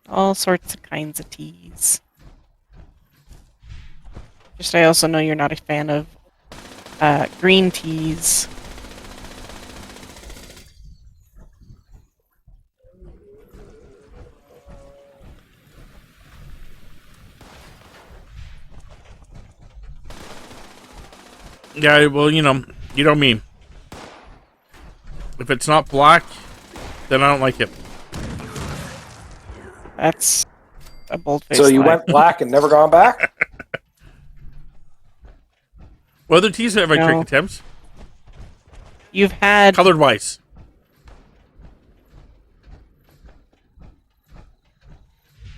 All sorts of kinds of teas. Just I also know you're not a fan of green teas. Yeah, well, you know me. If it's not black, then I don't like it. That's a bold-faced So you lie. went black and never gone back? What other teas have I No. drank, Thames? You've had Colored wise.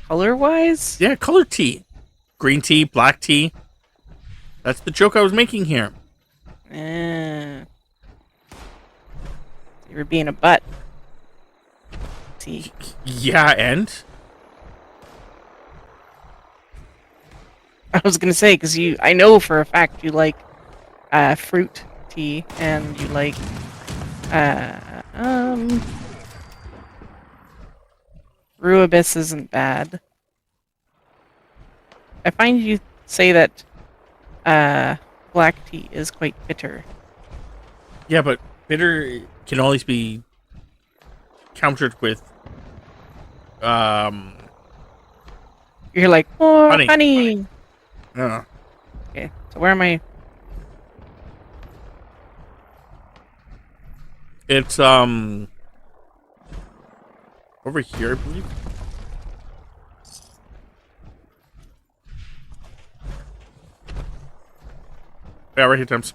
color-wise? Yeah, colored tea. Green tea, black tea. That's the joke I was making here. You were being a butt. See, Yeah, and? I was gonna say because I know for a fact you like fruit tea and you like Ruibus isn't bad. I find you say that black tea is quite bitter. Yeah, but bitter can always be countered with You're like, more Honey. honey. uh, Okay, so where am I? it's over here, I believe. Yeah, right here, Thames.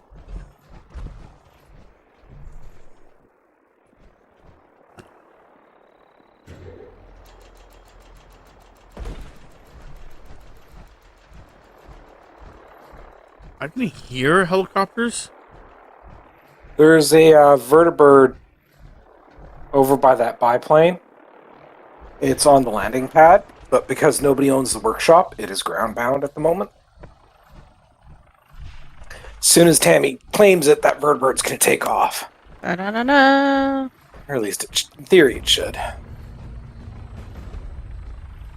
I didn't hear helicopters. There's a vertibird over by that biplane. It's on the landing pad, but because nobody owns the workshop, it is ground bound at the moment. As soon as Tammy claims it, that vertibird's going to take off. Da-da-da-da. Or at least, in theory, it should.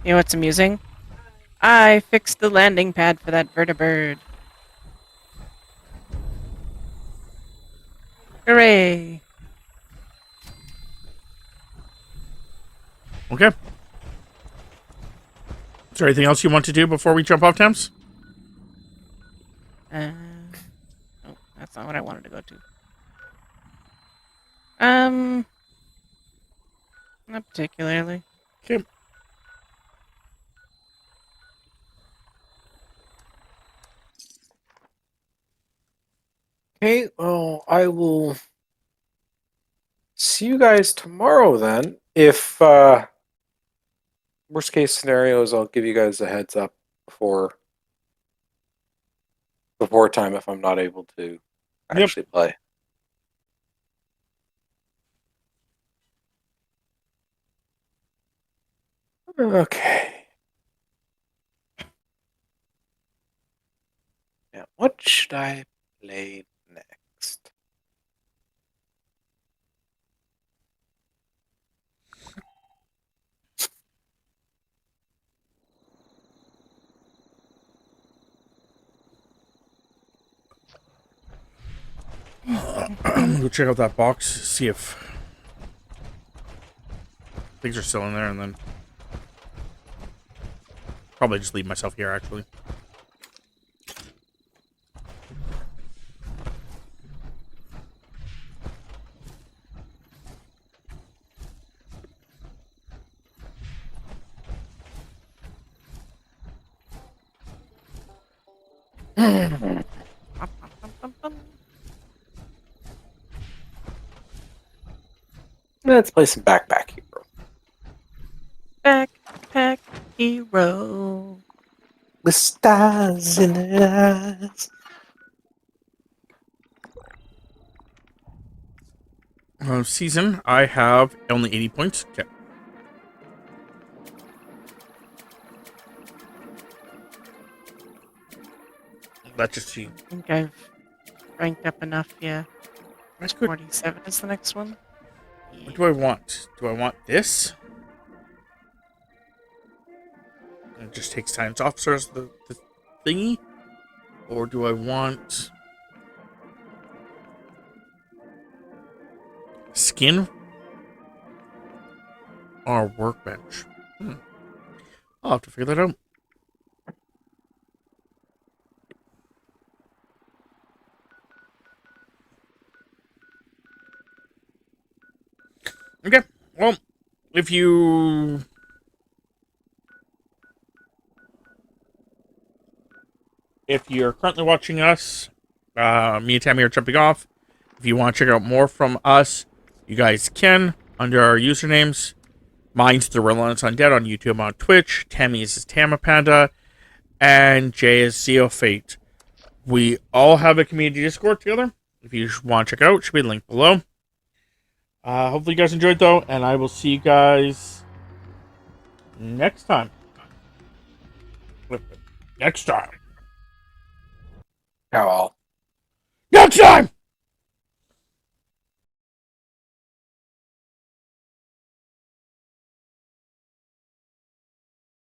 You know what's amusing? I fixed the landing pad for that vertibird. Hooray! Okay. Is there anything else you want to do before we jump off, Thames? Oh, that's not what I wanted to go to. Not particularly. Okay. Okay, well, I will see you guys tomorrow then. If worst case scenario is I'll give you guys a heads up before before time if I'm not able to actually play. Okay. Now, what should I play next? I'm gonna go check out that box, see if things are still in there, and then probably just leave myself here, actually. Let's play some Backpack Hero. Backpack hero. With stars in her eyes. Season, I have only 80 points. Okay. Let's just see. I think I've ranked up enough, yeah. That's good. 47 is the next one. What do I want? Do I want this? It just takes science officer as the thingy? Or do I want skin or workbench? I'll have to figure that out. Okay, well, if you're currently watching us, me and Tammy are jumping off. If you want to check out more from us, you guys can under our usernames. Mine's The Relentless Undead on YouTube, on Twitch. Tammy's is Tamapanda, and Jay is Zeo Fate. We all have a community Discord together. If you want to check it out, it should be linked below. Hopefully you guys enjoyed, though, and I will see you guys next time. Next time. How all. Next time!